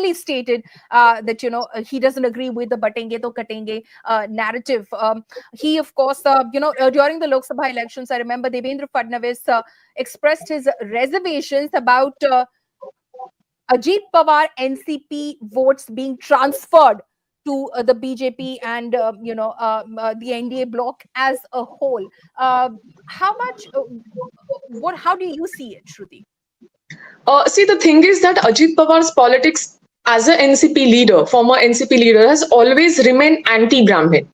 clearly stated that, he doesn't agree with the batenge to katenge narrative. He, of course, during the Lok Sabha elections, I remember Devendra Fadnavis expressed his reservations about Ajit Pawar NCP votes being transferred to the BJP and the NDA bloc as a whole. How much? What? How do you see it, Shruti? See, the thing is that Ajit Pawar's politics as a NCP leader, former NCP leader, has always remained anti-Brahmin.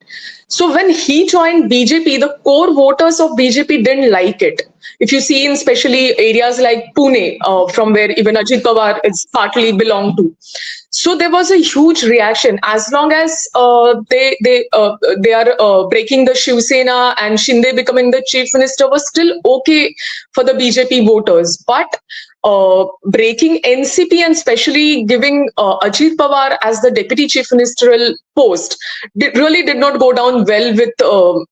So when he joined BJP, the core voters of BJP didn't like it. If you see in especially areas like Pune, from where even Ajit Pawar is partly belonged to, so there was a huge reaction. As long as they are breaking the Shiv Sena and Shinde becoming the chief minister was still okay for the BJP voters, but breaking NCP and especially giving Ajit Pawar as the deputy chief ministerial post really did not go down well with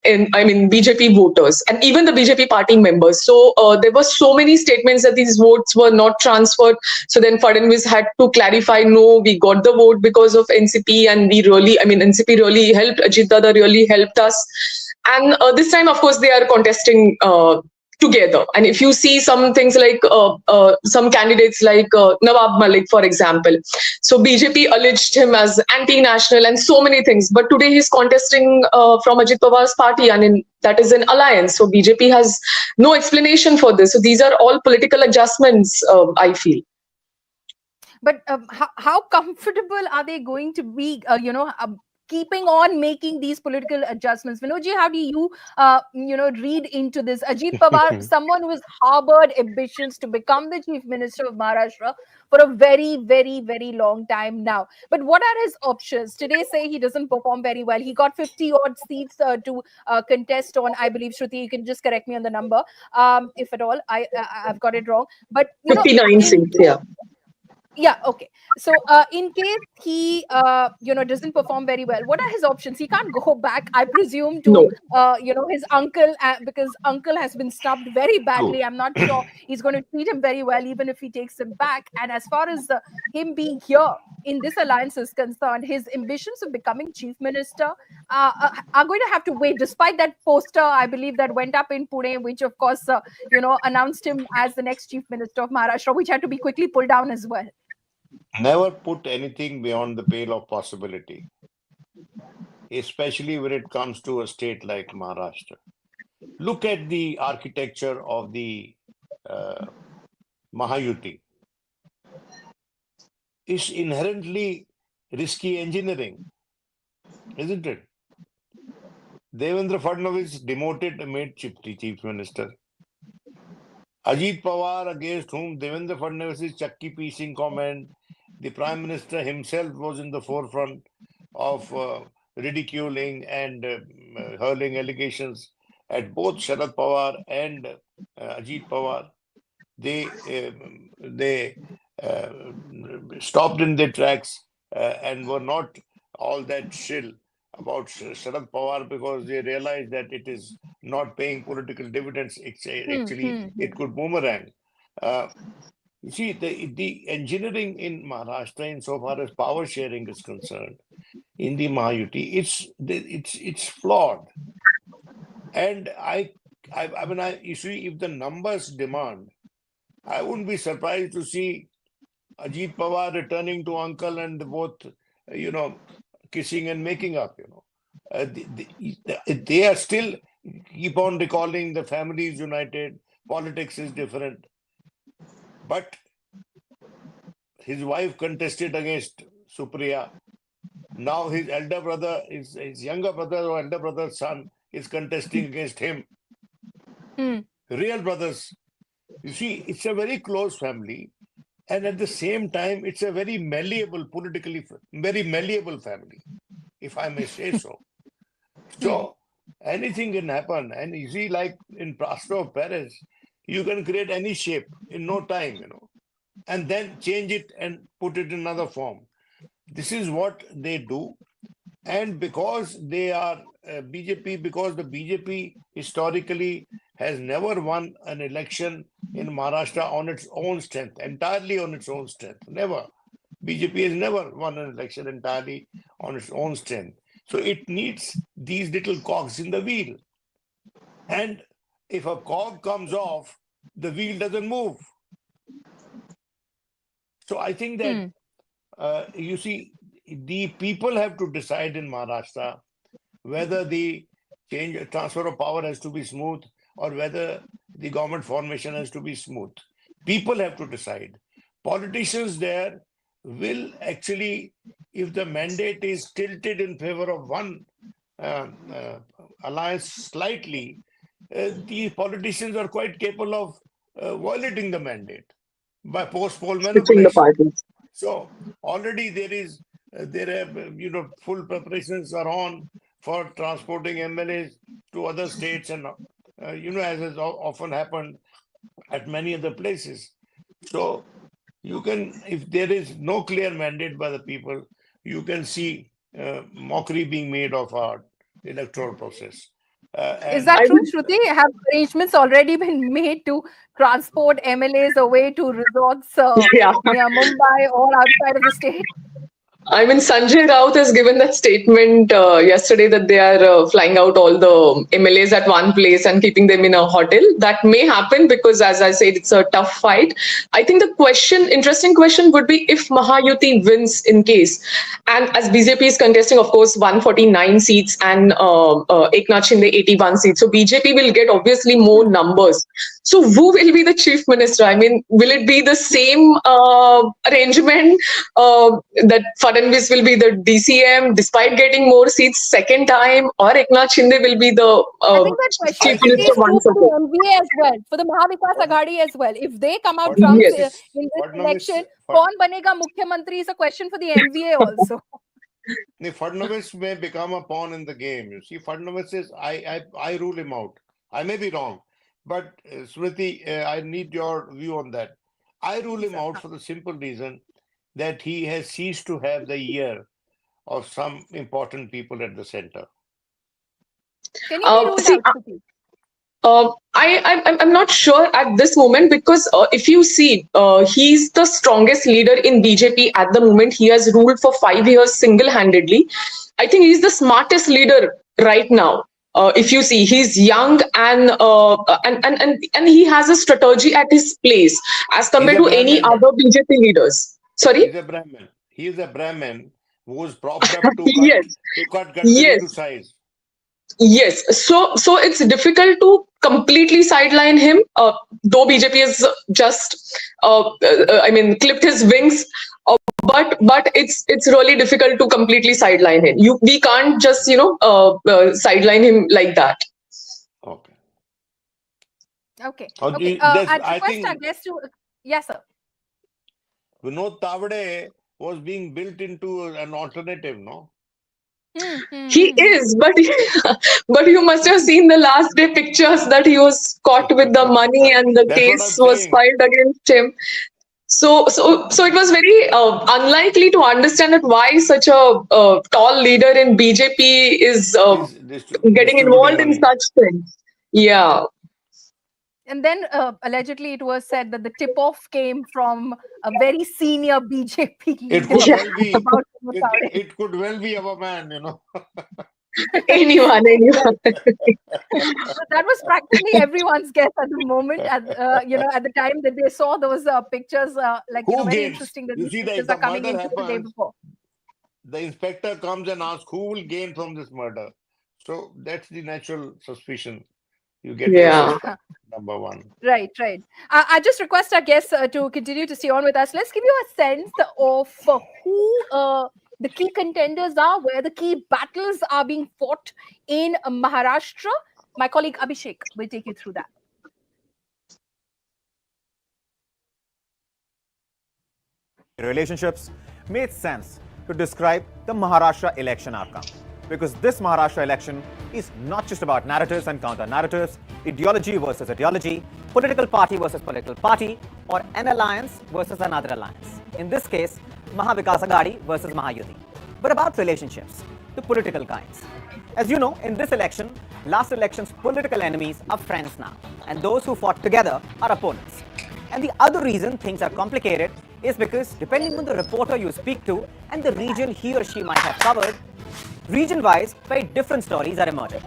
BJP voters and even the BJP party members. So there were so many statements that these votes were not transferred. So then Fadnavis had to clarify, no, we got the vote because of NCP, and NCP really helped, Ajit Dada really helped us. And this time, of course, they are contesting together. And if you see some things like some candidates like Nawab Malik, for example, so BJP alleged him as anti-national and so many things. But today he's contesting from Ajit Pawar's party, and that is an alliance. So BJP has no explanation for this. So these are all political adjustments, I feel. But how comfortable are they going to be, keeping on making these political adjustments? Vinodji, how do you, read into this? Ajit Pawar, someone who has harbored ambitions to become the chief minister of Maharashtra for a very, very, very long time now. But what are his options? Today, say he doesn't perform very well. He got 50 odd seats to contest on. I believe, Shruti, you can just correct me on the number, if at all I've got it wrong. But 59 seats, yeah. Yeah, okay. So in case he doesn't perform very well, what are his options? He can't go back, I presume, to No. his uncle, because uncle has been snubbed very True. badly. I'm not sure he's going to treat him very well even if he takes him back. And as far as him being here in this alliance is concerned, his ambitions of becoming chief minister are going to have to wait, despite that poster, I believe, that went up in Pune, which of course announced him as the next chief minister of Maharashtra, which had to be quickly pulled down as well. Never put anything beyond the pale of possibility, especially when it comes to a state like Maharashtra. Look at the architecture of the Mahayuti. It's inherently risky engineering, isn't it? Devendra Fadnavis demoted and made chief minister. Ajit Pawar, against whom Devendra Fadnavis' chakki piecing comment, the Prime Minister himself was in the forefront of ridiculing and hurling allegations at both Sharad Pawar and Ajit Pawar. They stopped in their tracks and were not all that shrill about Sharad Pawar because they realized that it is not paying political dividends. Actually, it could boomerang. You see, the engineering in Maharashtra, insofar as power sharing is concerned, in the Mahayuti, it's flawed. And you see, if the numbers demand, I wouldn't be surprised to see Ajit Pawar returning to uncle and both, kissing and making up. They are still keep on recalling the family is united, politics is different. But his wife contested against Supriya. Now his elder brother, his younger brother or elder brother's son is contesting against him. Real brothers. You see, it's a very close family. And at the same time, it's a very malleable, politically, very malleable family, if I may say so. So anything can happen. And you see, like in plaster of Paris, you can create any shape in no time, and then change it and put it in another form. This is what they do. And because they are BJP, because the BJP historically has never won an election in Maharashtra on its own strength, entirely on its own strength, never. BJP has never won an election entirely on its own strength. So it needs these little cogs in the wheel. And if a cog comes off, the wheel doesn't move. So I think that, you see, the people have to decide in Maharashtra whether the transfer of power has to be smooth or whether the government formation has to be smooth. People have to decide. Politicians there will actually, if the mandate is tilted in favor of one alliance slightly, the politicians are quite capable of violating the mandate by post-poll Switching the manipulation. parties. So already there have full preparations are on for transporting MLAs to other states, and as has often happened at many other places. So you can, if there is no clear mandate by the people, you can see mockery being made of our electoral process. Is that I true, would, Shruti? Have arrangements already been made to transport MLAs away to resorts yeah. near Mumbai or outside of the state? I mean, Sanjay Raut has given that statement yesterday that they are flying out all the MLAs at one place and keeping them in a hotel. That may happen because, as I said, it's a tough fight. I think the interesting question would be if Mahayuti wins in case. And as BJP is contesting, of course, 149 seats and Eknath Shinde 81 seats. So BJP will get obviously more numbers. So who will be the chief minister? I mean, will it be the same arrangement that Fadnavis will be the DCM despite getting more seats second time, or Eknath Shinde will be the I think that I question, think Shruti, so. is true for the MVA as well, for the Mahavikas Aghadi as well. If they come out trumps Yes. in this Fadnavis, election, kaun banega Mukhyamantri is a question for the MVA also. Fadnavis may become a pawn in the game. You see, Fadnavis is, I rule him out. I may be wrong, but Smriti, I need your view on that. I rule him out for the simple reason that he has ceased to have the ear of some important people at the center. Can he be ruled See, out, Shruti? I'm not sure at this moment because if you see, he's the strongest leader in BJP at the moment. He has ruled for 5 years single-handedly. I think he's the smartest leader right now. If you see, he's young and he has a strategy at his place as He's compared a to any Brahmin. other BJP leaders. Sorry? He's a Brahmin. He is a Brahmin who was propped up to Yes, cut Gadkari to yes. size. Yes, so it's difficult to completely sideline him. Though BJP has just, I mean, clipped his wings, but it's really difficult to completely sideline him. We can't just sideline him like that. Okay. Okay. Oh, Okay. I'd I request our think guest to. Yes, sir. Vinod Tavade was being built into an alternative, no? He is, but you must have seen the last day pictures that he was caught with the money and the That's what I'm case was saying. filed against him. So it was very unlikely to understand that why such a tall leader in BJP is Is getting distributing involved in money. such things. Yeah. And then allegedly it was said that the tip-off came from a very senior BJP It leader could well be. about Vinod Tavade. It could well be our man, Anyone. So that was practically everyone's guess at the moment. At the time that they saw those pictures, Who very gains? interesting that You these see, if pictures the are coming murder into the day happens, before. the inspector comes and asks who will gain from this murder. So that's the natural suspicion you get to Yeah. suspect, number one. Right. I just request our guests to continue to stay on with us. Let's give you a sense of who the key contenders are, where the key battles are being fought in Maharashtra. My colleague Abhishek will take you through that. Relationships made sense to describe the Maharashtra election outcome. Because this Maharashtra election is not just about narratives and counter-narratives, ideology versus ideology, political party versus political party, or an alliance versus another alliance. In this case, Mahavikas Aghadi versus Mahayuti. But about relationships, the political kinds. As you know, in this election, last election's political enemies are friends now, and those who fought together are opponents. And the other reason things are complicated is because depending on the reporter you speak to and the region he or she might have covered, region-wise, very different stories are emerging.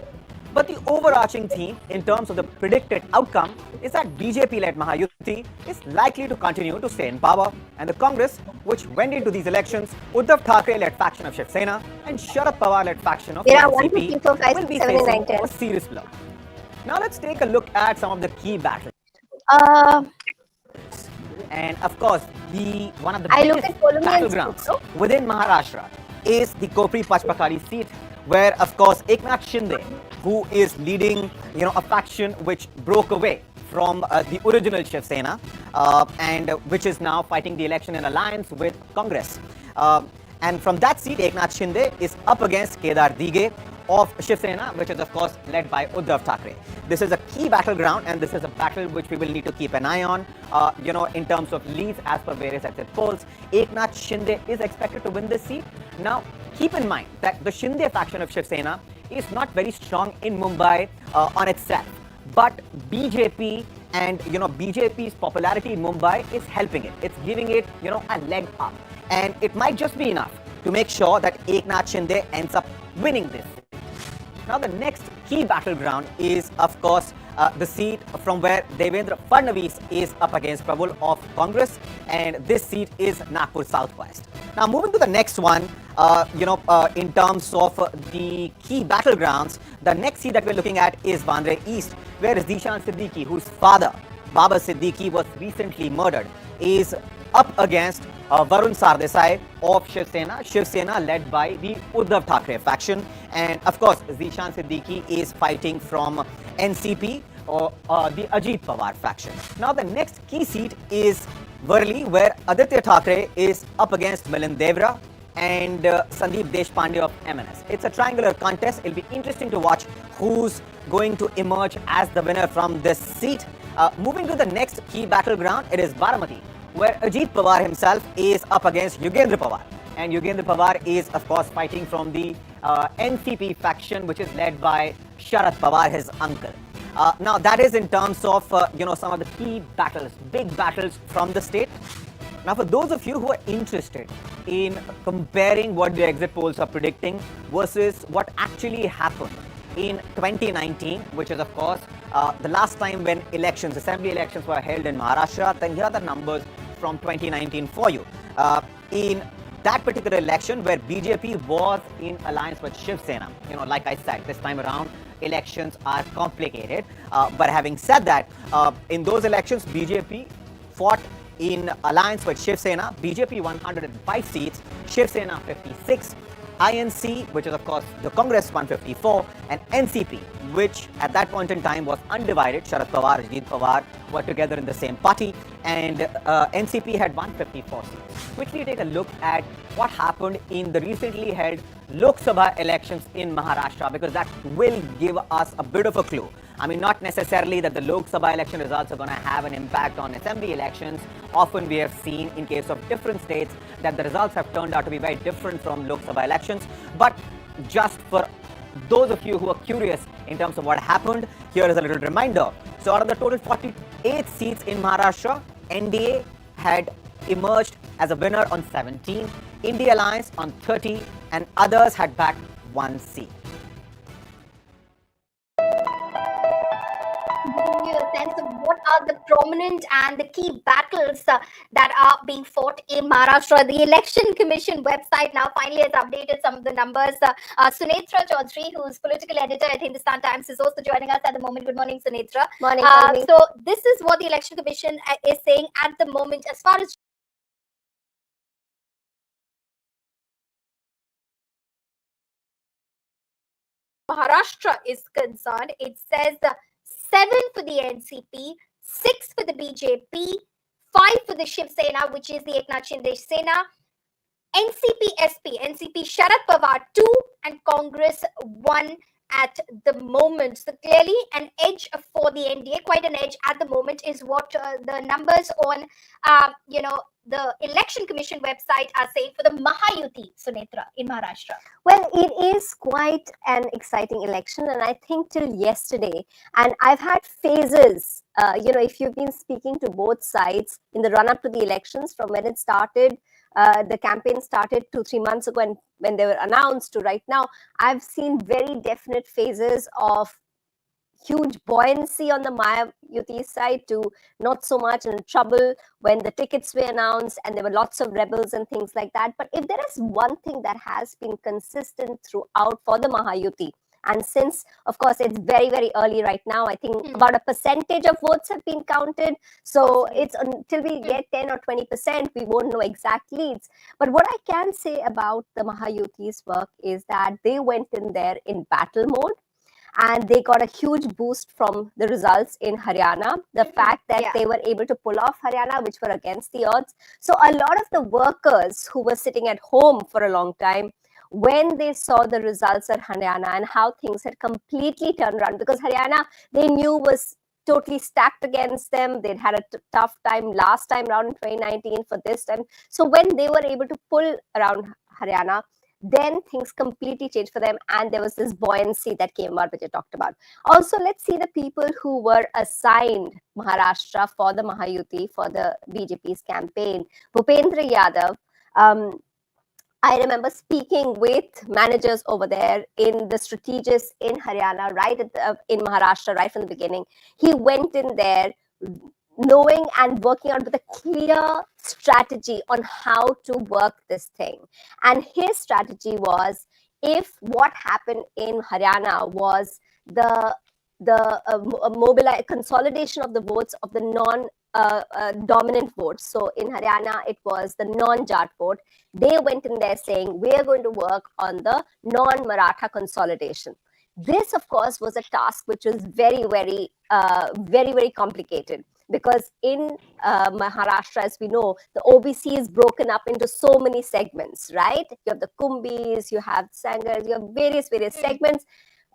But the overarching theme in terms of the predicted outcome is that BJP-led Mahayuti is likely to continue to stay in power, and the Congress, which went into these elections, Uddhav Thackeray-led faction of Shiv Sena and Sharad Pawar-led faction of the NCP, will be facing a serious blow. Now let's take a look at some of the key battles. And of course, one of the biggest battlegrounds within Maharashtra is the Kopri Pachpakari seat, where of course Eknath Shinde, who is leading, a faction which broke away from the original Shiv Sena and which is now fighting the election in alliance with Congress. And from that seat, Eknath Shinde is up against Kedar Dige of Shiv Sena, which is of course led by Uddhav Thackeray. This is a key battleground, and this is a battle which we will need to keep an eye on, in terms of leads as per various exit polls. Eknath Shinde is expected to win this seat. Now, keep in mind that the Shinde faction of Shiv Sena is not very strong in Mumbai on itself, but BJP and BJP's popularity in Mumbai is helping it. It's giving it a leg up, and it might just be enough to make sure that Eknath Shinde ends up winning this. Now, the next key battleground is, of course, the seat from where Devendra Fadnavis is up against Prabal of Congress, and this seat is Nagpur Southwest. Now, moving to the next one, in terms of the key battlegrounds, the next seat that we're looking at is Bandre East, where Zishan Siddiqui, whose father, Baba Siddiqui, was recently murdered, is up against Varun Sardesai of Shiv Sena led by the Uddhav Thackeray faction. And of course, Zishan Siddiqui is fighting from NCP or the Ajit Pawar faction. Now, the next key seat is Worli, where Aditya Thackeray is up against Milind Devra and Sandeep Deshpande of MNS. It's a triangular contest. It'll be interesting to watch who's going to emerge as the winner from this seat. Moving to the next key battleground, it is Baramati, where Ajit Pawar himself is up against Yogendra Pawar. And Yogendra Pawar is, of course, fighting from the NCP faction, which is led by Sharad Pawar, his uncle. Now, that is in terms of, some of the key battles, big battles from the state. Now, for those of you who are interested in comparing what the exit polls are predicting versus what actually happened in 2019, which is, of course, the last time when assembly elections were held in Maharashtra, then here are the numbers from 2019 for you. In that particular election where BJP was in alliance with Shiv Sena, like I said, this time around, elections are complicated. But having said that, in those elections, BJP fought in alliance with Shiv Sena. BJP 105 seats, Shiv Sena 56. INC, which is of course the Congress, 154, and NCP, which at that point in time was undivided. Sharad Pawar, Ajit Pawar were together in the same party, and NCP had 154 seats. Quickly take a look at what happened in the recently held Lok Sabha elections in Maharashtra, because that will give us a bit of a clue. I mean, not necessarily that the Lok Sabha election results are going to have an impact on assembly elections. Often we have seen in case of different states that the results have turned out to be very different from Lok Sabha elections. But just for those of you who are curious in terms of what happened, here is a little reminder. So out of the total 48 seats in Maharashtra, NDA had emerged as a winner on 17, India Alliance on 30, and others had backed 1 seat. Give you a sense of what are the prominent and the key battles that are being fought in Maharashtra. The Election Commission website now finally has updated some of the numbers. Sunetra Chaudhary, who's political editor at Hindustan Times, is also joining us at the moment. Good morning, Sunetra. Morning. So this is what the Election Commission is saying at the moment as far as Maharashtra is concerned. It says 7 for the NCP, 6 for the BJP, 5 for the Shiv Sena, which is the Eknath Shinde Sena, NCP SP, NCP Sharad Pawar 2, and Congress 1 at the moment. So clearly an edge for the NDA, quite an edge at the moment, is what the numbers on the election commission website are saying for the Mahayuti, Sunetra, in Maharashtra. Well, it is quite an exciting election, and I think till yesterday, and I've had phases. If you've been speaking to both sides in the run up to the elections, from when it started, the campaign started 2-3 months ago, and when they were announced to right now, I've seen very definite phases of huge buoyancy on the Mahayuti side to not so much in trouble when the tickets were announced and there were lots of rebels and things like that. But if there is one thing that has been consistent throughout for the Mahayuti, and since, of course, it's very, very early right now, I think about a percentage of votes have been counted. So it's until we get 10 or 20%, we won't know exact leads. But what I can say about the Mahayuti's work is that they went in there in battle mode, and they got a huge boost from the results in Haryana. The fact that they were able to pull off Haryana, which were against the odds. So a lot of the workers who were sitting at home for a long time, when they saw the results at Haryana and how things had completely turned around, because Haryana, they knew, was totally stacked against them. They'd had a tough time last time around in 2019 for this time. So when they were able to pull around Haryana, then things completely changed for them, and there was this buoyancy that came out, which I talked about. Also, let's see the people who were assigned Maharashtra for the Mahayuti, for the BJP's campaign. Bhupendra Yadav, I remember speaking with managers over there in the strategists in Haryana, in Maharashtra, right from the beginning. He went in there knowing and working out with a clear strategy on how to work this thing. And his strategy was, if what happened in Haryana was the consolidation of the votes of the non-dominant votes. So in Haryana, it was the non-Jat vote. They went in there saying, we are going to work on the non-Maratha consolidation. This, of course, was a task which was very, very, very, very complicated. Because in Maharashtra, as we know, the OBC is broken up into so many segments, right? You have the Kumbis, you have Sangars, you have various segments.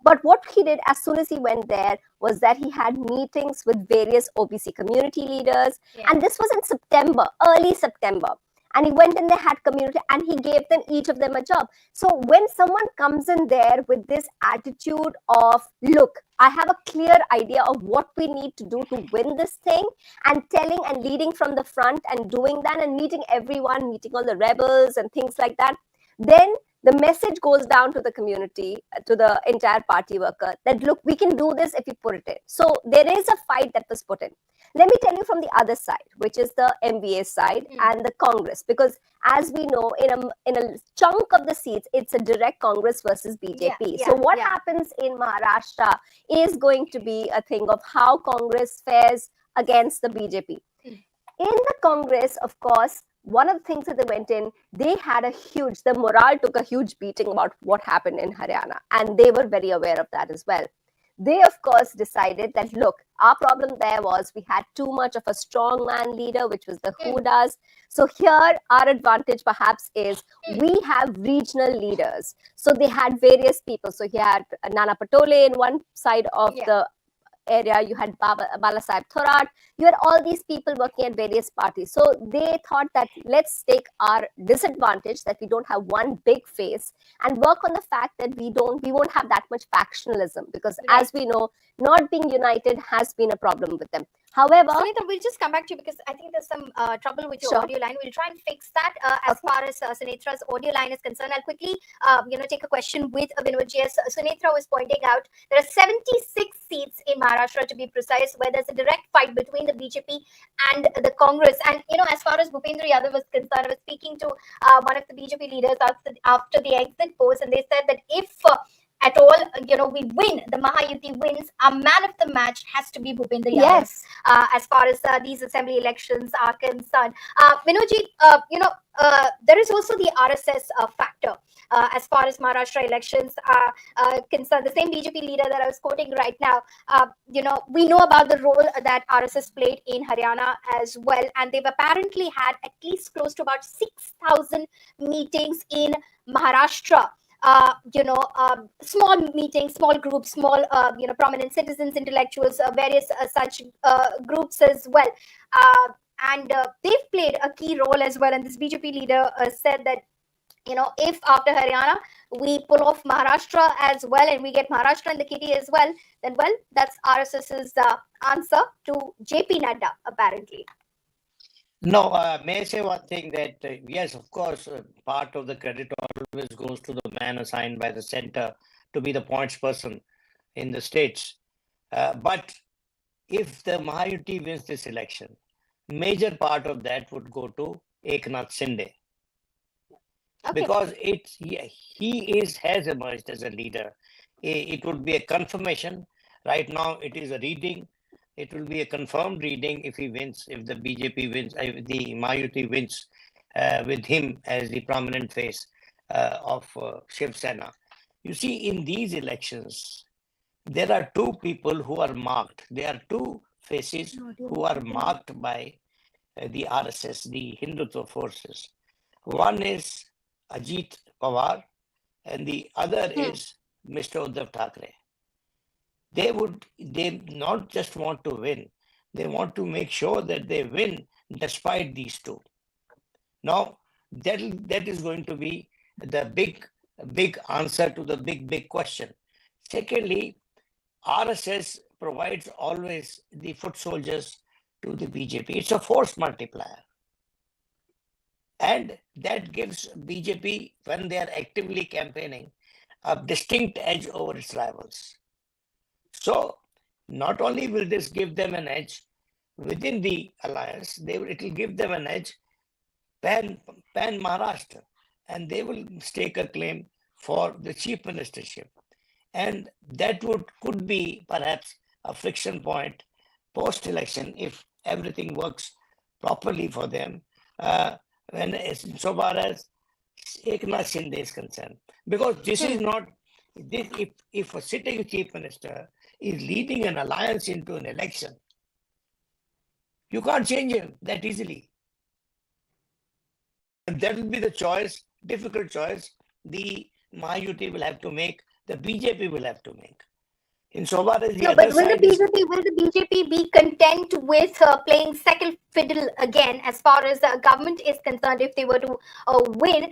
But what he did as soon as he went there was that he had meetings with various OBC community leaders. And this was in September, early September. And he went in there, had community, and he gave them, each of them, a job. So when someone comes in there with this attitude of, look, I have a clear idea of what we need to do to win this thing, and telling and leading from the front and doing that and meeting everyone, meeting all the rebels and things like that, then the message goes down to the community, to the entire party worker, that look, we can do this if we put it in. So there is a fight that was put in. Let me tell you from the other side, which is the MVA side and the Congress, because as we know, in a chunk of the seats, it's a direct Congress versus BJP. So what happens in Maharashtra is going to be a thing of how Congress fares against the BJP. In the Congress, of course, one of the things that they went in, they had the morale took a huge beating about what happened in Haryana, and they were very aware of that as well. They, of course, decided that, look, our problem there was we had too much of a strongman leader, which was the Hudas. So here, our advantage perhaps is we have regional leaders. So they had various people. So he had Nana Patole in one side of the area, you had Balasaheb Thorat, you had all these people working at various parties. So they thought that let's take our disadvantage that we don't have one big face and work on the fact that we won't have that much factionalism, because as we know, not being united has been a problem with them. However, Sunita, we'll just come back to you because I think there's some trouble with your audio line. We'll try and fix that. As far as Sunetra's audio line is concerned, I'll quickly take a question with Vinodji. As Sunitra was pointing out, there are 76 seats in Maharashtra, to be precise, where there's a direct fight between the BJP and the Congress. And as far as Bhupendra Yadav was concerned, I was speaking to one of the BJP leaders after the exit polls, and they said that if at all, we win, the Mahayuti wins, our man of the match has to be Bhupendra Yadav. Yes. As far as these assembly elections are concerned. Vinodji, there is also the RSS factor. As far as Maharashtra elections are concerned, the same BJP leader that I was quoting right now, we know about the role that RSS played in Haryana as well, and they've apparently had at least close to about 6,000 meetings in Maharashtra. small meetings, small groups, small, prominent citizens, intellectuals, various such groups as well. And they've played a key role as well. And this BJP leader said that, if after Haryana we pull off Maharashtra as well and we get Maharashtra in the kitty as well, then well, that's RSS's answer to JP Nadda, apparently. No, may I say one thing that, yes, of course, part of the credit always goes to the man assigned by the center to be the points person in the states. But if the Mahayuti wins this election, major part of that would go to Eknath Shinde. Okay. Because he has emerged as a leader. It would be a confirmation. Right now, it is a reading. It will be a confirmed reading if he wins, if the BJP wins, if the Mahayuti wins with him as the prominent face of Shiv Sena. You see, in these elections, there are two people who are marked. There are two faces who are marked by the RSS, the Hindutva forces. One is Ajit Pawar, and the other is Mr. Uddhav Thackeray. They not just want to win, they want to make sure that they win despite these two. Now, that is going to be the big answer to the big question. Secondly, RSS provides always the foot soldiers to the BJP. It's a force multiplier. And that gives BJP, when they are actively campaigning, a distinct edge over its rivals. So not only will this give them an edge within the alliance, it will give them an edge pan Maharashtra, and they will stake a claim for the chief ministership. And that could be perhaps a friction point post-election if everything works properly for them. When so far as Eknath Shinde is concerned, because this is not this. If a sitting chief minister is leading an alliance into an election, you can't change him that easily. And that will be the choice, difficult choice, the Mahayuti will have to make, the BJP will have to make. In so far as the No, other but will side the BJP be content with playing second fiddle again as far as the government is concerned if they were to win,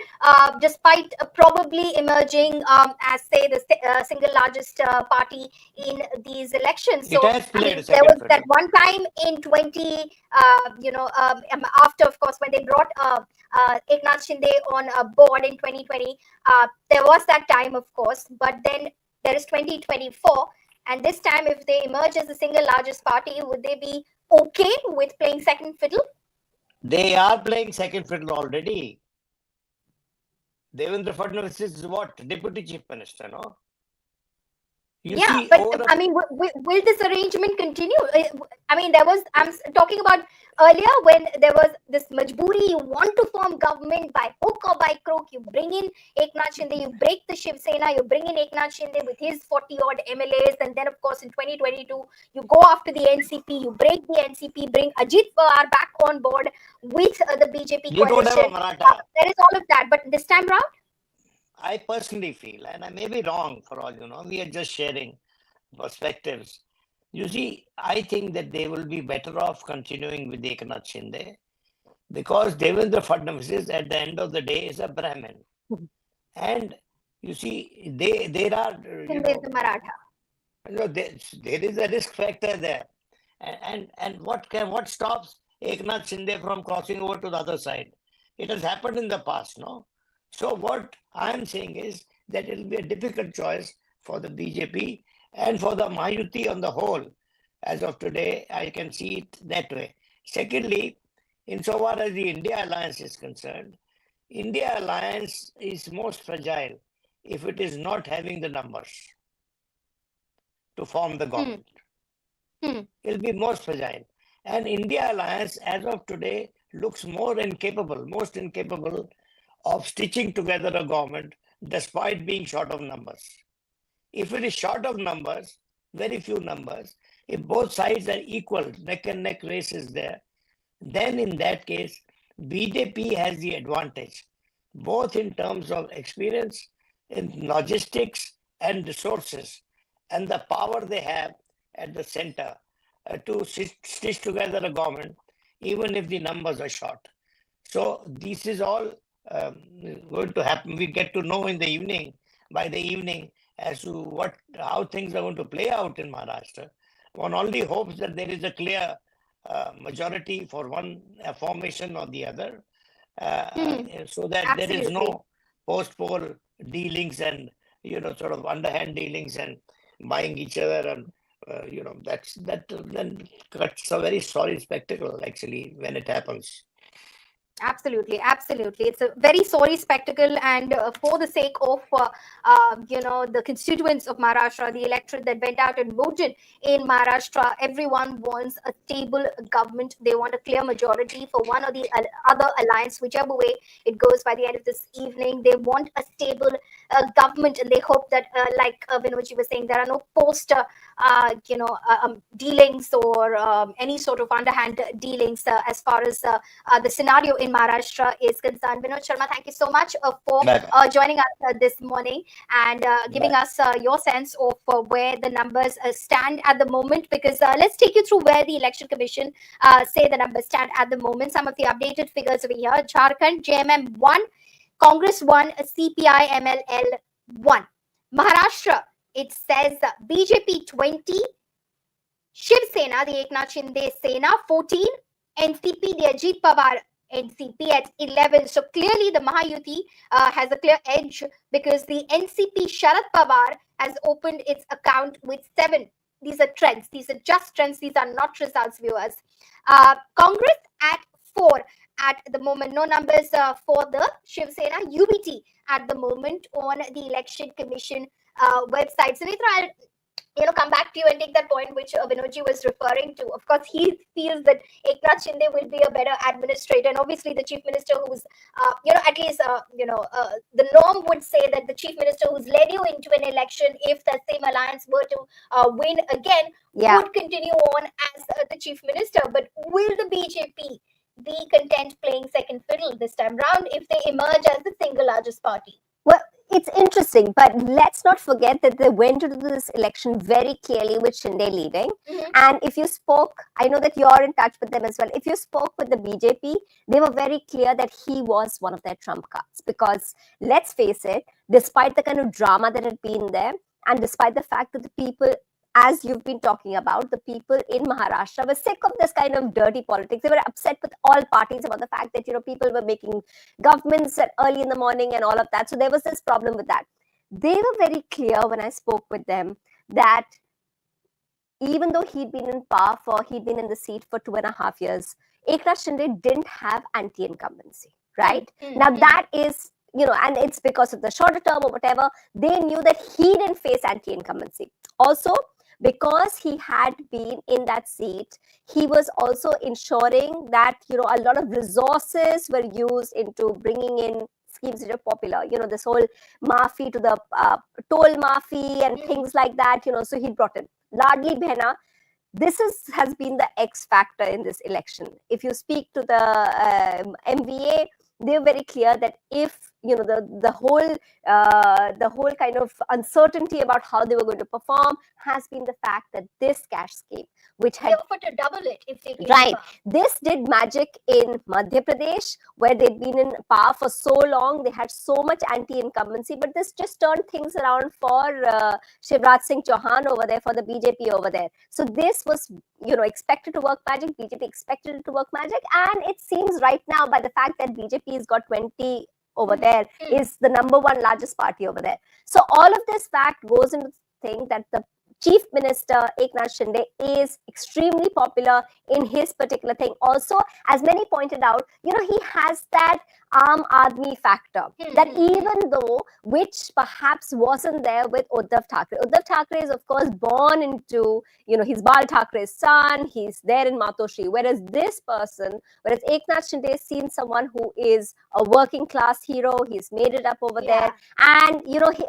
despite probably emerging as, say, the single largest party in these elections? It So, has played a there second was that fiddle. one time in 20, after, of course, when they brought Eknath Shinde on board in 2020, there was that time, of course, but then there is 2024. And this time, if they emerge as the single largest party, would they be okay with playing second fiddle? They are playing second fiddle already. Devendra Fadnavis is what? Deputy Chief Minister, no? You Yeah, see, but I mean, will this arrangement continue? I mean, I'm talking about earlier when there was this majburi, you want to form government by hook or by crook, you bring in Eknath Shinde, you break the Shiv Sena, you bring in Eknath Shinde with his 40 odd MLAs, and then of course in 2022, you go after the NCP, you break the NCP, bring Ajit Pawar back on board with the BJP you don't have a coalition. Maratha. There is all of that, but this time round, I personally feel, and I may be wrong for all you know, we are just sharing perspectives. You see, I think that they will be better off continuing with Eknath Shinde because Devendra Fadnavis at the end of the day is a Brahmin. And you see, there are, Shinde is the Maratha. There is a risk factor there. And what stops Eknath Shinde from crossing over to the other side? It has happened in the past, no? So what I'm saying is that it will be a difficult choice for the BJP and for the Mahayuti on the whole. As of today, I can see it that way. Secondly, insofar as the India Alliance is concerned, India Alliance is most fragile if it is not having the numbers to form the government. It will be most fragile. And India Alliance, as of today, looks most incapable of stitching together a government despite being short of numbers. If it is short of numbers, very few numbers, if both sides are equal, neck and neck race is there, then in that case, BJP has the advantage, both in terms of experience in logistics and resources and the power they have at the center to stitch together a government, even if the numbers are short. So this is all going to happen. We get to know in the evening, by the evening, as to how things are going to play out in Maharashtra. One only hopes that there is a clear majority for one formation or the other, so that there is Absolutely. no post-poll dealings and sort of underhand dealings and buying each other, and that then cuts a very sorry spectacle actually when it happens. Absolutely, absolutely. It's a very sorry spectacle, and for the sake of the constituents of Maharashtra, the electorate that went out and voted in Maharashtra, everyone wants a stable government. They want a clear majority for one or the other alliance, whichever way it goes by the end of this evening. They want a stable government, and they hope that, like Vinodji was saying, there are no post dealings or any sort of underhand dealings as far as the scenario in Maharashtra is concerned. Vinod Sharma, thank you so much for joining us this morning and giving us your sense of where the numbers stand at the moment. Because let's take you through where the Election Commission say the numbers stand at the moment. Some of the updated figures over here: Jharkhand, JMM 1, Congress 1, CPI MLL 1. Maharashtra, it says BJP 20, Shiv Sena, the Eknath Shinde Sena 14, NCP, the Ajit Pawar NCP at 11. So clearly the Mahayuti has a clear edge, because the NCP Sharad Pawar has opened its account with 7. These are trends. These are just trends. These are not results, viewers. Congress at 4 at the moment. No numbers for the Shiv Sena. UBT at the moment on the Election Commission website. Sunitra, I'll come back to you and take that point which Vinodji was referring to. Of course, he feels that Eknath Shinde will be a better administrator, and obviously the chief minister who's, at least, the norm would say that the chief minister who's led you into an election, if the same alliance were to win again, would continue on as the chief minister. But will the BJP be content playing second fiddle this time round if they emerge as the single largest party? Well, it's interesting, but let's not forget that they went into this election very clearly with Shinde leading. And if you spoke, I know that you're in touch with them as well. If you spoke with the BJP, they were very clear that he was one of their trump cards. Because let's face it, despite the kind of drama that had been there, and despite the fact that the people, as you've been talking about, the people in Maharashtra were sick of this kind of dirty politics. They were upset with all parties about the fact that, people were making governments at early in the morning and all of that. So there was this problem with that. They were very clear when I spoke with them that even though he'd been in the seat for 2.5 years, Eknath Shinde didn't have anti-incumbency, right? Now that is, and it's because of the shorter term or whatever, they knew that he didn't face anti-incumbency. Also, because he had been in that seat, he was also ensuring that, a lot of resources were used into bringing in schemes that are popular, this whole maafi to the toll maafi and things like that, so he brought in Ladli Behna. This has been the X factor in this election. If you speak to the MVA, they're very clear that if the whole kind of uncertainty about how they were going to perform has been the fact that this cash scheme, which had offered to double it if they this did magic in Madhya Pradesh, where they'd been in power for so long. They had so much anti-incumbency, but this just turned things around for Shivraj Singh Chauhan over there, for the BJP over there. So this was expected to work magic. BJP expected it to work magic, and it seems right now, by the fact that BJP has got 20 over there, is the number 1 largest party over there. So all of this fact goes into the thing that the Chief Minister Eknath Shinde is extremely popular in his particular thing. Also, as many pointed out, he has that Aam Aadmi factor, that even though, which perhaps wasn't there with Uddhav Thackeray. Uddhav Thackeray is, of course, born into, he's Bal Thackeray's son, he's there in Matoshri, whereas Eknath Shinde is seen someone who is a working class hero. He's made it up over there, and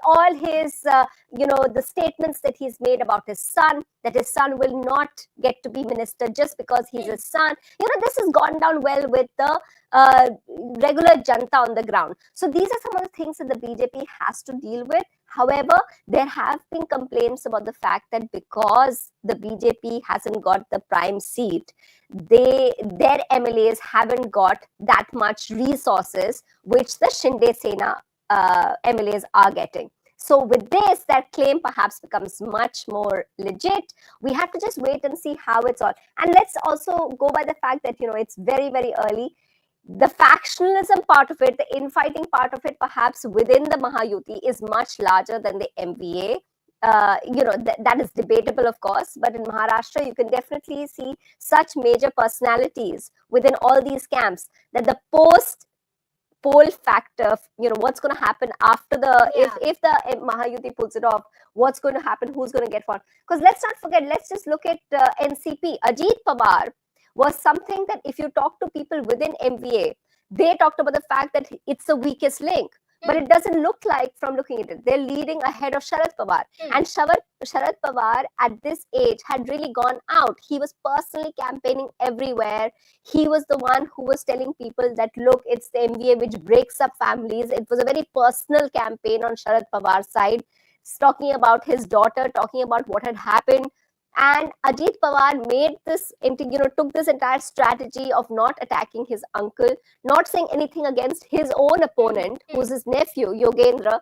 all his the statements that he's made about his son, that his son will not get to be minister just because he's his son, this has gone down well with the regular janta on the ground. So these are some of the things that the BJP has to deal with. However, there have been complaints about the fact that because the BJP hasn't got the prime seat, their MLAs haven't got that much resources which the Shinde Sena MLAs are getting. So with this, that claim perhaps becomes much more legit. We have to just wait and see how it's all. And let's also go by the fact that, it's very, very early. The factionalism part of it, the infighting part of it, perhaps within the Mahayuti is much larger than the MVA. That is debatable, of course, but in Maharashtra, you can definitely see such major personalities within all these camps that the poll factor, what's going to happen after if the Mahayuti pulls it off, what's going to happen, who's going to get one. Because let's not forget, let's just look at NCP. Ajit Pawar was something that if you talk to people within MVA, they talked about the fact that it's the weakest link. But it doesn't look like, from looking at it, they're leading ahead of Sharad Pawar. And Sharad Pawar at this age had really gone out. He was personally campaigning everywhere. He was the one who was telling people that, look, it's the MVA which breaks up families. It was a very personal campaign on Sharad Pawar's side. He's talking about his daughter, talking about what had happened. And Ajit Pawar made this, took this entire strategy of not attacking his uncle, not saying anything against his own opponent, who's his nephew, Yogendra.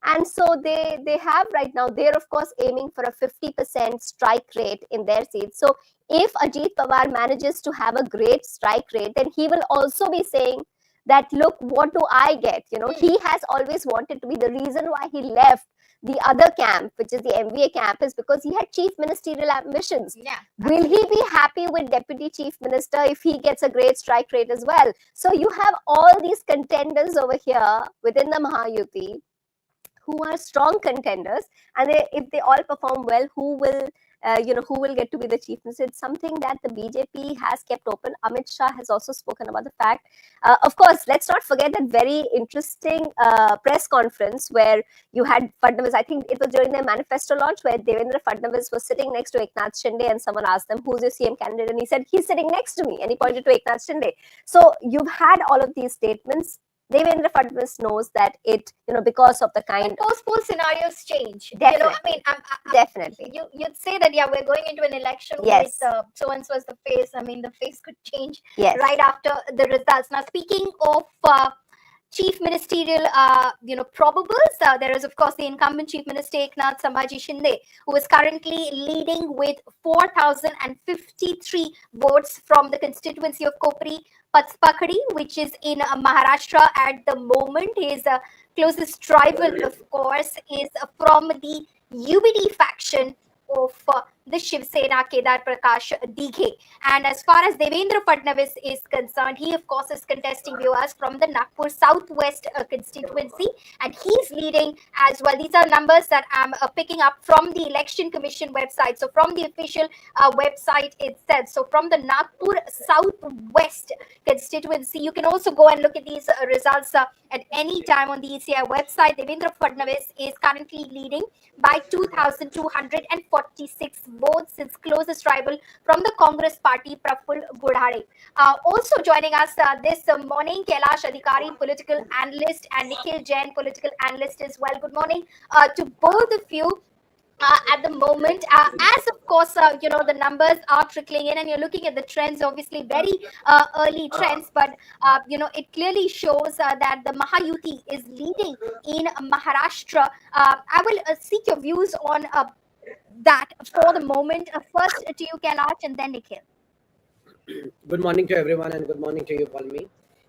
And so they have right now, they're of course aiming for a 50% strike rate in their seats. So if Ajit Pawar manages to have a great strike rate, then he will also be saying that, look, what do I get? He has always wanted to be, the reason why he left the other camp, which is the MVA camp, is because he had chief ministerial ambitions. Yeah. Will he be happy with deputy chief minister if he gets a great strike rate as well? So you have all these contenders over here within the Mahayuti who are strong contenders, and if they all perform well, who will get to be the chief minister? It's something that the BJP has kept open. Amit Shah has also spoken about the fact. Of course, let's not forget that very interesting press conference where you had Fadnavis. I think it was during their manifesto launch, where Devendra Fadnavis was sitting next to Eknath Shinde, and someone asked them, who's your CM candidate? And he said, he's sitting next to me, and he pointed to Eknath Shinde. So you've had all of these statements. Devendra Fadnavis knows that it, because of the kind. Post-poll scenarios change. Definitely. Definitely. You'd say that, yeah, we're going into an election Yes. with so-and-so as the face. The face could change Yes. right after the results. Now, speaking of chief ministerial, probables, there is, of course, the incumbent chief minister, Eknath Sambhaji Shinde, who is currently leading with 4,053 votes from the constituency of Kopri Patspakadi, which is in Maharashtra at the moment. His closest rival, of course, is from the UBD faction of the Shiv Sena, Kedar Prakash Dighe. And as far as Devendra Fadnavis is concerned, he of course is contesting viewers from the Nagpur Southwest constituency, and he's leading as well. These are numbers that I'm picking up from the Election Commission website, so from the official website itself. So from the Nagpur Southwest constituency, you can also go and look at these results at any time on the ECI website. Devendra Fadnavis is currently leading by 2,246 votes. His closest rival from the Congress party, Praful Gudhare. Also joining us this morning, Kailash Adhikari, political analyst, and Nikhil Jain, political analyst as well. Good morning to both of you. At the moment, as of course, the numbers are trickling in, and you're looking at the trends, obviously very early trends, but it clearly shows that the Mahayuti is leading in Maharashtra. I will seek your views on that for the moment. First to you, Kailash, and then Nikhil. Good morning to everyone, and good morning to you, Palmi.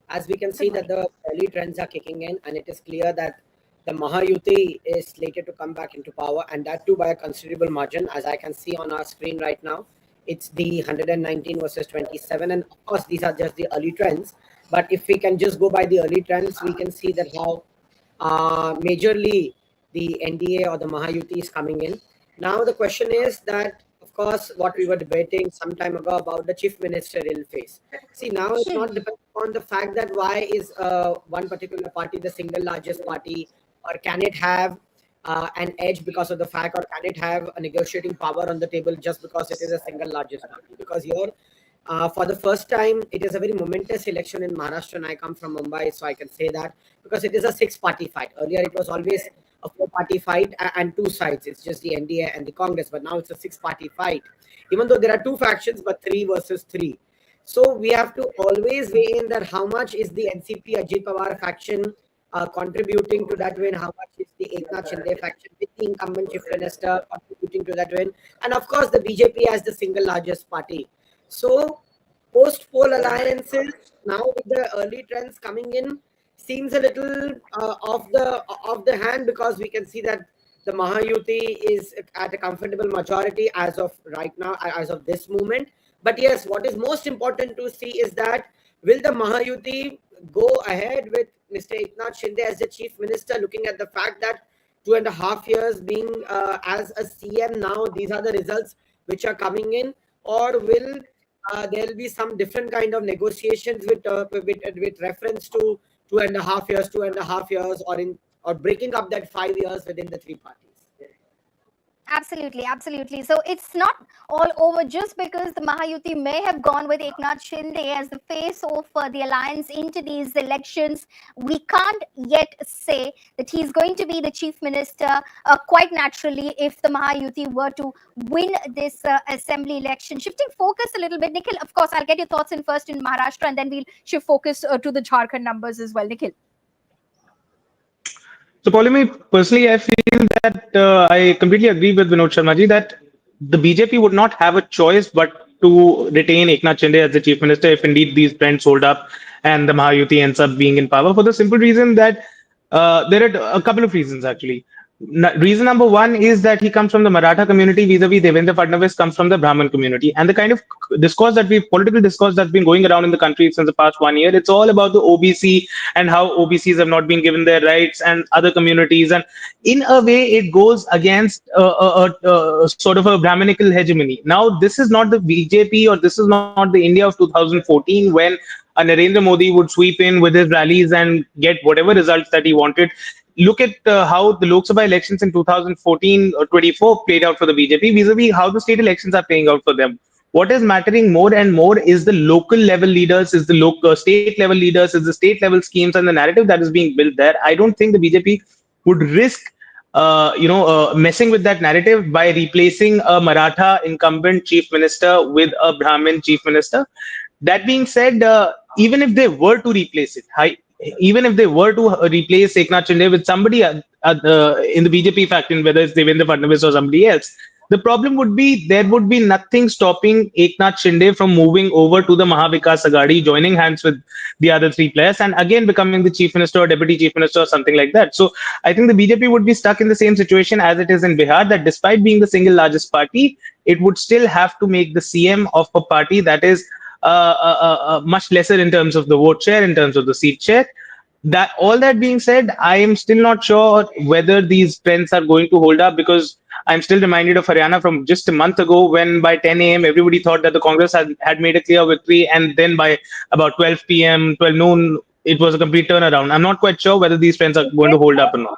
As we can see that the early trends are kicking in, and it is clear that the Mahayuti is slated to come back into power, and that too by a considerable margin. As I can see on our screen right now, it's the 119 versus 27, and of course these are just the early trends. But if we can just go by the early trends, we can see that how majorly the NDA or the Mahayuti is coming in. Now the question is that, of course, what we were debating some time ago about the chief ministerial phase. See, now it's not dependent on the fact that why is one particular party the single largest party, or can it have an edge because of the fact, or can it have a negotiating power on the table just because it is a single largest party? Because here For the first time, it is a very momentous election in Maharashtra, and I come from Mumbai, so I can say that because it is a six-party fight. Earlier, it was always a four-party fight and two sides. It's just the NDA and the Congress, but now it's a six-party fight. Even though there are two factions, but three versus three. So we have to always weigh in that how much is the NCP Ajit Pawar faction contributing to that win, how much is the Eknath Shinde faction with the incumbent chief minister contributing to that win, and of course the BJP as the single largest party. So post-poll alliances now with the early trends coming in seems a little off the hand, because we can see that the Mahayuti is at a comfortable majority as of right now, as of this moment. But yes, what is most important to see is that will the Mahayuti go ahead with Mr. Eknath Shinde as the chief minister, looking at the fact that 2.5 years being as a CM now, these are the results which are coming in, or will there will be some different kind of negotiations with reference to 2.5 years, or breaking up that 5 years within the three parties. Absolutely, absolutely. So it's not all over just because the Mahayuti may have gone with Eknath Shinde as the face of the alliance into these elections. We can't yet say that he's going to be the chief minister quite naturally if the Mahayuti were to win this assembly election. Shifting focus a little bit, Nikhil, of course, I'll get your thoughts in first in Maharashtra, and then we'll shift focus to the Jharkhand numbers as well. Nikhil. So, Paulimi, personally, I feel that I completely agree with Vinod Sharma ji that the BJP would not have a choice but to retain Eknath Shinde as the chief minister if indeed these trends hold up and the Mahayuti ends up being in power, for the simple reason that there are a couple of reasons actually. Reason number one is that he comes from the Maratha community, vis-a-vis Devendra Fadnavis comes from the Brahmin community. And the kind of political discourse that's been going around in the country since the past 1 year, it's all about the OBC and how OBCs have not been given their rights and other communities. And in a way, it goes against sort of a Brahminical hegemony. Now, this is not the BJP, or this is not the India of 2014 when Narendra Modi would sweep in with his rallies and get whatever results that he wanted. Look at how the Lok Sabha elections in 2014 or 24 played out for the BJP, vis-a-vis how the state elections are playing out for them. What is mattering more and more is the local level leaders, is the local state level leaders, is the state level schemes and the narrative that is being built there. I don't think the BJP would risk messing with that narrative by replacing a Maratha incumbent chief minister with a Brahmin chief minister. That being said, even if they were to replace it, even if they were to replace Eknath Shinde with somebody in the BJP faction, whether it's Devendra Fadnavis or somebody else, the problem would be there would be nothing stopping Eknath Shinde from moving over to the Mahavikas Aghadi, joining hands with the other three players, and again becoming the chief minister or deputy chief minister or something like that. So I think the BJP would be stuck in the same situation as it is in Bihar, that despite being the single largest party, it would still have to make the CM of a party that is much lesser in terms of the vote share, in terms of the seat share. That all that being said, I am still not sure whether these trends are going to hold up, because I'm still reminded of Haryana from just a month ago, when by 10 a.m. everybody thought that the Congress had made a clear victory, and then by about 12 p.m., 12 noon, it was a complete turnaround. I'm not quite sure whether these trends are going to hold up or not.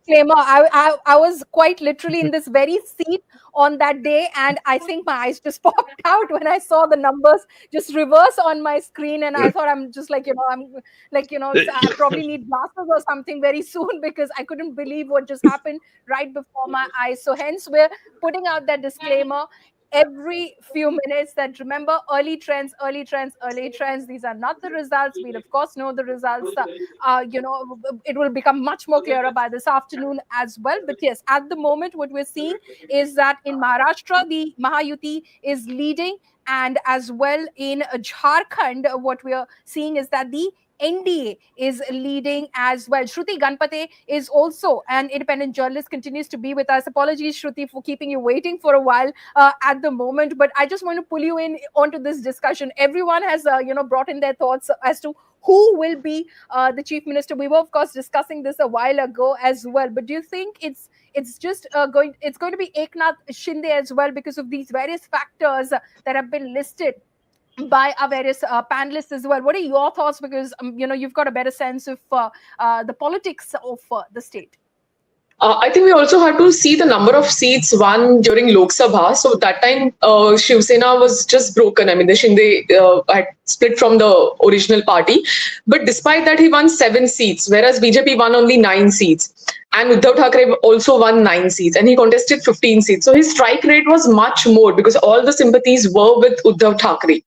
Disclaimer, I was quite literally in this very seat on that day, and I think my eyes just popped out when I saw the numbers just reverse on my screen, and I thought I'm just like, I'm like, I probably need glasses or something very soon, because I couldn't believe what just happened right before my eyes. So hence we're putting out that disclaimer every few minutes, that remember, early trends, early trends, early trends. These are not the results. We'll of course know the results. It will become much more clearer by this afternoon as well. But yes, at the moment, what we're seeing is that in Maharashtra, the Mahayuti is leading, and as well in Jharkhand, what we are seeing is that the NDA is leading as well. Shruti Ganpate is also an independent journalist, continues to be with us. Apologies, Shruti, for keeping you waiting for a while at the moment, but I just want to pull you in onto this discussion. Everyone has, brought in their thoughts as to who will be the chief minister. We were, of course, discussing this a while ago as well. But do you think it's going to be Eknath Shinde as well, because of these various factors that have been listed by our various panelists as well? What are your thoughts? Because you've got a better sense of the politics of the state. I think we also had to see the number of seats won during Lok Sabha. So that time, Shiv Sena was just broken. I mean, the Shinde had split from the original party. But despite that, he won 7 seats, whereas BJP won only 9 seats. And Uddhav Thackeray also won 9 seats, and he contested 15 seats. So his strike rate was much more because all the sympathies were with Uddhav Thackeray.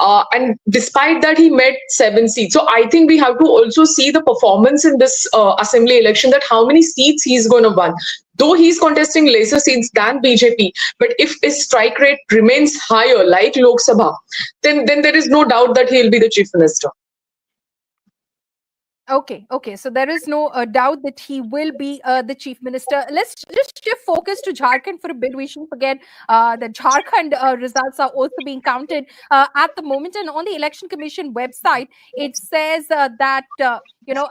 And despite that, he met 7 seats. So I think we have to also see the performance in this assembly election, that how many seats he's going to win. Though he's contesting lesser seats than BJP, but if his strike rate remains higher, like Lok Sabha, then there is no doubt that he'll be the chief minister. Okay. So there is no doubt that he will be the chief minister. Let's just shift focus to Jharkhand for a bit. We shouldn't forget that Jharkhand results are also being counted at the moment. And on the Election Commission website, it says that,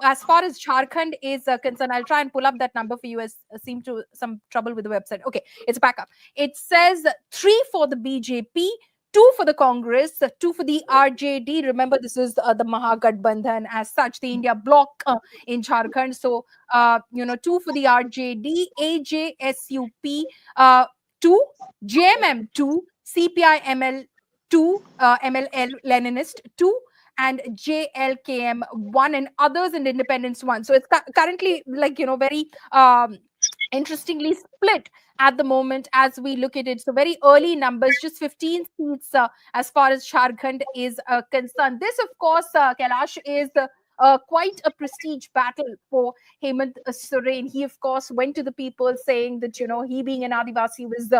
as far as Jharkhand is concerned, I'll try and pull up that number for you as seem to some trouble with the website. Okay, it's back up. It says 3 for the BJP, 2 for the Congress, 2 for the RJD. Remember, this is the Mahagathbandhan as such, the India bloc in Jharkhand. So, 2 for the RJD, AJSUP 2, JMM 2, CPI-ML 2, MLL Leninist 2, and JLKM 1, and others and independents 1. So it's currently very interestingly split at the moment as we look at it. So very early numbers, just 15 seats as far as Jharkhand is concerned. This, of course, Kailash, is quite a prestige battle for Hemant Soren. He, of course, went to the people saying that, he being an Adivasi was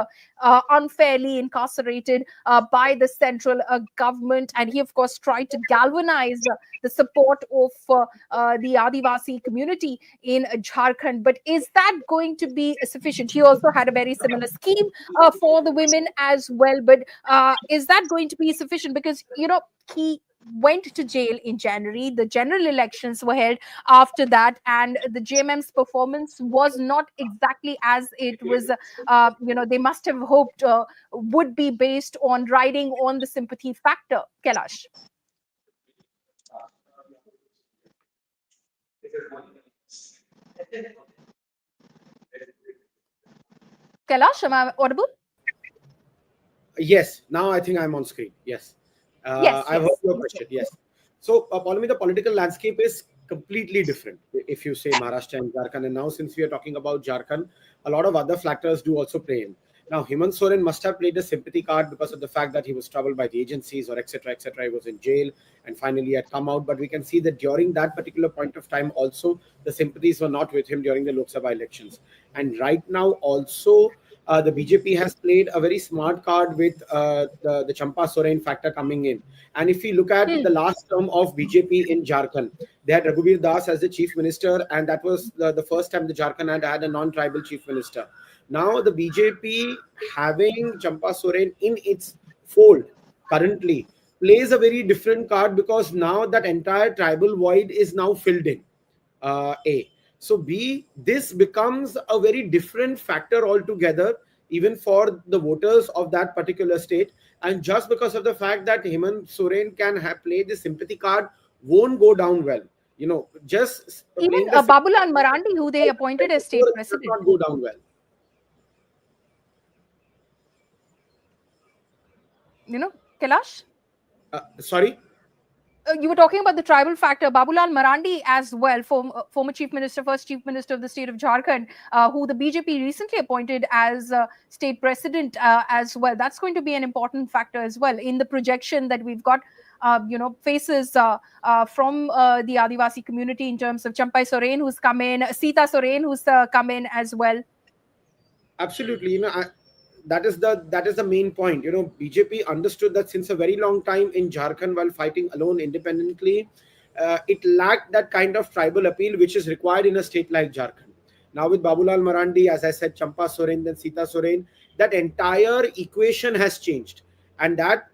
unfairly incarcerated by the central government. And he, of course, tried to galvanize the support of the Adivasi community in Jharkhand. But is that going to be sufficient? He also had a very similar scheme for the women as well. But is that going to be sufficient? Because, he went to jail in January. The general elections were held after that, and the JMM's performance was not exactly as it was, they must have hoped would be, based on riding on the sympathy factor. Kailash. Kailash, am I audible? Yes, now I think I'm on screen. Yes. Yes. I've heard your question. Yes. So, Paulami, the political landscape is completely different if you say Maharashtra and Jharkhand. And now, since we are talking about Jharkhand, a lot of other factors do also play in. Now, Hemant Soren must have played a sympathy card because of the fact that he was troubled by the agencies or etc. He was in jail and finally had come out. But we can see that during that particular point of time, also the sympathies were not with him during the Lok Sabha elections. And right now, also, the BJP has played a very smart card with the Champa Soren factor coming in. And if we look at the last term of BJP in Jharkhand, they had Raghubir Das as the chief minister, and that was the first time the Jharkhand had a non-tribal chief minister. Now the BJP having Champa Soren in its fold currently plays a very different card, because now that entire tribal void is now filled in. So B, this becomes a very different factor altogether, even for the voters of that particular state. And just because of the fact that Hemant Soren can play the sympathy card won't go down well. Just even Babulal Marandi, who they appointed as state president, not go down well. Kailash? Sorry? You were talking about the tribal factor. Babulal Marandi as well, former chief minister, first chief minister of the state of Jharkhand, who the BJP recently appointed as state president as well. That's going to be an important factor as well in the projection that we've got, faces from the Adivasi community in terms of Champai Soren, who's come in, Sita Soren, who's come in as well. Absolutely. That is the main point. BJP understood that since a very long time in Jharkhand, while fighting alone independently, it lacked that kind of tribal appeal which is required in a state like Jharkhand. Now with Babulal Marandi, as I said, Champa Soren, then Sita Soren, that entire equation has changed. And that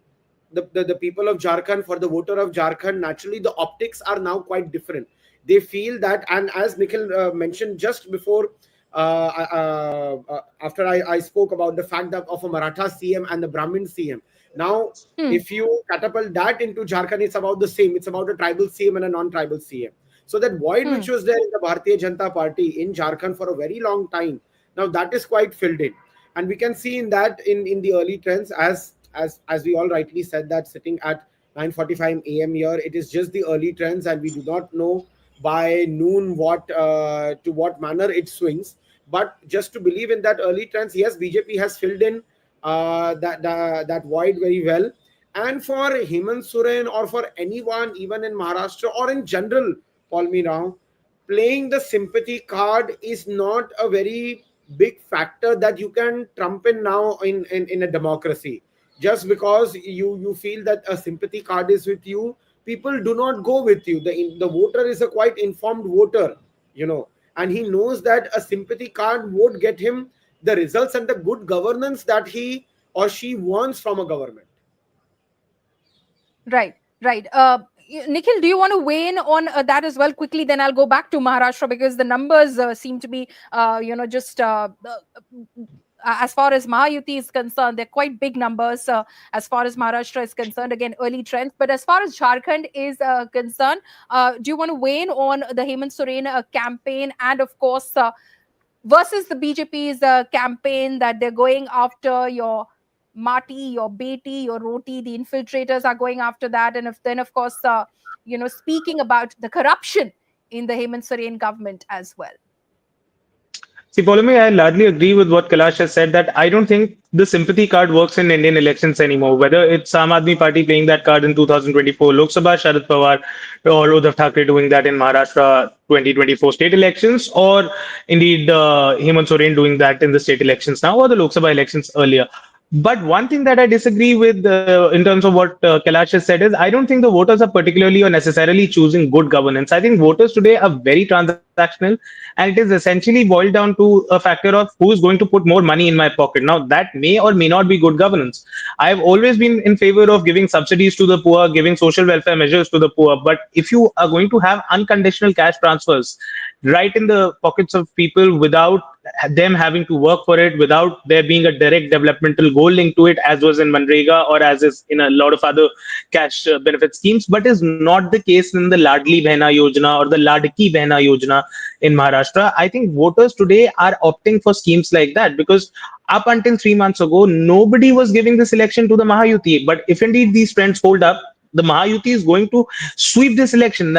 the people of Jharkhand, for the voter of Jharkhand, naturally the optics are now quite different. They feel that, and as Nikhil mentioned just before, after I spoke about the fact that of a Maratha CM and the Brahmin CM. Now, if you catapult that into Jharkhand, it's about the same. It's about a tribal CM and a non-tribal CM. So that void which was there in the Bharatiya Janata Party in Jharkhand for a very long time, now that is quite filled in. And we can see in that in the early trends, as we all rightly said, that sitting at 9:45 a.m. here, it is just the early trends, and we do not know by noon what to what manner it swings. But just to believe in that early trends, yes, BJP has filled in that void very well. And for Hemant Soren or for anyone, even in Maharashtra or in general, Paul me now, playing the sympathy card is not a very big factor that you can trump in now in a democracy. Just because you feel that a sympathy card is with you, people do not go with you. The voter is a quite informed voter, and he knows that a sympathy card would get him the results and the good governance that he or she wants from a government. Right, right. Nikhil, do you want to weigh in on that as well quickly? Then I'll go back to Maharashtra, because the numbers seem to be, just as far as Mahayuti is concerned, they're quite big numbers. As far as Maharashtra is concerned, again, early trends. But as far as Jharkhand is concerned, do you want to weigh in on the Hemant Soren campaign, and of course, versus the BJP's campaign that they're going after your Mati, your Beti, your Roti, the infiltrators are going after that. And then, of course, speaking about the corruption in the Hemant Soren government as well. See, Polumi, I largely agree with what Kailash has said, that I don't think the sympathy card works in Indian elections anymore. Whether it's Aam Aadmi Party playing that card in 2024 Lok Sabha, Sharad Pawar or Uddhav Thackeray doing that in Maharashtra 2024 state elections, or indeed Hemant Soren doing that in the state elections now, or the Lok Sabha elections earlier. But one thing that I disagree with in terms of what Kailash has said is, I don't think the voters are particularly or necessarily choosing good governance. I think voters today are very transactional, and it is essentially boiled down to a factor of who is going to put more money in my pocket. Now, that may or may not be good governance. I've always been in favor of giving subsidies to the poor, giving social welfare measures to the poor. But if you are going to have unconditional cash transfers right in the pockets of people without them having to work for it, without there being a direct developmental goal linked to it, as was in Manrega or as is in a lot of other cash benefit schemes, but is not the case in the Ladli Behna Yojana or the Ladki Behna Yojana in Maharashtra. I think voters today are opting for schemes like that because up until 3 months ago, nobody was giving this election to the Mahayuti. But if indeed these trends hold up, the Mahayuti is going to sweep this election.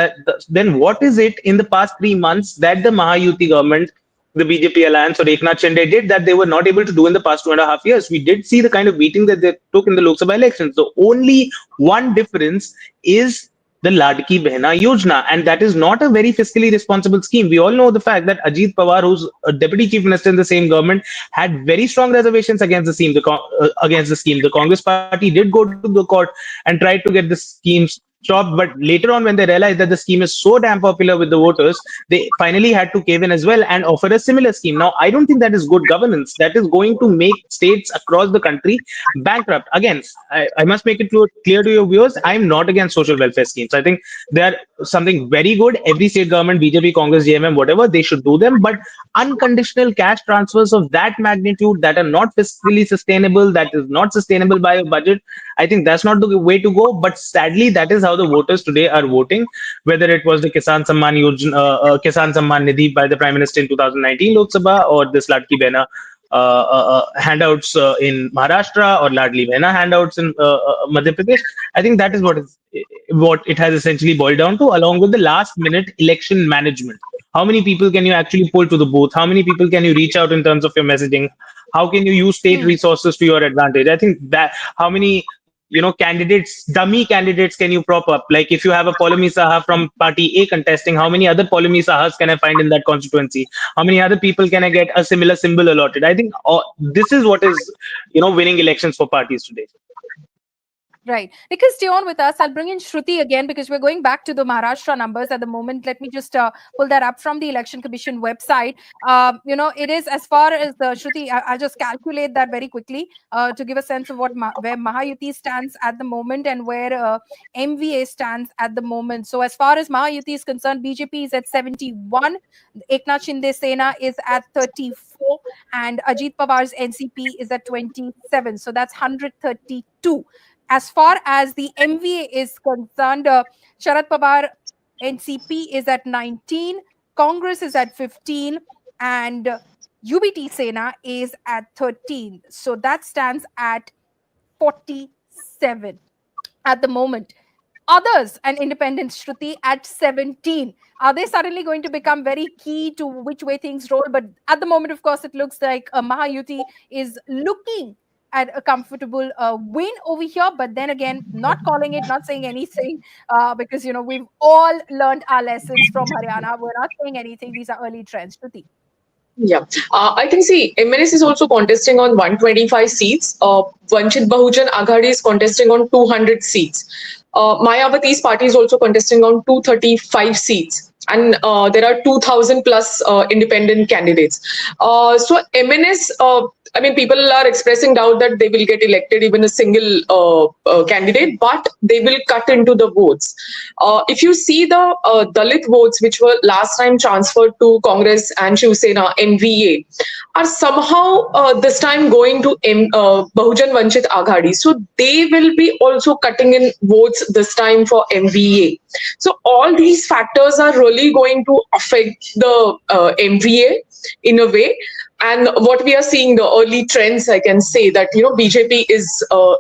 Then what is it in the past 3 months that the Mahayuti government, the BJP alliance or Eknath Shinde did that they were not able to do in the past 2.5 years? We did see the kind of beating that they took in the Lok Sabha elections. The only one difference is the Ladki Behna Yojana, and that is not a very fiscally responsible scheme. We all know the fact that Ajit Pawar, who's a deputy chief minister in the same government, had very strong reservations against the scheme. The Congress party did go to the court and tried to get the schemes stopped, but later on, when they realized that the scheme is so damn popular with the voters, they finally had to cave in as well and offer a similar scheme. Now, I don't think that is good governance. That is going to make states across the country bankrupt. Again, I must make it clear to your viewers, I'm not against social welfare schemes. I think they are something very good. Every state government, BJP, Congress, JMM, whatever, they should do them. But unconditional cash transfers of that magnitude that are not fiscally sustainable, that is not sustainable by a budget, I think that's not the way to go. But sadly, that is how the voters today are voting. Whether it was the Kisan Samman Nidhi by the Prime Minister in 2019 Lok Sabha, or this Ladki Behna handouts in Maharashtra, or Ladli Behna handouts in Madhya Pradesh, I think that is what it has essentially boiled down to, along with the last minute election management. How many people can you actually pull to the booth? How many people can you reach out in terms of your messaging? How can you use state resources to your advantage? I think that how many dummy candidates can you prop up? Like if you have a Polami Saha from party A contesting, how many other Polami Sahas can I find in that constituency? How many other people can I get a similar symbol allotted? I think this is what is, winning elections for parties today. Right. Because stay on with us. I'll bring in Shruti again because we're going back to the Maharashtra numbers at the moment. Let me just pull that up from the Election Commission website. It is as far as Shruti, I'll just calculate that very quickly to give a sense of where Mahayuti stands at the moment and where MVA stands at the moment. So as far as Mahayuti is concerned, BJP is at 71, Eknath Shinde Sena is at 34, and Ajit Pawar's NCP is at 27. So that's 132. As far as the MVA is concerned, Sharad Pawar NCP is at 19, Congress is at 15, and UBT Sena is at 13. So that stands at 47 at the moment. Others and independent Shruti at 17. Are they suddenly going to become very key to which way things roll? But at the moment, of course, it looks like Mahayuti is looking at a comfortable win over here. But then again, not calling it, not saying anything, because we've all learned our lessons from Haryana. We're not saying anything. These are early trends. Shruti. Yeah, I think see, MNS is also contesting on 125 seats. Vanchit Bahujan Aghadi is contesting on 200 seats. Mayawati's party is also contesting on 235 seats. And there are 2,000 plus independent candidates. So MNS, I mean, people are expressing doubt that they will get elected even a single candidate, but they will cut into the votes. If you see the Dalit votes, which were last time transferred to Congress and Shiv Sena, NVA, are somehow this time going to Bahujan Vanchit Aghadi. So they will be also cutting in votes this time for MVA. So all these factors are really going to affect the MVA in a way. And what we are seeing, the early trends, I can say that, BJP is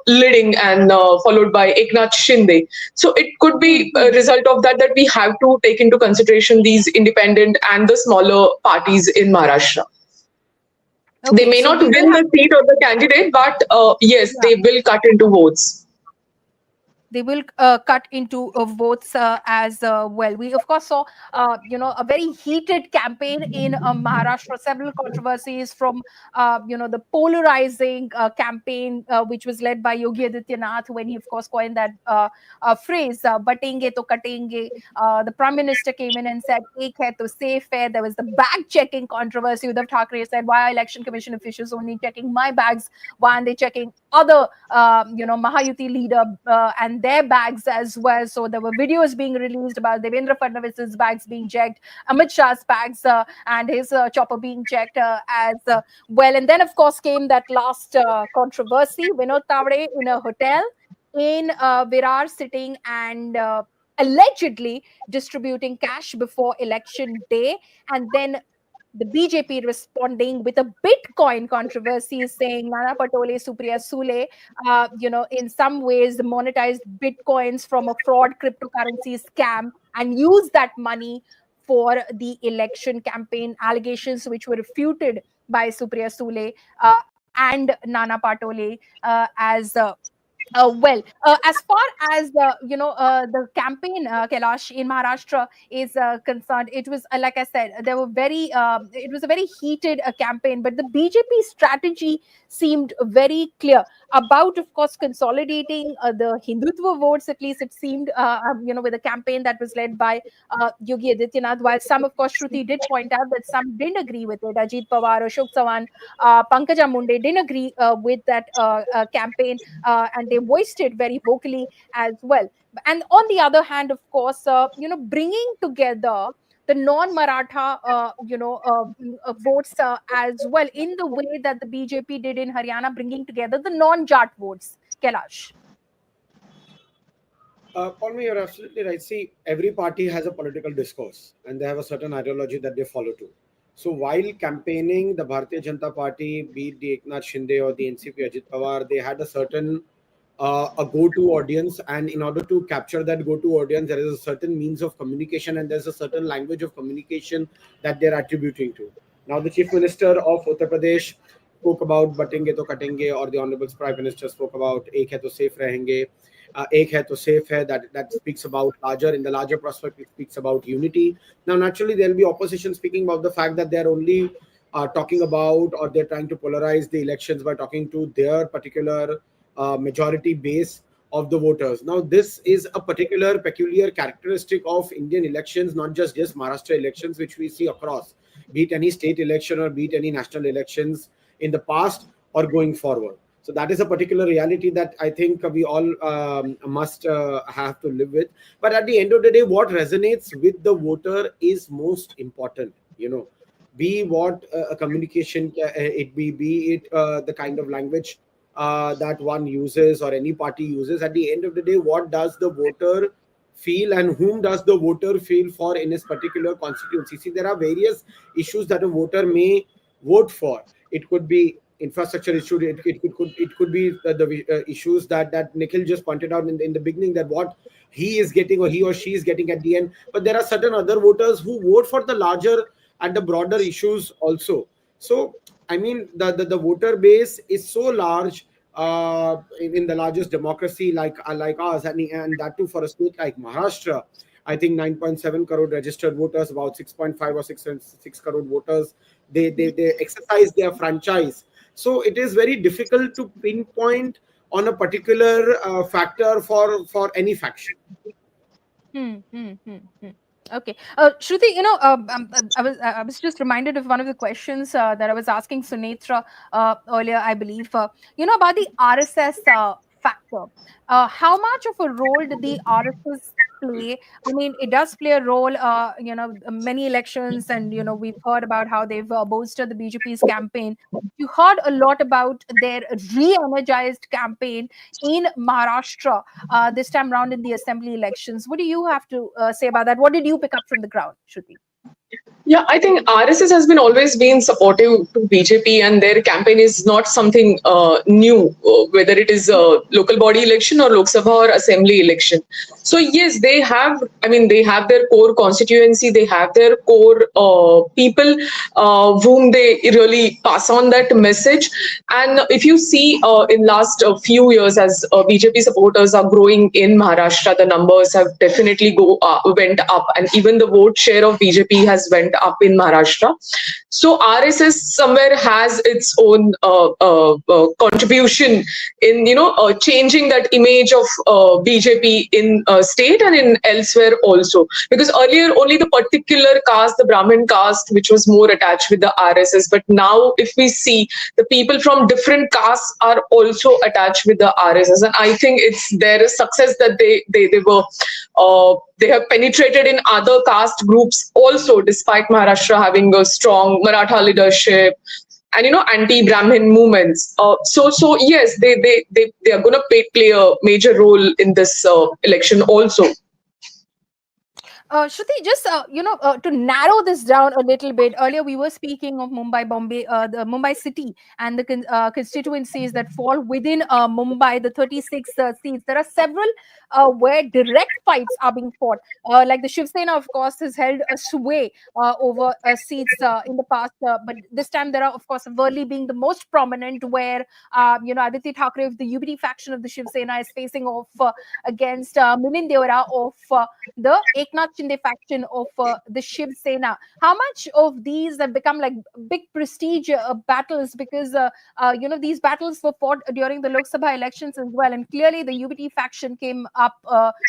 leading and followed by Eknath Shinde. So it could be a result of that we have to take into consideration these independent and the smaller parties in Maharashtra. Okay, they may not win the seat or the candidate, but yes, they will cut into votes. They will cut into votes as well. We, of course, saw a very heated campaign in Maharashtra. Several controversies from the polarizing campaign which was led by Yogi Adityanath, when he, of course, coined that phrase "batenge to katenge." The Prime Minister came in and said "ek hai to safe hai." There was the bag checking controversy. Uddhav Thackeray said, "Why are Election Commission officials only checking my bags? Why aren't they checking other Mahayuti leader and their bags as well?" So there were videos being released about Devendra Fadnavis's bags being checked, Amit Shah's bags and his chopper being checked as well. And then, of course, came that last controversy. Vinod Tavade in a hotel in Virar, sitting and allegedly distributing cash before election day. And then the BJP responding with a Bitcoin controversy, saying Nana Patole, Supriya Sule, in some ways monetized Bitcoins from a fraud cryptocurrency scam and used that money for the election campaign. Allegations which were refuted by Supriya Sule and Nana Patole as well. As far as the campaign, Kailash, in Maharashtra is concerned, it was like I said, there were it was a very heated campaign, but the BJP strategy seemed very clear about, of course, consolidating the Hindutva votes. At least it seemed, with a campaign that was led by Yogi Adityanath. While some, of course, Shruti did point out that some didn't agree with it. Ajit Pawar, Ashok Chavan, Pankaja Munde didn't agree with that campaign, and they voiced it very vocally as well. And on the other hand, of course, bringing together the non-Maratha, votes as well, in the way that the BJP did in Haryana, bringing together the non-Jat votes. Kailash. Palmi, you're absolutely right. See, every party has a political discourse and they have a certain ideology that they follow to. So while campaigning, the Bharatiya Janata Party, be it the Eknath Shinde or the NCP Ajit Pawar, they had a certain a go-to audience, and in order to capture that go-to audience, there is a certain means of communication and there's a certain language of communication that they're attributing to. Now, the Chief Minister of Uttar Pradesh spoke about batenge to katenge, or the Honorable Prime Minister spoke about ek hai to safe rahenge. Ek hai to safe hai, that speaks about in the larger prospect, it speaks about unity. Now, naturally, there will be opposition speaking about the fact that they're only talking about, or they're trying to polarize the elections by talking to their particular majority base of the voters. Now, this is a peculiar characteristic of Indian elections, not just Maharashtra elections, which we see across, be it any state election or be it any national elections in the past or going forward. So that is a particular reality that I think we all must have to live with. But at the end of the day, what resonates with the voter is most important. Be what a communication it be it the kind of language that one uses or any party uses. At the end of the day, what does the voter feel and whom does the voter feel for in his particular constituency. See, there are various issues that a voter may vote for. It could be infrastructure issue. It could be the issues that Nikhil just pointed out in the beginning, that what he is getting or he or she is getting at the end. But there are certain other voters who vote for the larger and the broader issues also. So I mean, the voter base is so large in the largest democracy like ours, and that too for a state like Maharashtra. I think 9.7 crore registered voters, about 6.5 or 6 crore voters. They exercise their franchise. So it is very difficult to pinpoint on a particular factor for any faction. Okay, Shruti, I was just reminded of one of the questions that I was asking Sunetra earlier, I believe. About the RSS factor. How much of a role did the RSS play? I mean, it does play a role. Many elections, and we've heard about how they've bolstered the BJP's campaign. You heard a lot about their re-energized campaign in Maharashtra this time round in the assembly elections. What do you have to say about that? What did you pick up from the ground, Shruti? Yeah, I think RSS has been always been supportive to BJP, and their campaign is not something new, whether it is a local body election or Lok Sabha or assembly election. So yes, they have. I mean, they have their core constituency. They have their core people whom they really pass on that message. And if you see in last few years, as BJP supporters are growing in Maharashtra, the numbers have definitely went up, and even the vote share of BJP has went up in Maharashtra. So RSS somewhere has its own contribution in changing that image of BJP in state and in elsewhere also. Because earlier only the particular caste, the Brahmin caste, which was more attached with the RSS. But now if we see, the people from different castes are also attached with the RSS, and I think it's their success that they have penetrated in other caste groups also, despite Maharashtra having a strong Maratha leadership and anti-Brahmin movements. So yes, they are going to play a major role in this election also. Shruti, just to narrow this down a little bit, earlier we were speaking of Mumbai, Bombay, the Mumbai city and the constituencies that fall within Mumbai, the 36 seats. There are several where direct fights are being fought. Like the Shiv Sena, of course, has held a sway over seats in the past, but this time there are, of course, Worli being the most prominent, where Aditya Thackeray of the UBT faction of the Shiv Sena is facing off against Milind Deora of the Eknath Shinde faction of the Shiv Sena. How much of these have become like big prestige battles? Because these battles were fought during the Lok Sabha elections as well, and clearly the UBT faction came up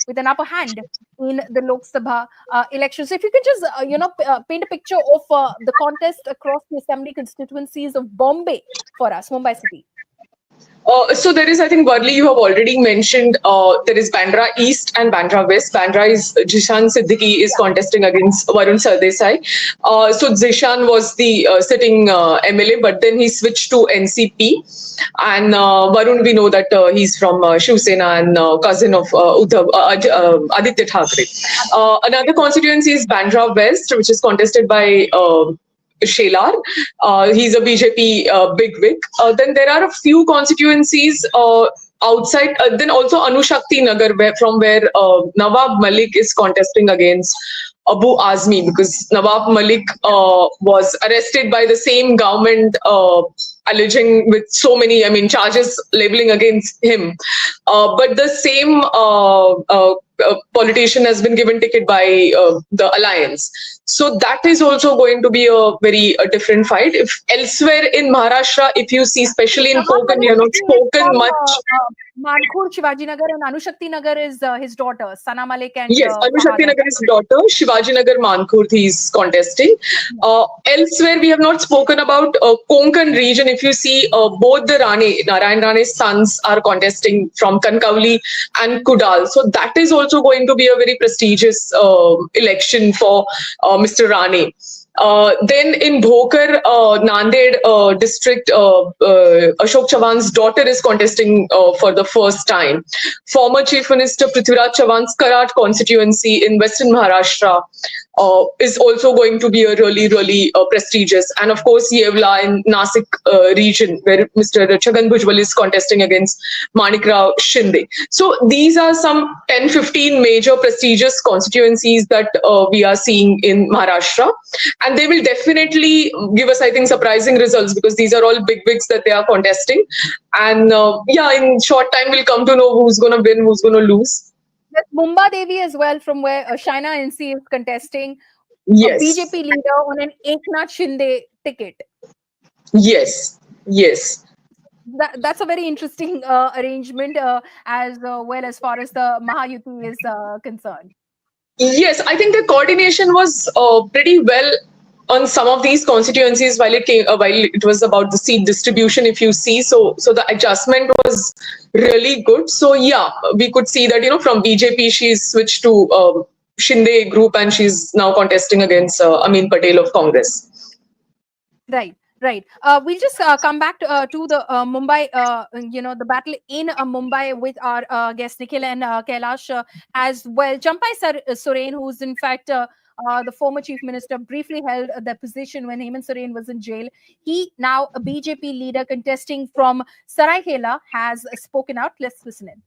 with an upper hand in the Lok Sabha elections. So if you could just paint a picture of the contest across the assembly constituencies of Bombay for us, Mumbai city. So there is, I think, Worli you have already mentioned. There is Bandra East and Bandra West. Bandra is Jishan Siddiqui is contesting against Varun Sardesai. So Jishan was the sitting MLA, but then he switched to NCP. And Varun, we know that he's from Shiv Sena and cousin of Aditya Thackeray. Another constituency is Bandra West, which is contested by Shelar. He's a BJP bigwig. Then there are a few constituencies outside. Then also Anushakti Nagar, from where Nawab Malik is contesting against Abu Azmi, because Nawab Malik was arrested by the same government, alleging with so many, charges labeling against him. But the same politician has been given ticket by the alliance. So that is also going to be a very different fight. If elsewhere in Maharashtra, if you see, especially in Konkan, you have not spoken much. Mankhur, Shivaji Nagar, and Anushakti Nagar is his daughter, Sana Malik. And yes, Anushakti Nagar is his daughter. Shivaji Nagar, Mankhur, he is contesting. Elsewhere, we have not spoken about Konkan region. If you see, both the Narayan Rane's sons are contesting from Kankavli and Kudal. So that is also going to be a very prestigious election for Mr. Rane. Then in Bhokar, Nanded district, Ashok Chavan's daughter is contesting for the first time. Former Chief Minister Prithviraj Chavan's Karat constituency in Western Maharashtra is also going to be a really prestigious. And of course, Yevla in Nasik region, where Mr. Chhagan Bhujbal is contesting against Manikrao Shinde. So these are some 10-15 major prestigious constituencies that we are seeing in Maharashtra. And they will definitely give us, I think, surprising results, because these are all big wigs that they are contesting. And in short time, we'll come to know who's going to win, who's going to lose. There's Mumba Devi as well, from where Shaina NC is contesting. Yes. A BJP leader on an Eknath Shinde ticket. Yes. That's a very interesting arrangement as well as far as the Mahayuti is concerned. Yes, I think the coordination was pretty well on some of these constituencies while it was about the seat distribution, if you see. So the adjustment was really good. So yeah, we could see that, from BJP, she's switched to Shinde group and she's now contesting against Amin Patel of Congress. Right. We'll just come back to the Mumbai, the battle in Mumbai with our guests Nikhil and Kailash as well. Champai Soren, who's in fact the former chief minister, briefly held the position when Hemant Soren was in jail. He, now a BJP leader contesting from Saraikela, has spoken out. Let's listen in.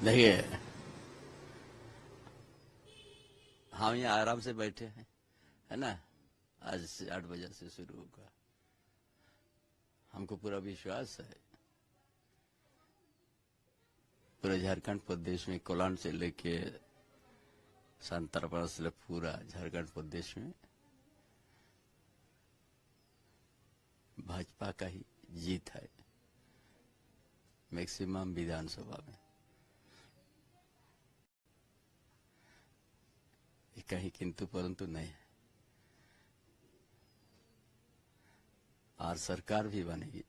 देखिए, हम यहाँ आराम से बैठे हैं, है ना। आज से 8 बजे से शुरू होगा। हमको पूरा विश्वास है, पूरे झारखंड प्रदेश में, कोलान से लेके संतरपरा से पूरा झारखंड प्रदेश में भाजपा का ही जीत है, मैक्सिमम विधानसभा में। कहीं किंतु परंतु नहीं है, और सरकार भी बनेगी,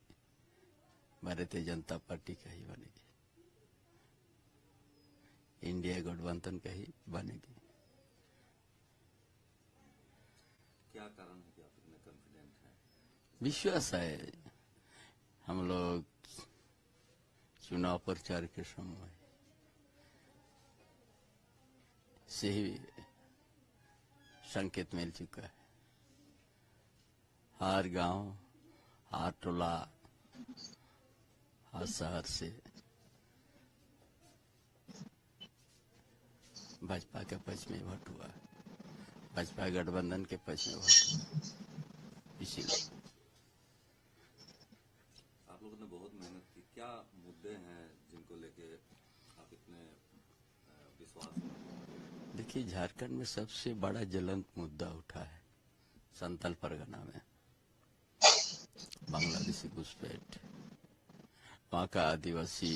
भारतीय जनता पार्टी का ही बनेगी, इंडिया गठबंधन का ही बनेगी। क्या कारण है कि आप इतने कॉन्फिडेंट हैं? विश्वास है। हम लोग चुनाव प्रचार के समय से ही संकेत मिल चुका है। हर गांव, हर टोला, हर शहर से भाजपा के पक्ष में वोट हुआ, भाजपा गठबंधन के पक्ष में वोट हुआ। इसीलिए आप लोगों ने बहुत मेहनत की। क्या मुद्दे हैं जिनको लेके आप इतने विश्वास? देखिए, झारखंड में सबसे बड़ा ज्वलंत मुद्दा उठा है संथाल परगना में, बांग्लादेशी घुसपैठ, वहाँ का आदिवासी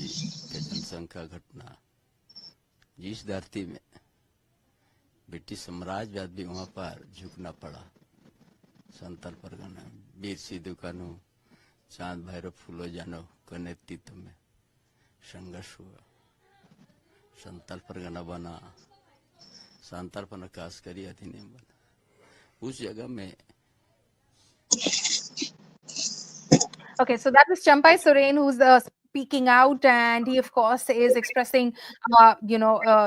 के जनसंख्या घटना, जिस धरती में ब्रिटिश साम्राज्यवाद भी वहाँ पर झुकना पड़ा, संथाल परगना। वीर सिद्धू कानू, चांद भैरव फूलो जानो के नेतृत्व में संघर्ष हुआ, संथाल परगना बना, संथाल पर काशकरी अधिनियम बना। उस जगह में Okay, so that was Champai Soren, who's speaking out, and he, of course, is expressing,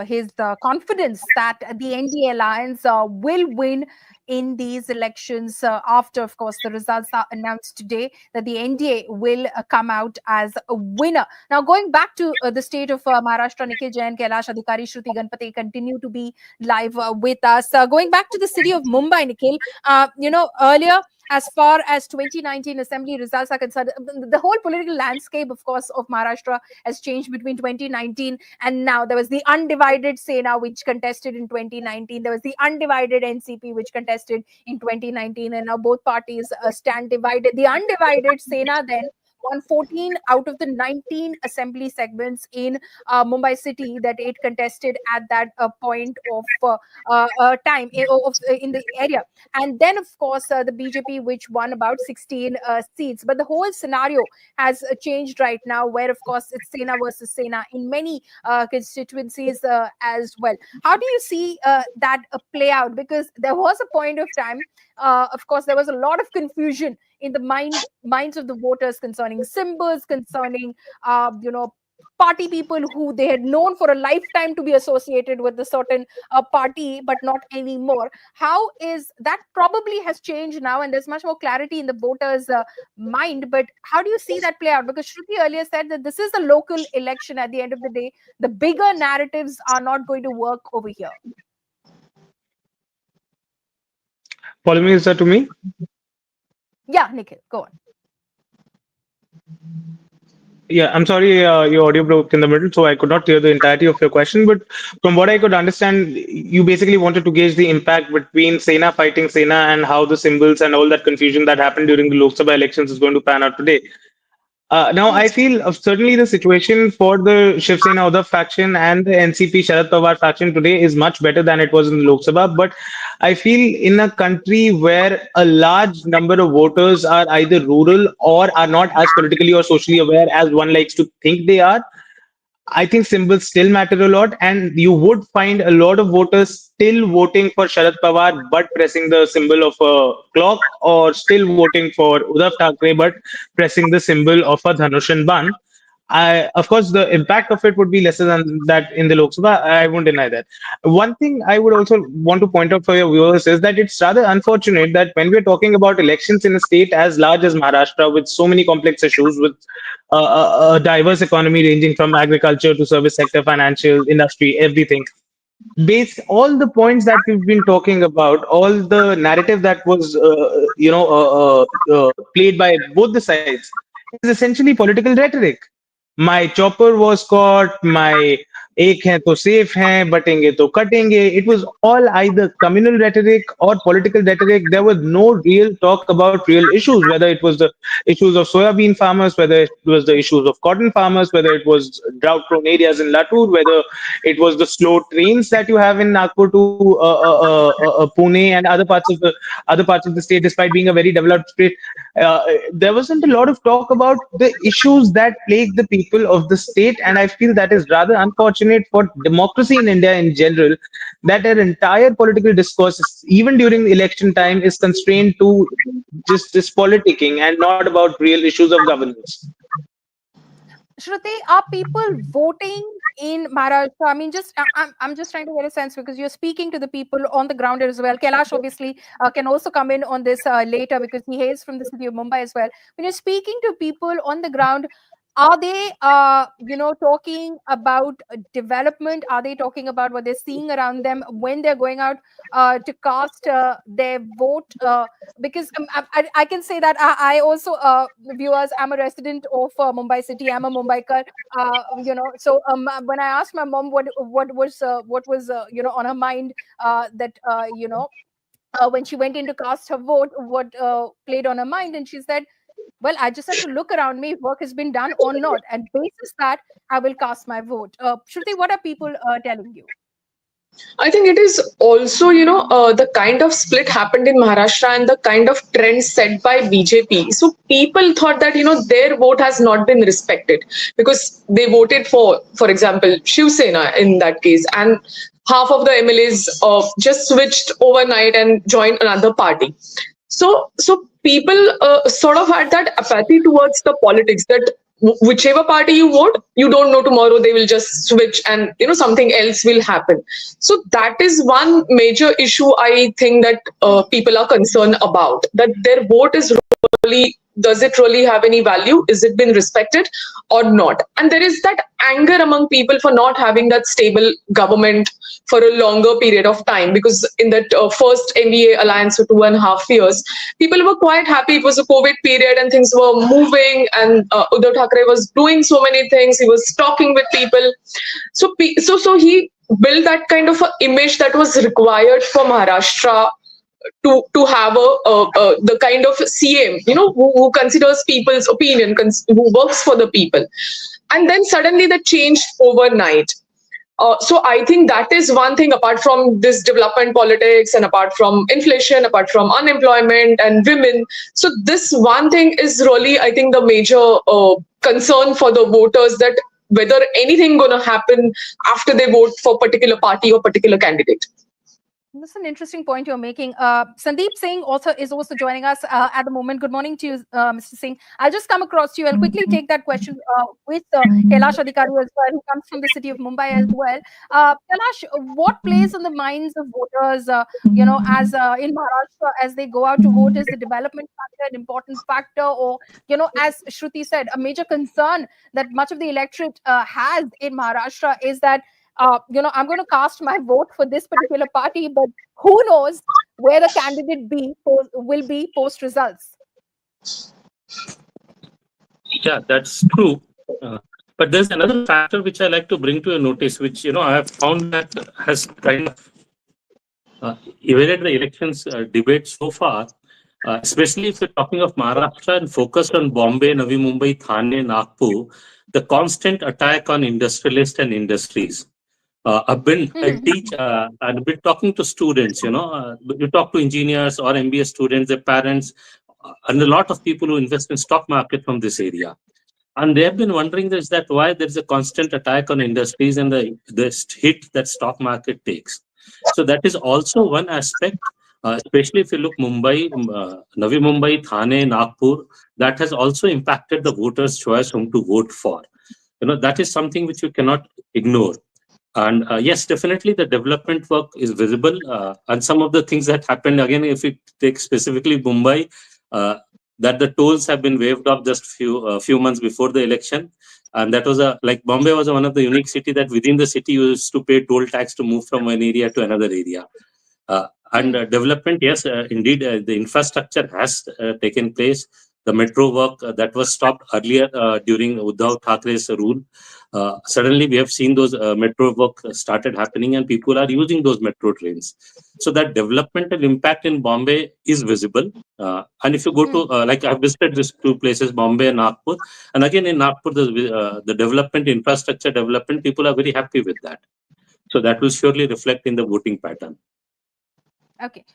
his confidence that the NDA alliance will win in these elections after, of course, the results are announced today, that the NDA will come out as a winner. Now, going back to the state of Maharashtra, Nikhil Jain, Kailash Adhikari, Shruti Ganpate continue to be live with us. Going back to the city of Mumbai, Nikhil, earlier, as far as 2019 assembly results are concerned, the whole political landscape, of course, of Maharashtra has changed between 2019 and now. There was the undivided Sena, which contested in 2019. There was the undivided NCP, which contested in 2019. And now both parties stand divided. The undivided Sena then won 14 out of the 19 assembly segments in Mumbai city that it contested at that point of time in the area. And then, of course, the BJP, which won about 16 seats. But the whole scenario has changed right now, where, of course, it's Sena versus Sena in many constituencies as well. How do you see that play out? Because there was a point of time, of course, there was a lot of confusion in the minds of the voters concerning symbols, concerning, party people who they had known for a lifetime to be associated with a certain party, but not anymore. How is that? Probably has changed now, and there's much more clarity in the voters' mind. But how do you see that play out? Because Shruti earlier said that this is a local election. At the end of the day, the bigger narratives are not going to work over here. Following, is that to me? Yeah, Nikhil, go on. Yeah, I'm sorry, your audio broke in the middle, so I could not hear the entirety of your question. But from what I could understand, you basically wanted to gauge the impact between Sena fighting Sena and how the symbols and all that confusion that happened during the Lok Sabha elections is going to pan out today. Now, I feel certainly the situation for the Shiv Sena Uddhav faction and the NCP Sharad Pawar faction today is much better than it was in the Lok Sabha. But I feel in a country where a large number of voters are either rural or are not as politically or socially aware as one likes to think they are, I think symbols still matter a lot, and you would find a lot of voters still voting for Sharad Pawar but pressing the symbol of a clock, or still voting for Uddhav Thackeray but pressing the symbol of a Dhanush and Ban. Of course, the impact of it would be lesser than that in the Lok Sabha. I won't deny that. One thing I would also want to point out for your viewers is that it's rather unfortunate that when we're talking about elections in a state as large as Maharashtra, with so many complex issues, with a diverse economy ranging from agriculture to service sector, financial, industry, everything, based all the points that we've been talking about, all the narrative that was played by both the sides is essentially political rhetoric. My chopper was caught, my एक है तो safe है, बटेंगे तो कटेंगे. It was all either communal rhetoric or political rhetoric. There was no real talk about real issues, whether it was the issues of soybean farmers, whether it was the issues of cotton farmers, whether it was drought-prone areas in Latur, whether it was the slow trains that you have in Nagpur to Pune and other parts of the state, despite being a very developed state. There wasn't a lot of talk about the issues that plague the people of the state, and I feel that is rather unfortunate for democracy in India in general, that our entire political discourse, even during election time, is constrained to just this politicking and not about real issues of governance. Shruti, are people voting in Maharashtra? I mean, I'm just trying to get a sense, because you're speaking to the people on the ground as well. Kailash obviously can also come in on this later, because he hails from the city of Mumbai as well. When you're speaking to people on the ground, are they, talking about development? Are they talking about what they're seeing around them when they're going out to cast their vote? Because I can say that I also, viewers, I'm a resident of Mumbai city. I'm a Mumbaikar. So when I asked my mom what was on her mind, when she went in to cast her vote, what played on her mind, and she said, well, I just have to look around me if work has been done or not, and basis that I will cast my vote. Shruti, what are people telling you? I think it is also, the kind of split happened in Maharashtra and the kind of trend set by BJP. So people thought that, their vote has not been respected, because they voted for example, Shiv Sena in that case, and half of the MLAs just switched overnight and joined another party. So people sort of had that apathy towards the politics, that whichever party you vote, you don't know tomorrow they will just switch and something else will happen. So that is one major issue I think that people are concerned about, that their vote is really, does it really have any value? Is it been respected or not? And there is that anger among people for not having that stable government for a longer period of time, because in that first NDA alliance for 2.5 years, people were quite happy. It was a COVID period and things were moving, and Uddhav Thackeray was doing so many things. He was talking with people. So he built that kind of an image that was required for Maharashtra to have the kind of CM, who considers people's opinion, who works for the people, and then suddenly that changed overnight. So I think that is one thing, apart from this development politics and apart from inflation, apart from unemployment and women. So this one thing is really, I think, the major concern for the voters, that whether anything going to happen after they vote for particular party or particular candidate. This is an interesting point you're making. Sandeep Singh is also joining us at the moment. Good morning to you, Mr. Singh. I'll just come across to you. I'll quickly take that question with Kailash Adhikari as well, who comes from the city of Mumbai as well. Kailash, what plays in the minds of voters, as in Maharashtra, as they go out to vote? Is the development factor an important factor? Or, as Shruti said, a major concern that much of the electorate has in Maharashtra is that I'm going to cast my vote for this particular party, but who knows where the candidate will be post results. Yeah, that's true. But there's another factor which I like to bring to your notice, which I have found that has kind of evaded the elections debate so far, especially if you're talking of Maharashtra and focused on Bombay, Navi Mumbai, Thane, Nagpur, the constant attack on industrialists and industries. I teach and I've been talking to students, you talk to engineers or MBA students, their parents, and a lot of people who invest in stock market from this area. And they have been wondering why there's a constant attack on industries and the hit that stock market takes. So that is also one aspect, especially if you look Mumbai, Navi Mumbai, Thane, Nagpur, that has also impacted the voters' choice whom to vote for. That is something which you cannot ignore. And yes, definitely the development work is visible. And some of the things that happened, again, if you take specifically Mumbai, that the tolls have been waived off just few months before the election. And that was Bombay was one of the unique city that within the city you used to pay toll tax to move from one area to another area. And development, yes, indeed, the infrastructure has taken place. The metro work that was stopped earlier during Uddhav Thackeray's rule. Suddenly, we have seen those metro work started happening and people are using those metro trains. So that developmental impact in Bombay is visible. And if you go to, I've visited these two places, Bombay and Nagpur. And again, in Nagpur, the development, infrastructure development, people are very happy with that. So that will surely reflect in the voting pattern. Okay.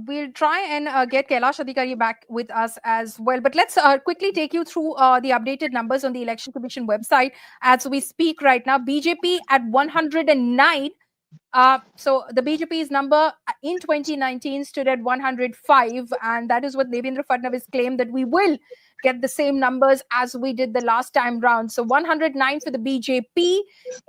We'll try and get Kailash Adhikari back with us as well. But let's quickly take you through the updated numbers on the Election Commission website as we speak right now. BJP at 109. So the BJP's number in 2019 stood at 105, and that is what Devendra Fadnavis claimed, that we will get the same numbers as we did the last time round. So 109 for the BJP,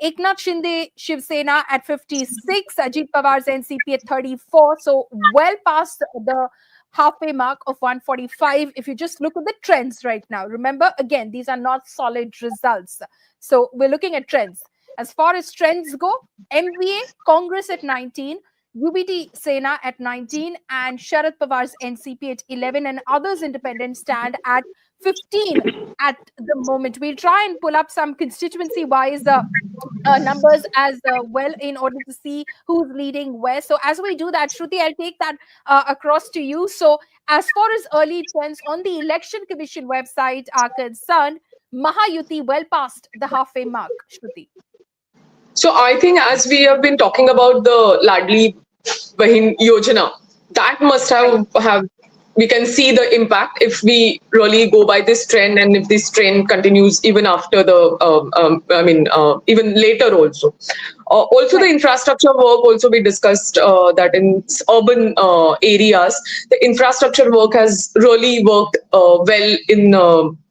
Eknath Shinde Shiv Sena at 56, Ajit Pawar's NCP at 34. So well past the halfway mark of 145. If you just look at the trends right now, remember, again, these are not solid results. So we're looking at trends. As far as trends go, MVA, Congress at 19, UBT Sena at 19, and Sharad Pawar's NCP at 11, and others independent stand at 15 at the moment. We'll try and pull up some constituency-wise numbers as well in order to see who's leading where. So as we do that, Shruti, I'll take that across to you. So as far as early trends on the Election Commission website are concerned, Mahayuti well past the halfway mark, Shruti. So I think, as we have been talking about the Ladli Bahin Yojana, that must have we can see the impact if we really go by this trend, and if this trend continues even after the, even later also. Also, the infrastructure work also we discussed that in urban areas, the infrastructure work has really worked well in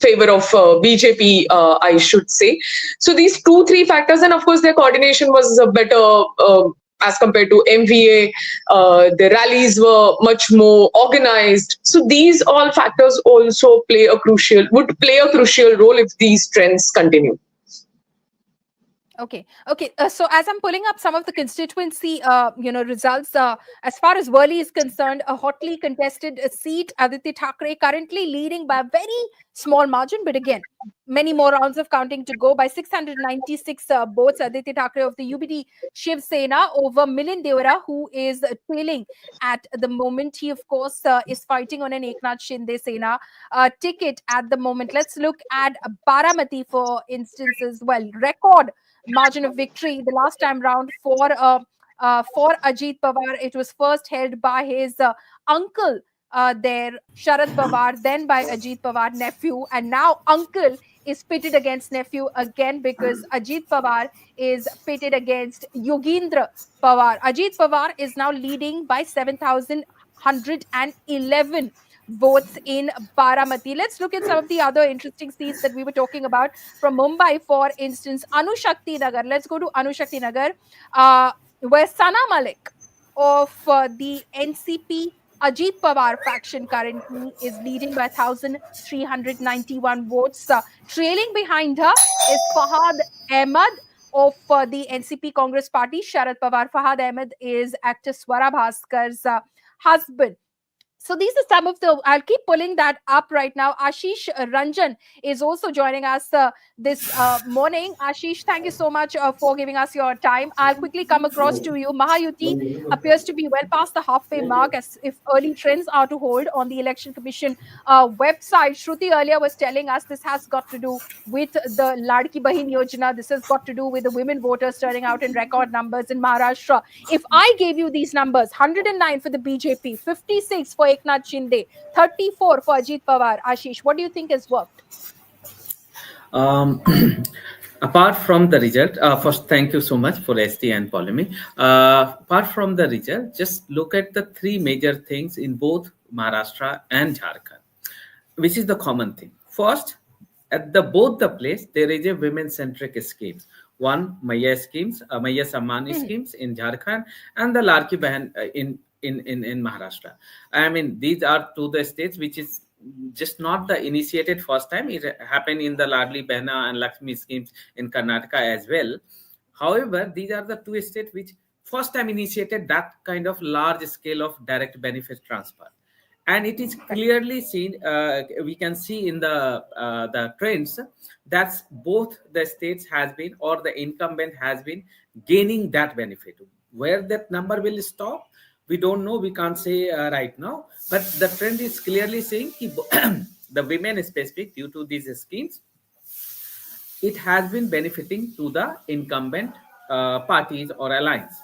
favor of BJP, I should say. So these 2-3 factors, and of course their coordination was better as compared to MVA. The rallies were much more organized. So these all factors also would play a crucial role if these trends continue. Okay. So as I'm pulling up some of the constituency, results, as far as Worli is concerned, a hotly contested seat, Aditya Thackeray currently leading by a very small margin, but again, many more rounds of counting to go. By 696 votes, Aditya Thackeray of the UBD Shiv Sena over Milind Deora, who is trailing at the moment. He, of course, is fighting on an Eknath Shinde Sena ticket at the moment. Let's look at Baramati, for instance, as well. Record margin of victory the last time round for Ajit Pawar. It was first held by his uncle there, Sharad Pawar, then by Ajit Pawar, nephew, and now uncle is pitted against nephew again because Ajit Pawar is pitted against Yogendra Pawar. Ajit Pawar is now leading by 7,111 votes in Baramati. Let's look at some of the other interesting seats that we were talking about from Mumbai, for instance, Anushakti Nagar. Let's go to Anushakti Nagar, where Sana Malik of the NCP Ajit Pawar faction currently is leading by 1,391 votes. Trailing behind her is Fahad Ahmed of the NCP Congress Party, Sharad Pawar. Fahad Ahmed is actor Swara Bhaskar's husband. So these are some of the, I'll keep pulling that up right now. Ashish Ranjan is also joining us this morning. Ashish, thank you so much for giving us your time. I'll quickly come across to you. Mahayuti appears to be well past the halfway mark, as if early trends are to hold on the Election Commission website. Shruti earlier was telling us this has got to do with the Ladki Bahin Yojana. This has got to do with the women voters turning out in record numbers in Maharashtra. If I gave you these numbers, 109 for the BJP, 56 for Eknath Shinde, 34 for Ajit Pawar. Ashish, what do you think has worked? Apart from the result, first, thank you so much for ST and Polemy. Apart from the result, just look at the three major things in both Maharashtra and Jharkhand, which is the common thing. First, at both the place, there is a women-centric schemes. One, Maya schemes, Maya Sammani schemes in Jharkhand, and the Larki Bahan in Maharashtra. I mean, these are two the states which is just not the initiated first time. It happened in the Ladli Behna and Lakshmi schemes in Karnataka as well. However, these are the two states which first time initiated that kind of large scale of direct benefit transfer. And it is clearly seen, we can see in the trends that both the states has been, or the incumbent has been gaining that benefit. Where that number will stop, we don't know, we can't say right now, but the trend is clearly saying the women specific due to these schemes, it has been benefiting to the incumbent parties or alliance.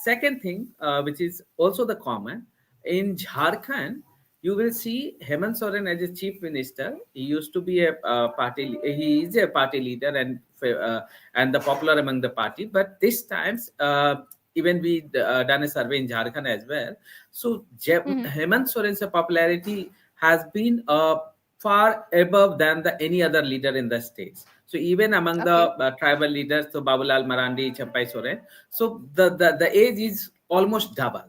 Second thing, which is also the common, in Jharkhand, you will see Hemant Soren as a chief minister. He used to be a party, he is a party leader and the popular among the party, but this times, even we done a survey in Jharkhand as well. So Hemant Soren's popularity has been far above than any other leader in the states. So even among the tribal leaders, so Babulal Marandi, Champai Soren, so the age is almost double.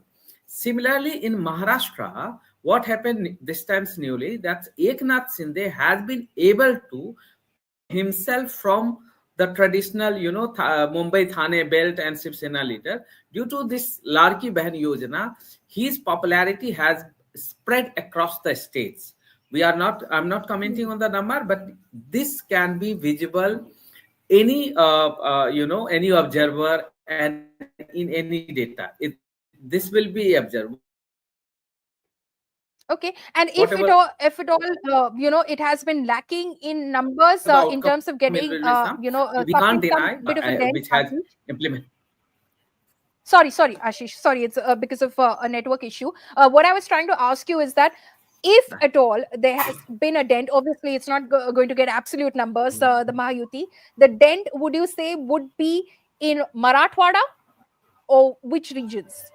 Similarly, in Maharashtra, what happened this time newly, that Eknath Shinde has been able to himself from the traditional, Mumbai Thane belt and Shiv Sena leader. Due to this Larki Bahan Yojana, his popularity has spread across the states. I'm not commenting on the number, but this can be visible any observer and in any data. This will be observed. Okay, and if it all, it has been lacking in numbers in terms of getting, we can't deny bit of a dent, which has implemented. Sorry, Ashish. Sorry, it's because of a network issue. What I was trying to ask you is that if at all there has been a dent, obviously it's not going to get absolute numbers, the Mahayuti. The dent, would you say, would be in Marathwada or which regions?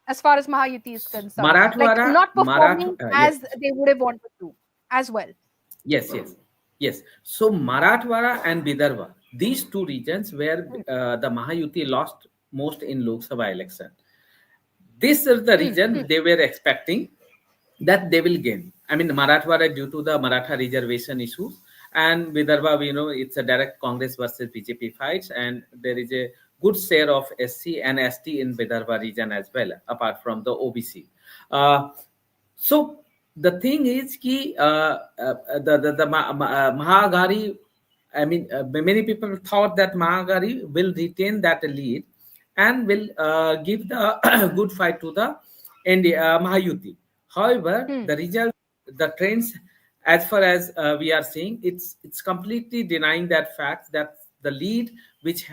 As far as Mahayuti is concerned, Marathwada, like not performing as they would have wanted to as well. Yes. So Marathwada and Vidarbha, these two regions where the Mahayuti lost most in Lok Sabha election. This is the region they were expecting that they will gain. I mean, Marathwada due to the Maratha reservation issues, And Vidarbha, we know it's a direct Congress versus BJP fights, and there is a good share of SC and ST in Vidarbha region as well, apart from the OBC. So the thing is, the Mahagari, I mean, many people thought that Mahagari will retain that lead and will give the good fight to the Mahayuti. However, the result, the trends, as far as we are seeing, it's completely denying that fact that the lead which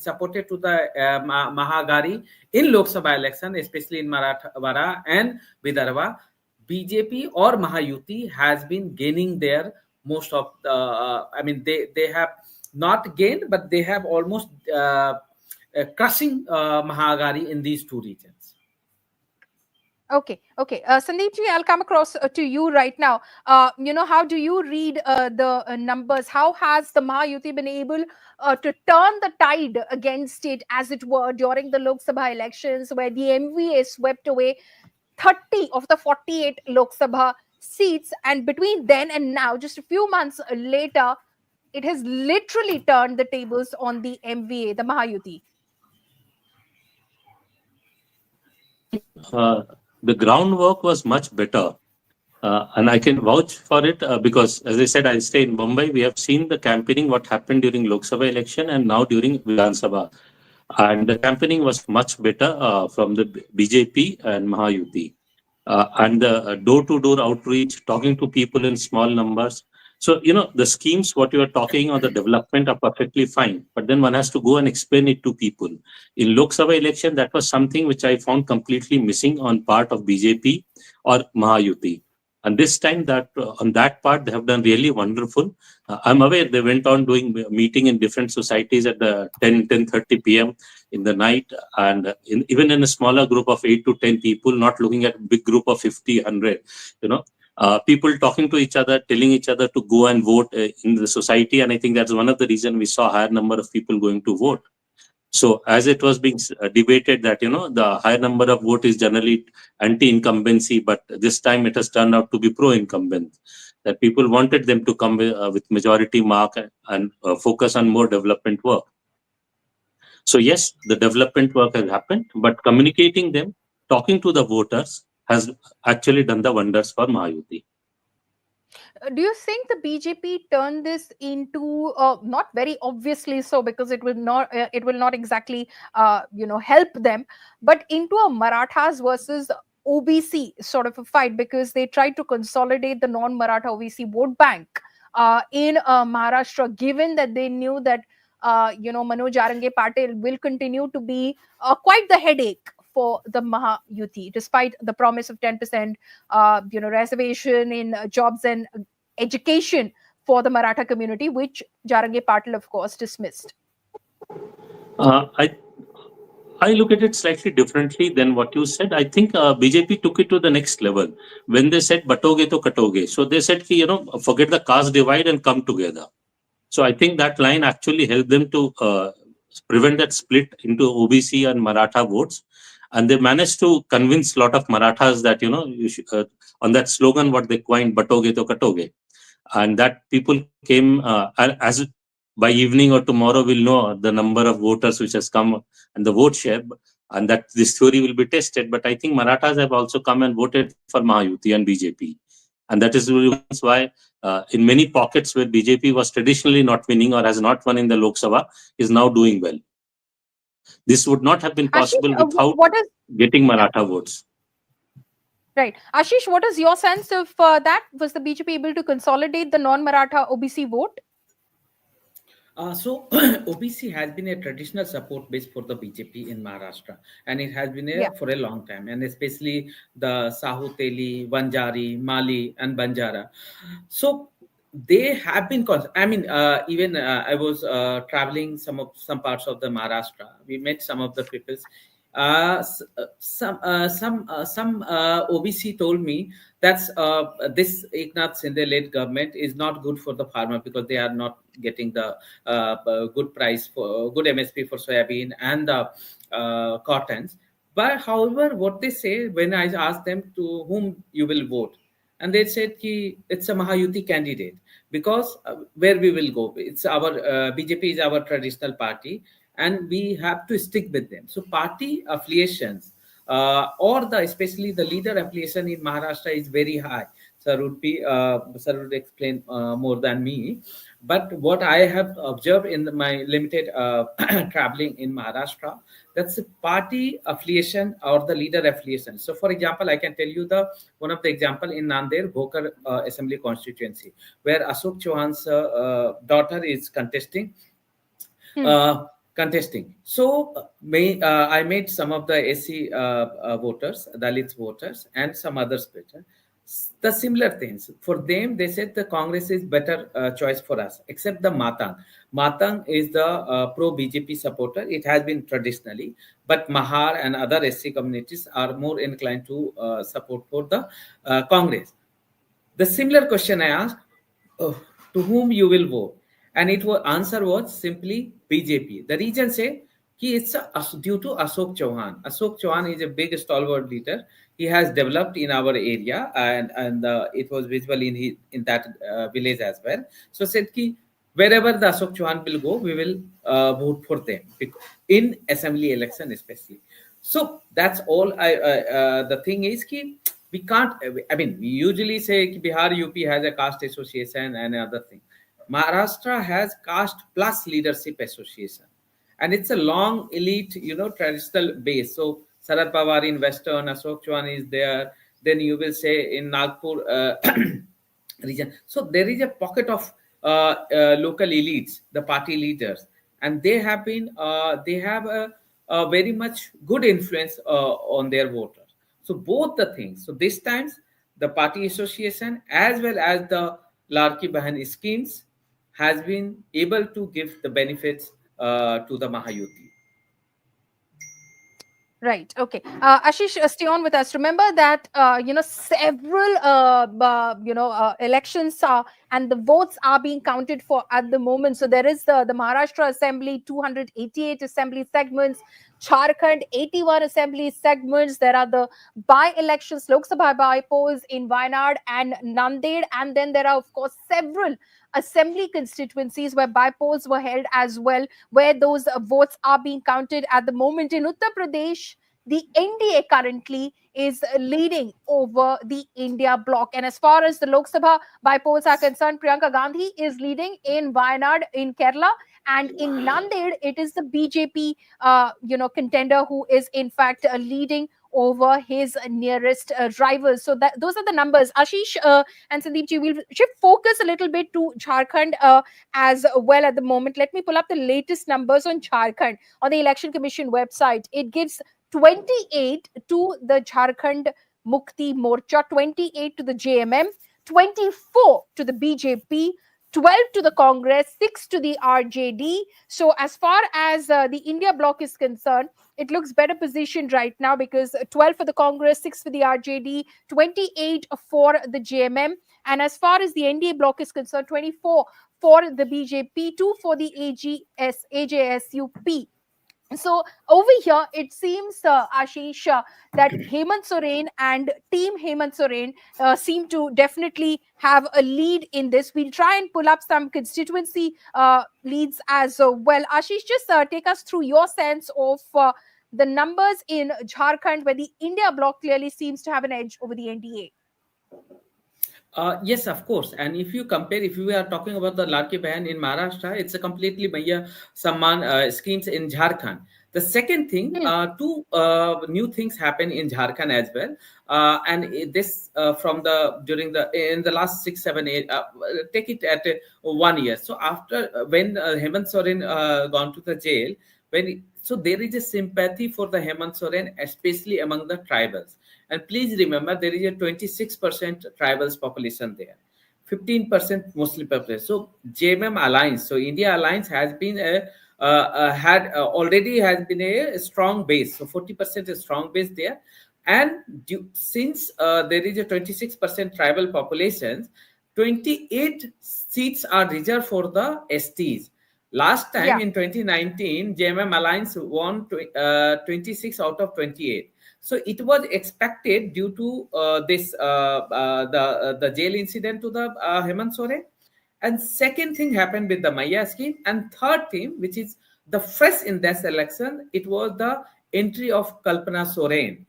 supported to the Mahagari in Lok Sabha election, especially in Marathwada and Vidarbha, BJP or Mahayuti has been gaining there most of the. I mean, they have not gained, but they have almost crushing Mahagari in these two regions. Okay. Sandeep ji, I'll come across to you right now. How do you read the numbers? How has the Mahayuti been able to turn the tide against it, as it were, during the Lok Sabha elections, where the MVA swept away 30 of the 48 Lok Sabha seats, and between then and now, just a few months later, it has literally turned the tables on the MVA, the Mahayuti? The groundwork was much better. And I can vouch for it because, as I said, I stay in Mumbai. We have seen the campaigning, what happened during Lok Sabha election and now during Vidhan Sabha. And the campaigning was much better from the BJP and Mahayuti. And the door-to-door outreach, talking to people in small numbers. So, the schemes, what you are talking or the development are perfectly fine. But then one has to go and explain it to people. In Lok Sabha election, that was something which I found completely missing on part of BJP or Mahayuti. And this time that on that part, they have done really wonderful. I'm aware they went on doing meeting in different societies at the 10:30 p.m. in the night, and even in a smaller group of 8 to 10 people, not looking at a big group of 50, 100, people talking to each other, telling each other to go and vote in the society. And I think that's one of the reasons we saw a higher number of people going to vote. So as it was being debated that, the higher number of vote is generally anti-incumbency, but this time it has turned out to be pro-incumbent, that people wanted them to come with majority mark and focus on more development work. So yes, the development work has happened, but communicating them, talking to the voters has actually done the wonders for Mahayuti. Do you think the BJP turned this into not very obviously so, because it will not exactly help them, but into a Marathas versus OBC sort of a fight, because they tried to consolidate the non-Maratha OBC vote bank in Maharashtra, given that they knew that Manoj Arange Patil will continue to be quite the headache for the Mahayuti, despite the promise of 10% reservation in jobs and education for the Maratha community, which Jarange Patil, of course, dismissed. I look at it slightly differently than what you said. I think BJP took it to the next level when they said "Batoge to katoge." So they said, forget the caste divide and come together. So I think that line actually helped them to prevent that split into OBC and Maratha votes. And they managed to convince a lot of Marathas that, you should, on that slogan, what they coined, "Batoge to katoge." And that people came as by evening or tomorrow we'll know the number of voters which has come and the vote share, and that this theory will be tested. But I think Marathas have also come and voted for Mahayuti and BJP. And that is the reasons why in many pockets where BJP was traditionally not winning or has not won in the Lok Sabha is now doing well. This would not have been possible without getting Maratha votes. Right. Ashish, what is your sense of that? Was the BJP able to consolidate the non-Maratha OBC vote? So OBC has been a traditional support base for the BJP in Maharashtra, and it has been for a long time, and especially the Sahuteli, Vanjari, Mali, and Banjara. So they have been. Even I was traveling some parts of the Maharashtra. We met some of the peoples. Some OBC told me that this Eknath Shinde-led government is not good for the farmer because they are not getting the good price for good MSP for soybean and the cottons. But however, what they say when I ask them to whom you will vote, and they said ki it's a Mahayuti candidate because where we will go, it's our BJP is our traditional party, and we have to stick with them. So party affiliations or the especially the leader affiliation in Maharashtra is very high. Sir would explain more than me. But what I have observed in my limited traveling in Maharashtra, that's the party affiliation or the leader affiliation. So, for example, I can tell you the one of the example in Nanded Bhokar Assembly constituency, where Ashok Chauhan's daughter is contesting. So I made some of the SC voters, Dalits voters, and some others better. The similar things for them, they said the Congress is better choice for us, except the Matang. Matang is the pro BJP supporter. It has been traditionally, but Mahar and other SC communities are more inclined to support for the Congress. The similar question I asked, to whom you will vote? And answer was simply BJP. The reason say it's due to Ashok Chauhan. Ashok Chauhan is a big stalwart leader. He has developed in our area, and it was visible in that village as well. So said ki wherever the Ashok Chauhan will go, we will vote for them in assembly election especially. So that's all. The thing is ki we can't. I mean, we usually say ki Bihar, UP has a caste association and other thing. Maharashtra has caste plus leadership association, and it's a long elite, traditional base. So Sarad Pawar in Western, Ashok Chauhan is there. Then you will say in Nagpur region. So there is a pocket of local elites, the party leaders, and they have a very much good influence on their voters. So both the things. So this times the party association as well as the Larki Bahan schemes has been able to give the benefits to the Mahayuti. Right. Okay. Ashish, stay on with us. Remember that several elections and the votes are being counted for at the moment. So there is the Maharashtra Assembly 288 assembly segments, Jharkhand 81 assembly segments. There are the by-elections, Lok Sabha by-polls in Wayanad and Nanded, and then there are of course several assembly constituencies where by-polls were held as well, where those votes are being counted at the moment. In Uttar Pradesh, the NDA currently is leading over the India bloc. And as far as the Lok Sabha by-polls are concerned, Priyanka Gandhi is leading in Wayanad in Kerala, and in Nanded, it is the BJP, contender who is in fact leading over his nearest rivals. So those are the numbers. Ashish and Sandeepji, we'll shift focus a little bit to Jharkhand as well at the moment. Let me pull up the latest numbers on Jharkhand on the Election Commission website. It gives 28 to the Jharkhand Mukti Morcha, 28 to the JMM, 24 to the BJP, 12 to the Congress, 6 to the RJD. So as far as the India bloc is concerned, it looks better positioned right now because 12 for the Congress, 6 for the RJD, 28 for the JMM. And as far as the NDA bloc is concerned, 24 for the BJP, 2 for the AJSUP. So over here, it seems, Ashish, that Hemant Soren and Team Hemant Soren seem to definitely have a lead in this. We'll try and pull up some constituency leads as well. Ashish, just take us through your sense of the numbers in Jharkhand, where the India bloc clearly seems to have an edge over the NDA. Yes, of course. And if you compare, if we are talking about the Larki Bahan in Maharashtra, it's a completely Maya Samman schemes in Jharkhand. The second thing, two new things happen in Jharkhand as well. And this in the last 6, 7, 8, take it at 1 year. So after when Hemant Soren gone to the jail, so there is a sympathy for the Hemant Soren, especially among the tribals. And please remember, there is a 26% tribals population there, 15% Muslim population. So JMM Alliance, so India Alliance has been already has been a strong base. So 40% is strong base there. And since there is a 26% tribal population, 28 seats are reserved for the STs. Last time in 2019, JMM Alliance won 26 out of 28. So it was expected due to the jail incident to the Hemant Soren. And second thing happened with the Maya scheme. And third thing, which is the first in this election, it was the entry of Kalpana Soren.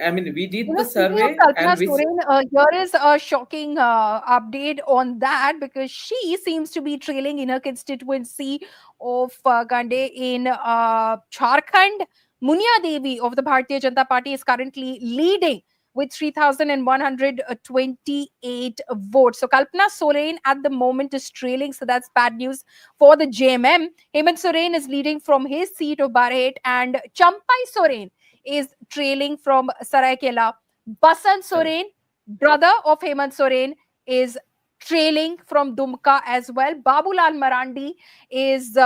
I mean, we did the Speaking of survey Kalpana and which Soren, here is a shocking update on that, because she seems to be trailing in her constituency of Gande in Jharkhand. Munia Devi of the Bharatiya Janata Party is currently leading with 3,128 votes. So Kalpana Soren at the moment is trailing. So that's bad news for the JMM. Hemant Soren is leading from his seat of Barhet, and Champai Soren is trailing from Saraikela. Basant Soren, brother of Hemant Soren, is trailing from Dumka as well. Babulal Marandi is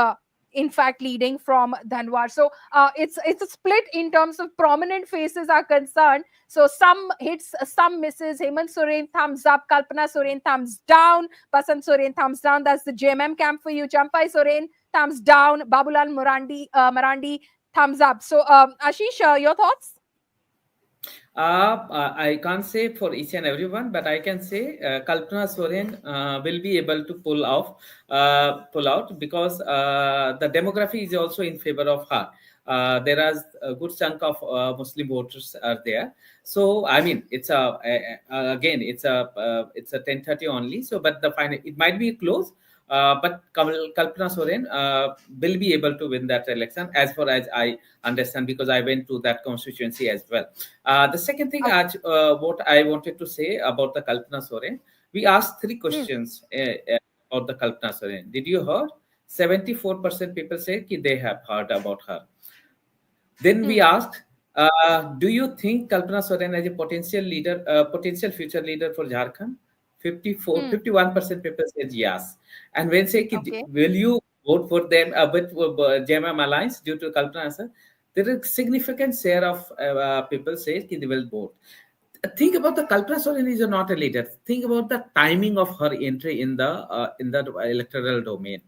in fact leading from Dhanwar. So it's a split in terms of prominent faces are concerned. So some hits, some misses. Hemant Soren thumbs up, Kalpana Soren thumbs down, Basant Soren thumbs down. That's the JMM camp for you. Champai Soren thumbs down, Babulal Marandi thumbs up. So Ashish, your thoughts? I can't say for each and everyone, but I can say Kalpana Soren will be able to pull out because the demography is also in favor of her. There is a good chunk of Muslim voters are there. So I mean, it's again it's a 10:30 only. So, but the final it might be close. But Kalpana Soren will be able to win that election, as far as I understand, because I went to that constituency as well. The second thing, what I wanted to say about the Kalpana Soren, we asked three questions about the Kalpana Soren. Did you heard? 74% people said they have heard about her. Then we asked, do you think Kalpana Soren is a potential leader, potential future leader for Jharkhand? 51% people said yes. And when say, will you vote for them with JMM Alliance due to Kalpana Soren? There is a significant share of people say they will vote. Think about the Kalpana Soren is not a leader. Think about the timing of her entry in the electoral domain.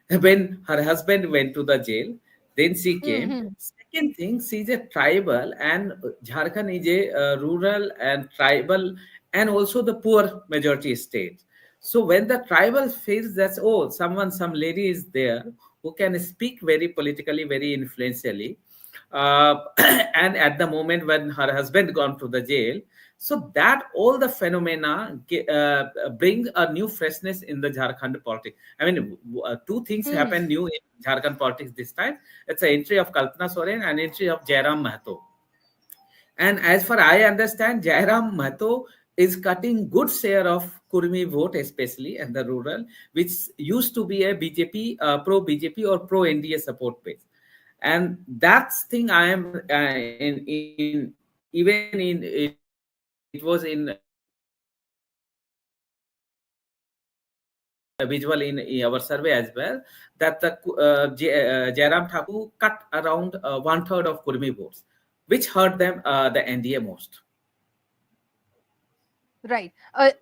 When her husband went to the jail, then she came. Second thing, she's a tribal, and Jharkhand is a rural and tribal and also the poor majority state. So when the tribal feels that, oh, some lady is there who can speak very politically, very influentially, and at the moment when her husband gone to the jail, so that all the phenomena bring a new freshness in the Jharkhand politics. I mean, two things happen new in Jharkhand politics this time. It's an entry of Kalpana Soren and entry of Jairam Mahato. And as far I understand, Jairam Mahato is cutting good share of Kurmi vote, especially in the rural, which used to be a BJP, pro-BJP or pro-NDA support base. And that's thing I am it was in visual in our survey as well, that the Jairam Thakur cut around 1/3 of Kurmi votes, which hurt them the NDA most. Right.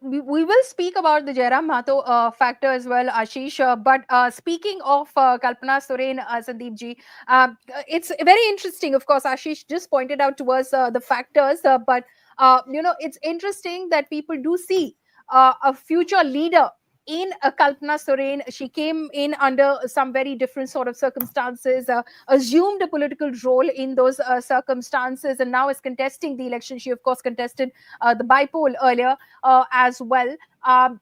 We will speak about the Jairam Mahato factor as well, Ashish. But speaking of Kalpana Soren, Sandeep ji, it's very interesting. Of course, Ashish just pointed out to us the factors, but it's interesting that people do see a future leader in Kalpana Soren. She came in under some very different sort of circumstances, assumed a political role in those circumstances, and now is contesting the election. She, of course, contested the bypoll earlier as well.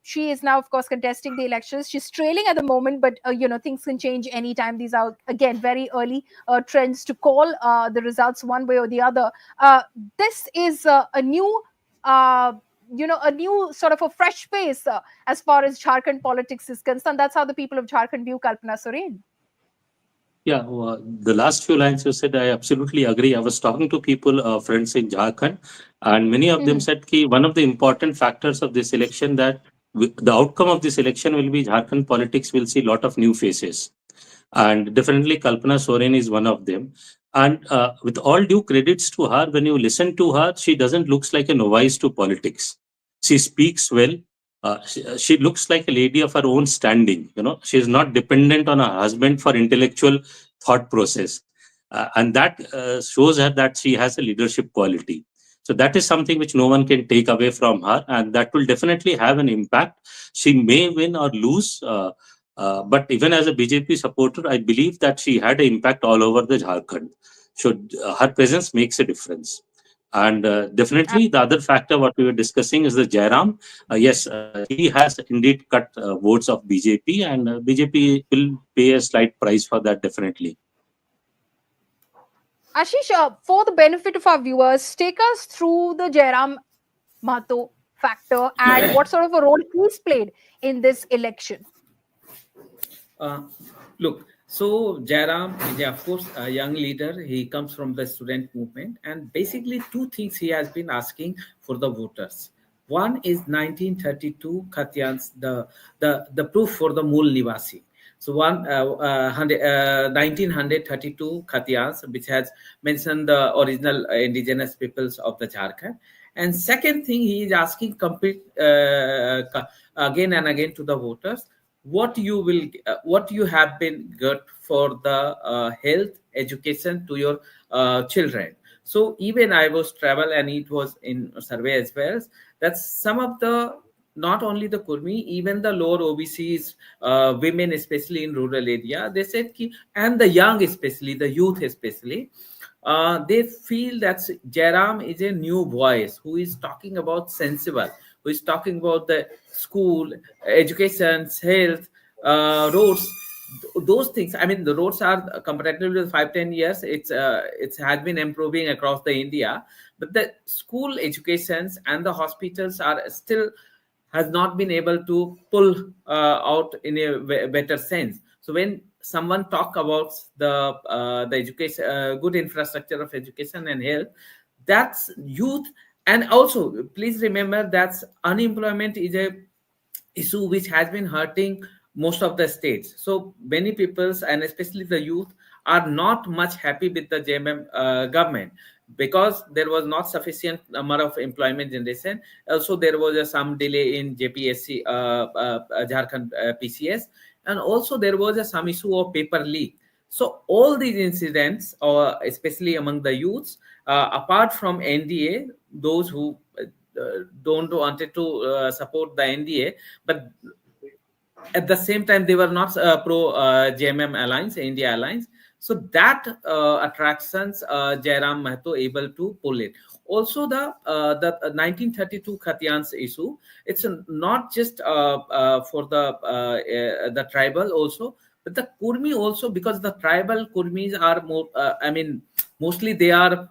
She is now, of course, contesting the elections. She's trailing at the moment, but things can change anytime. These are, again, very early trends to call the results one way or the other. This is a new a new sort of a fresh face as far as Jharkhand politics is concerned. That's how the people of Jharkhand view Kalpana Soren. Yeah, the last few lines you said, I absolutely agree. I was talking to people, friends in Jharkhand, and many of them said that one of the important factors of this election, that the outcome of this election will be Jharkhand politics will see a lot of new faces. And definitely Kalpana Soren is one of them. And with all due credits to her, when you listen to her, she doesn't look like a novice to politics. She speaks well. She looks like a lady of her own standing. She is not dependent on her husband for intellectual thought process. and that shows her that she has a leadership quality. So that is something which no one can take away from her, and that will definitely have an impact. She may win or lose, but even as a BJP supporter, I believe that she had an impact all over the Jharkhand. So her presence makes a difference. And definitely the other factor what we were discussing is the Jairam. Yes, he has indeed cut votes of BJP, and BJP will pay a slight price for that, definitely. Ashish, for the benefit of our viewers, take us through the Jairam Mahato factor and what sort of a role he's played in this election. Look, so Jairam is, of course, a young leader. He comes from the student movement, and basically two things he has been asking for the voters. One is 1932 Khatyans, the proof for the Mool Nivasi. So 1932 Khatyans, which has mentioned the original indigenous peoples of the Jharkhand. And second thing, he is asking again and again to the voters, what you have been got for the health education to your children. So even I was travel, and it was in survey as well, that some of the, not only the Kurmi, even the lower OBCs, women especially in rural area, they said and the young especially, the youth especially, they feel that Jairam is a new voice who is talking about sensible, who is talking about the school, education, health, roads, those things. I mean, the roads are comparatively with 5-10 years. It has been improving across the India, but the school educations and the hospitals are still has not been able to pull out in a better sense. So when someone talk about the education, good infrastructure of education and health, that's youth. And also, please remember that unemployment is a issue which has been hurting most of the states. So many peoples, and especially the youth, are not much happy with the JMM government, because there was not sufficient number of employment generation. Also, there was some delay in JPSC, Jharkhand PCS, and also there was some issue of paper leak. So all these incidents, especially among the youths, apart from NDA, those who don't wanted to support the NDA, but at the same time they were not pro JMM alliance, India alliance. So that attractions Jairam Mahato able to pull it. Also, the 1932 Khatyans issue, it's not just for the tribal also, but the Kurmi also, because the tribal Kurmis are more, mostly they are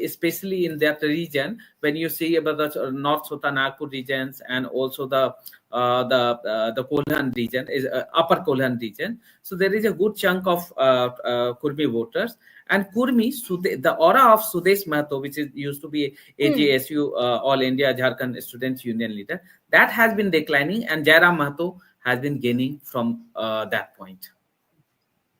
especially in that region. When you see about the North Sota Nagpur regions, and also the Kolhan region, is upper Kolhan region. So there is a good chunk of Kurmi voters. And Kurmi, the aura of Sudesh Mahato, which is used to be AJSU, All India Jharkhand Students Union leader, that has been declining, and Jairam Mahato has been gaining from that point.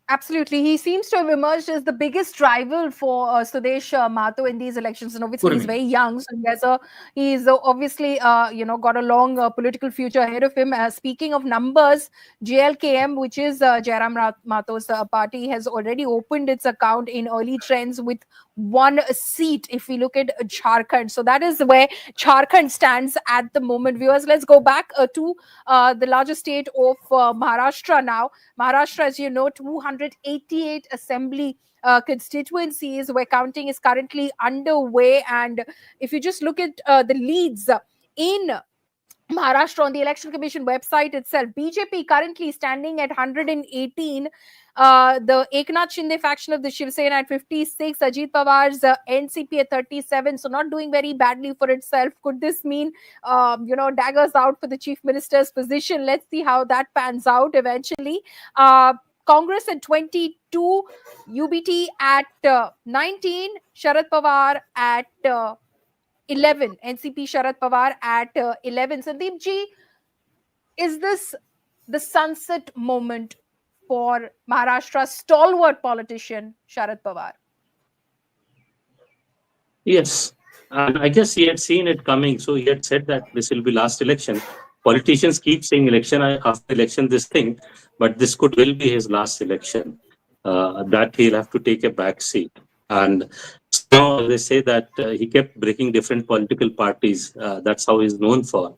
Absolutely. He seems to have emerged as the biggest rival for Sudesh Mahato in these elections. And obviously, he's very young. So he's obviously, got a long political future ahead of him. Speaking of numbers, JLKM, which is Jairam Mahato's party, has already opened its account in early trends with one seat if we look at Jharkhand. So that is where Jharkhand stands at the moment. Viewers, let's go back to the largest state of Maharashtra now. Maharashtra, as you know, 288 assembly constituencies where counting is currently underway. And if you just look at the leads in Maharashtra on the Election Commission website itself, BJP currently standing at 118. The Eknath Shinde faction of the Shiv Sena at 56, Ajit Pawar's NCP at 37. So not doing very badly for itself. Could this mean, daggers out for the chief minister's position? Let's see how that pans out eventually. Congress at 22, UBT at 19, Sharad Pawar at 11, NCP Sharad Pawar at 11. Sandeep ji, is this the sunset moment for Maharashtra's stalwart politician Sharad Pawar? Yes, and I guess he had seen it coming, so he had said that this will be last election. Politicians keep saying election after election this thing, but this could well be his last election. that he'll have to take a back seat. And so they say that he kept breaking different political parties. That's how he's known for.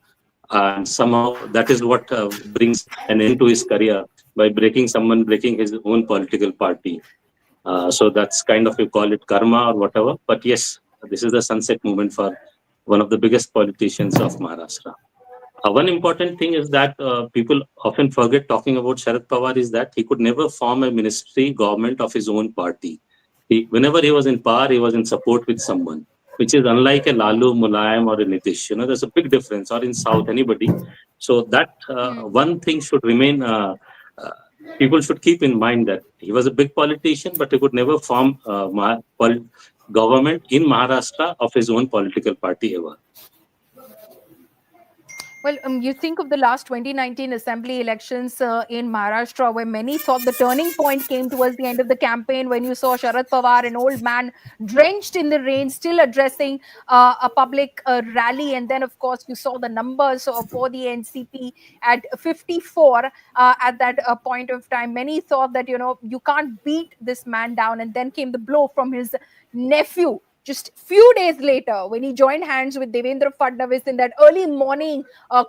And somehow that is what brings an end to his career, by breaking his own political party. So that's kind of, you call it karma or whatever. But yes, this is the sunset moment for one of the biggest politicians of Maharashtra. One important thing is that people often forget talking about Sharad Pawar is that he could never form a ministry government of his own party. Whenever he was in power, he was in support with someone, which is unlike a Lalu, Mulayam or a Nitish. There's a big difference, or in South, anybody. So that one thing should remain, people should keep in mind that he was a big politician, but he could never form government in Maharashtra of his own political party ever. Well, you think of the last 2019 assembly elections in Maharashtra, where many thought the turning point came towards the end of the campaign, when you saw Sharad Pawar, an old man drenched in the rain, still addressing a public rally. And then, of course, you saw the numbers for the NCP at 54 at that point of time. Many thought that, you can't beat this man down. And then came the blow from his nephew. Just few days later, when he joined hands with Devendra Fadnavis in that early morning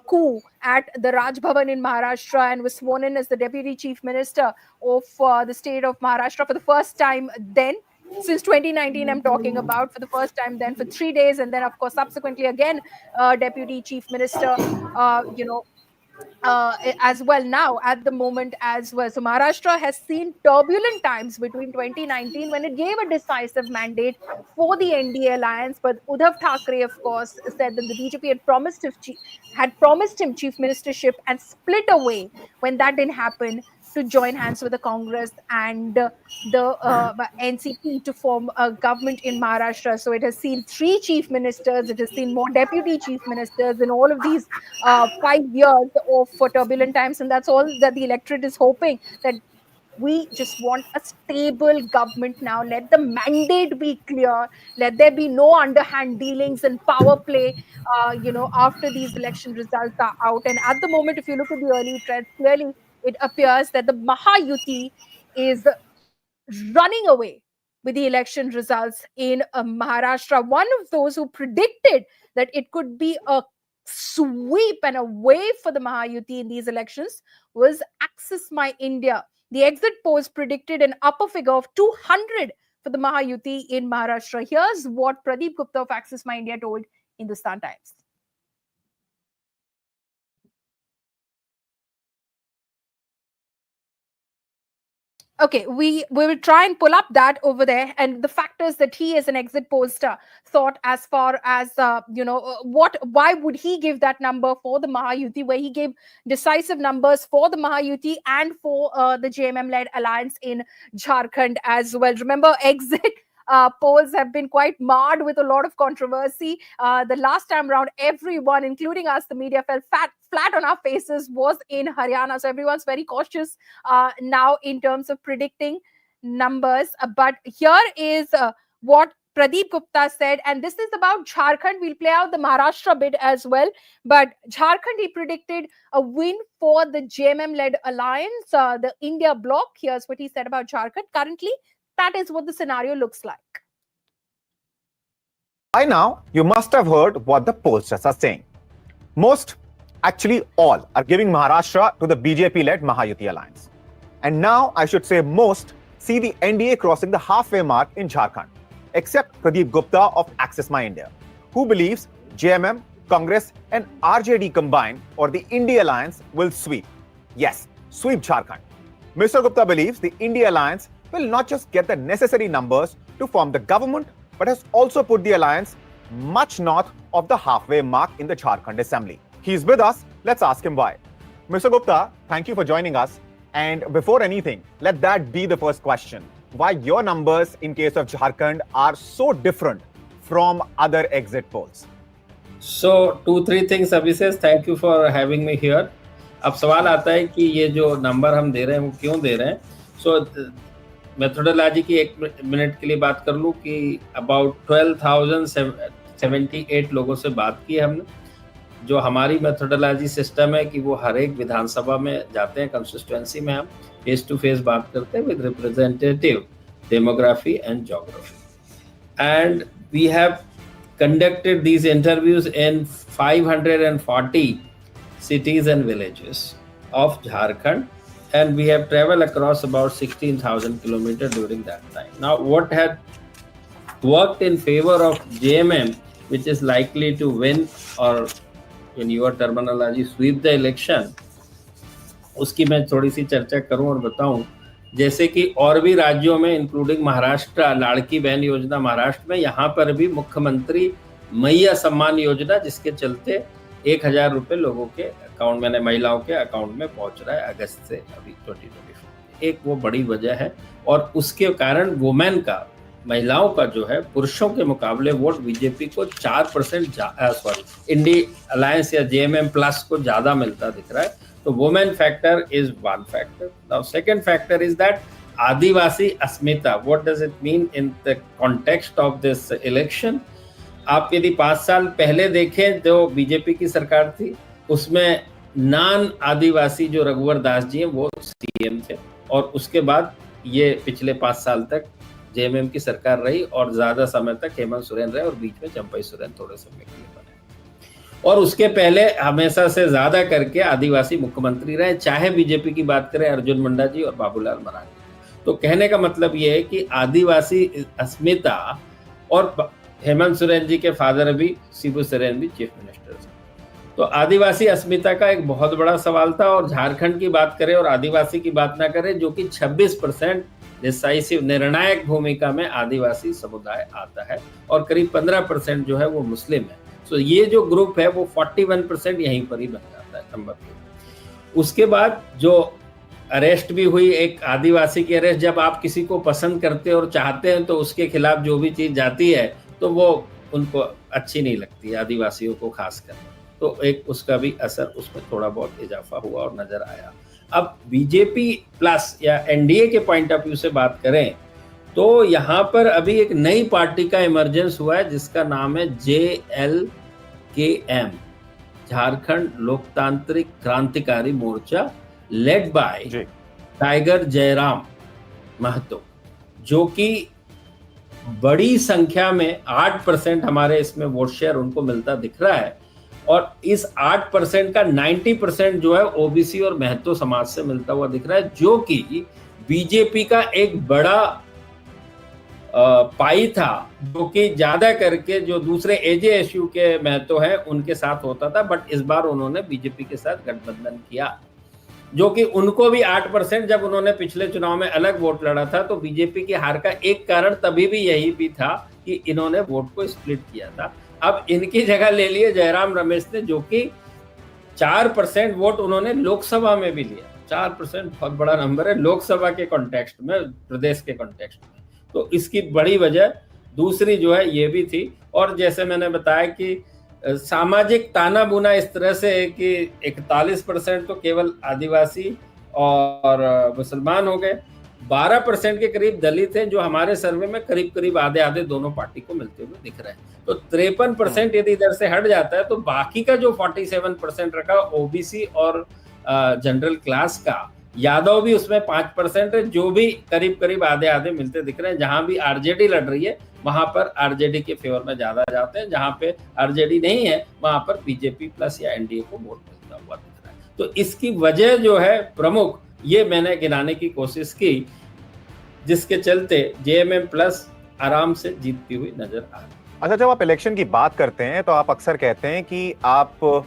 coup at the Raj Bhavan in Maharashtra, and was sworn in as the Deputy Chief Minister of the state of Maharashtra for the first time then. Since 2019, I'm talking about, for the first time then for 3 days. And then, of course, subsequently again, Deputy Chief Minister, as well now at the moment as well. So Maharashtra has seen turbulent times between 2019, when it gave a decisive mandate for the NDA alliance, but Uddhav Thackeray, of course, said that the BJP had promised him chief ministership and split away when that didn't happen, to join hands with the Congress and the NCP to form a government in Maharashtra. So it has seen 3 chief ministers, it has seen more deputy chief ministers in all of these 5 years of turbulent times. And that's all that the electorate is hoping, that we just want a stable government now. Let the mandate be clear. Let there be no underhand dealings and power play, after these election results are out. And at the moment, if you look at the early trends, clearly it appears that the Mahayuti is running away with the election results in Maharashtra. One of those who predicted that it could be a sweep and a wave for the Mahayuti in these elections was Access My India. The exit polls predicted an upper figure of 200 for the Mahayuti in Maharashtra. Here's what Pradeep Gupta of Access My India told Hindustan Times. Okay, we will try and pull up that over there, and the factors that he as an exit pollster thought, as far as why would he give that number for the Mahayuti, where he gave decisive numbers for the Mahayuti and for the JMM-led alliance in Jharkhand as well. Remember, exit polls have been quite marred with a lot of controversy. The last time around, everyone, including us, the media, fell flat on our faces was in Haryana. So everyone's very cautious now in terms of predicting numbers. But here is what Pradeep Gupta said, and this is about Jharkhand. We'll play out the Maharashtra bit as well. But Jharkhand, he predicted a win for the JMM-led alliance, the India bloc. Here's what he said about Jharkhand. Currently, that is what the scenario looks like. By now, you must have heard what the pollsters are saying. Most, actually all, are giving Maharashtra to the BJP-led Mahayuti alliance. And now, I should say most, see the NDA crossing the halfway mark in Jharkhand, except Pradeep Gupta of Access My India, who believes JMM, Congress and RJD combined, or the India alliance, will sweep. Yes, sweep Jharkhand. Mr. Gupta believes the India alliance will not just get the necessary numbers to form the government, but has also put the alliance much north of the halfway mark in the Jharkhand assembly. He's with us. Let's ask him why. Mr. Gupta, thank you for joining us. And before anything, let that be the first question. Why your numbers in case of Jharkhand are so different from other exit polls? So 2-3 things, Abhishek. Thank you for having me here. अब सवाल आता है कि ये जो number हम दे रहे हैं वो क्यों दे रहे हैं. So मेथोडोलॉजी की 1 मिनट के लिए बात कर लूँ कि अबाउट 12,078 लोगों से बात की हमने. जो हमारी मेथोडोलॉजी सिस्टम है कि वो हर एक विधानसभा में जाते हैं, कंस्टिट्यूएंसी में हम फेस टू फेस बात करते हैं with representative demography and geography. And we have conducted these interviews in 540 cities and villages of Jharkhand, and we have traveled across about 16,000 kilometers during that time. Now, what had worked in favor of JMM, which is likely to win, or in your terminology, sweep the election, उसकी मैं थोड़ी सी चर्चा करूं और बताऊं. जैसे कि और भी राज्यों में इंक्लूडिंग महाराष्ट्र, लाड़की बहन योजना महाराष्ट्र में, यहाँ पर भी मुख्यमंत्री मैया सम्मान योजना, जिसके चलते 1,000 रुपए लोगों के अकाउंट में, महिलाओं के अकाउंट में पहुंच रहा है अगस्त से अभी 2024. एक वो बड़ी वजह है, और उसके कारण वुमेन का, महिलाओं का जो है पुरुषों के मुकाबले वोट बीजेपी को 4% इंडी अलायंस या जेएमएम प्लस को ज्यादा मिलता दिख रहा है. So women factor is one factor. Now second factor is that Adivasi Asmita. What does it mean in the context of this election? आप यदि 5 साल पहले देखें जो बीजेपी की सरकार थी, उसमें नान आदिवासी जो रघुवर दास जी हैं वो सीएम थे, और उसके बाद ये पिछले 5 साल तक जेएमएम की सरकार रही, और ज्यादा समय तक हेमंत सोरेन रहे, और बीच में चंपई सोरेन थोड़े समय के लिए बने. और उसके पहले हमेशा से ज्यादा करके आदिवासी मुख्यमंत्री रहे, चाहे बीजेपी की बात करें अर्जुन मुंडा जी और बाबूलाल मरांडी. तो कहने का मतलब ये है कि आदिवासी अस्मिता, और हेमंत सोरेन जी के फादर भी, शिबू सोरेन भी चीफ मिनिस्टर थे. तो आदिवासी अस्मिता का एक बहुत बड़ा सवाल था. और झारखंड की बात करें और आदिवासी की बात ना करें, जो कि 26% डिसाइसिव निर्णायक भूमिका में आदिवासी समुदाय आता है, और करीब 15% जो है वो मुस्लिम है. तो ये जो ग्रुप है वो 41% यहीं पर ही बन जाता है नंबर 2. उसके बाद जो अरेस्ट भी हुई, एक आदिवासी की अरेस्ट, जब आप किसी को पसंद करते और चाहते हैं तो उसके खिलाफ जो भी चीज जाती है तो वो उनको अच्छी नहीं लगती, आदिवासियों को खासकर. तो एक उसका भी असर उसमें थोड़ा बहुत इजाफा हुआ और नजर आया. अब बीजेपी प्लस या एनडीए के पॉइंट ऑफ व्यू से बात करें तो यहाँ पर अभी एक नई पार्टी का इमर्जेंस हुआ है, जिसका नाम है JLKM, Jharkhand Loktantrik Krantikari Morcha, led by tiger Jairam Mahato, जो कि बड़ी संख्या में 8% हमारे इसमें वोट शेयर उनको मिलता दिख रहा है. और इस 8% का 90% जो है ओबीसी और महतो समाज से मिलता हुआ दिख रहा है, जो कि बीजेपी का एक बड़ा पाई था, जो कि ज्यादा करके जो दूसरे एजेएसयू के महतो हैं उनके साथ होता था. बट इस बार उन्होंने बीजेपी के साथ गठबंधन किया, जो कि उनको भी 8%, जब उन्होंने पिछले चुनाव में अलग वोट लड़ा था, तो बीजेपी की हार का एक कारण तभी भी यही भी था कि इन्होंने वोट को स्प्लिट किया था. अब इनकी जगह ले लिए जयराम रमेश ने, जो कि 4% वोट उन्होंने लोकसभा में भी लिया. 4% बहुत बड़ा नंबर है लोकसभा के कॉन्टेक्स्ट में, प्रदेश के कॉन्टेक्स्ट में. तो इसकी बड़ी वजह दूसरी जो है ये भी थी. और जैसे मैंने बताया कि सामाजिक ताना बुना इस तरह से है कि 41% तो केवल आदिवासी और मुसलमान हो गए, 12% के करीब दलित हैं, जो हमारे सर्वे में करीब करीब आधे आधे दोनों पार्टी को मिलते हुए दिख रहे हैं. तो 53% यदि इधर से हट जाता है तो बाकी का जो 47% रखा ओबीसी और जनरल क्लास का, यादव भी उसमें 5% है, जो भी करीब करीब आधे आधे मिलते दिख रहे हैं. जहां भी आरजेडी लड़ रही है वहां पर आरजेडी के फेवर में ज्यादा जाते हैं, जहां पे आरजेडी नहीं है वहां पर बीजेपी प्लस या एनडीए को वोट मिलता हुआ दिख रहा है. तो इसकी वजह जो है प्रमुख, ये मैंने गिनाने की कोशिश की, जिसके चलते जेएमएम प्लस आराम से जीतती हुई नजर आ रही है. अच्छा, जब आप इलेक्शन की बात करते हैं तो आप अक्सर कहते हैं कि आप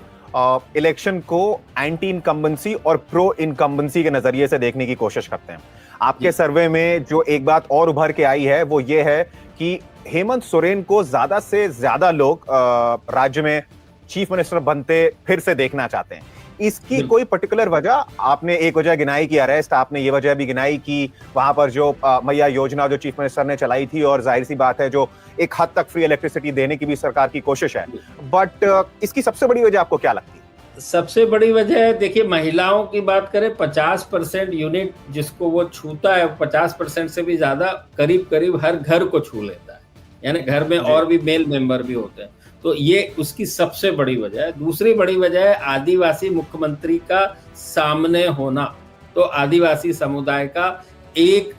इलेक्शन को एंटी इनकम्बेंसी और प्रो इनकम्बेंसी के नजरिए से देखने की कोशिश करते हैं. आपके सर्वे में जो एक बात और उभर के आई है वो ये है कि हेमंत सोरेन को ज्यादा से ज्यादा लोग राज्य में चीफ मिनिस्टर बनते फिर से देखना चाहते हैं. इसकी कोई पर्टिकुलर वजह? आपने एक वजह गिनाई कि अरेस्ट, आपने ये वजह भी गिनाई कि वहां पर जो मैया योजना जो चीफ मिनिस्टर ने चलाई थी, और जाहिर सी बात है जो एक हद तक फ्री इलेक्ट्रिसिटी देने की भी सरकार की कोशिश है. बट इसकी सबसे बड़ी वजह आपको क्या लगती है? सबसे बड़ी वजह है, देखिए महिलाओं की बात करें, 50% यूनिट जिसको वो छूता है, 50% से भी ज्यादा करीब करीब हर घर को छू लेता है, यानी घर में और भी मेल मेंबर भी होते हैं. तो ये उसकी सबसे बड़ी वजह है. दूसरी बड़ी वजह है आदिवासी मुख्यमंत्री का सामने होना. तो आदिवासी समुदाय का एक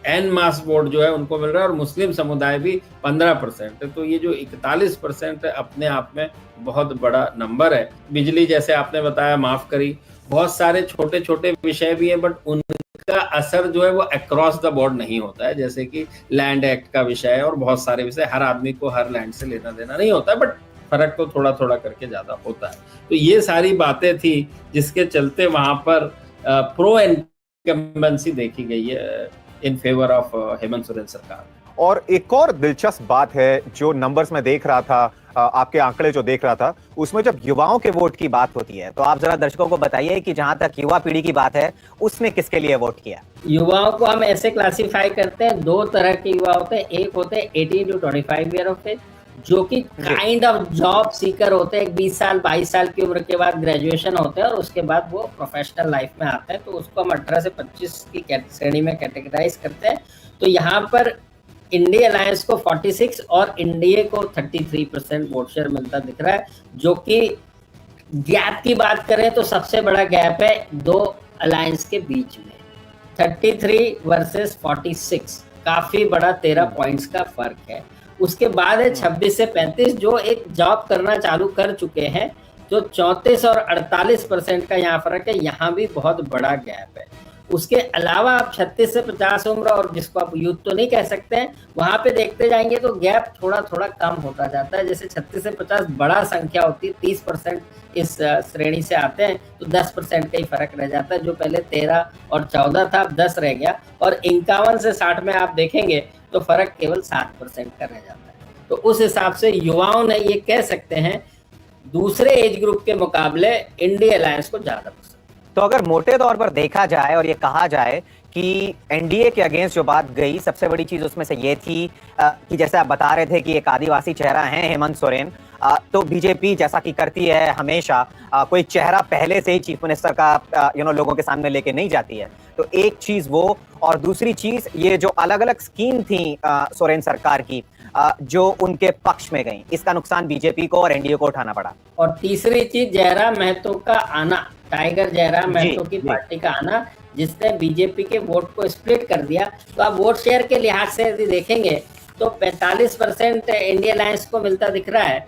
एन मास वोट जो है उनको मिल रहा है और मुस्लिम समुदाय भी 15% है। तो ये जो 41% है अपने आप में बहुत बड़ा नंबर है। बिजली जैसे आपने बताया माफ करी, बहुत सारे छोटे छोटे विषय भी हैं, बट उनका असर जो है वो अक्रॉस द बोर्ड नहीं होता है, जैसे कि लैंड एक्ट का विषय है और बहुत सारे विषय। हर आदमी को हर लैंड से लेना देना नहीं होता है, बट फर्क तो थोड़ा थोड़ा करके ज्यादा होता है। तो ये सारी बातें थी जिसके चलते वहां पर प्रो इनकम्बेंसी देखी गई है in favour of Hemant Soren सरकार। और एक और दिलचस्प बात है जो नंबर्स में देख रहा था, आपके आंकड़े जो देख रहा था, उसमें जब युवाओं के वोट की बात होती है तो आप जरा दर्शकों को बताइए कि जहां तक युवा पीढ़ी की बात है उसने किसके लिए वोट किया। युवाओं को हम ऐसे क्लासिफाई करते हैं, दो तरह के युवा होते हैं। एक होते हैं 18 to 25 ईयर ऑफ एज, जो कि काइंड ऑफ जॉब सीकर होते हैं। 20 साल 22 साल की उम्र के बाद ग्रेजुएशन होते हैं और उसके बाद वो प्रोफेशनल लाइफ में आते हैं, तो उसको हम 18 से 25 की श्रेणी में कैटेगराइज करते हैं। तो यहाँ पर इंडिया अलायंस को 46 और इंडिया को 33% वोट शेयर मिलता दिख रहा है, जो कि गैप की बात करें तो सबसे बड़ा गैप है दो अलायंस के बीच में, 33 वर्सेस 46, काफी बड़ा 13 पॉइंट्स का फर्क है। उसके बाद है 26 से 35 जो एक जॉब करना चालू कर चुके हैं, जो 34 और 48% का यहाँ फर्क है, यहाँ भी बहुत बड़ा गैप है। उसके अलावा आप 36 से 50 उम्र और जिसको आप यूथ तो नहीं कह सकते हैं, वहां पे देखते जाएंगे तो गैप थोड़ा थोड़ा कम होता जाता है। जैसे 36 से 50 बड़ा संख्या होती है, 30% इस श्रेणी से आते हैं, तो 10% का ही फर्क रह जाता है। जो पहले 13 और 14 था, अब 10 रह गया। और 51 से 60 में आप देखेंगे तो फर्क केवल 7% का रह जाता है। तो उस हिसाब से युवाओं ने ये कह सकते हैं दूसरे एज ग्रुप के मुकाबले इंडिया अलायंस को ज्यादा पसंद। तो अगर मोटे तौर पर देखा जाए और ये कहा जाए कि एनडीए के अगेंस्ट जो बात गई, सबसे बड़ी चीज उसमें से ये थी कि जैसे आप बता रहे थे कि एक आदिवासी चेहरा है हेमंत सोरेन, तो बीजेपी जैसा कि करती है हमेशा, कोई चेहरा पहले से ही चीफ मिनिस्टर का लोगों के सामने लेके नहीं जाती है। तो एक चीज वो, और दूसरी चीज ये जो अलग अलग स्कीम थी सोरेन सरकार की जो उनके पक्ष में गई, इसका नुकसान बीजेपी को और एनडीए को उठाना पड़ा। और तीसरी चीज जयराम महतो का आना, टाइगर जयराम महतो की पार्टी का आना, जिसने बीजेपी के वोट को स्प्लिट कर दिया। तो आप वोट शेयर के लिहाज से यदि देखेंगे तो 45% इंडिया अलायंस को मिलता दिख रहा है,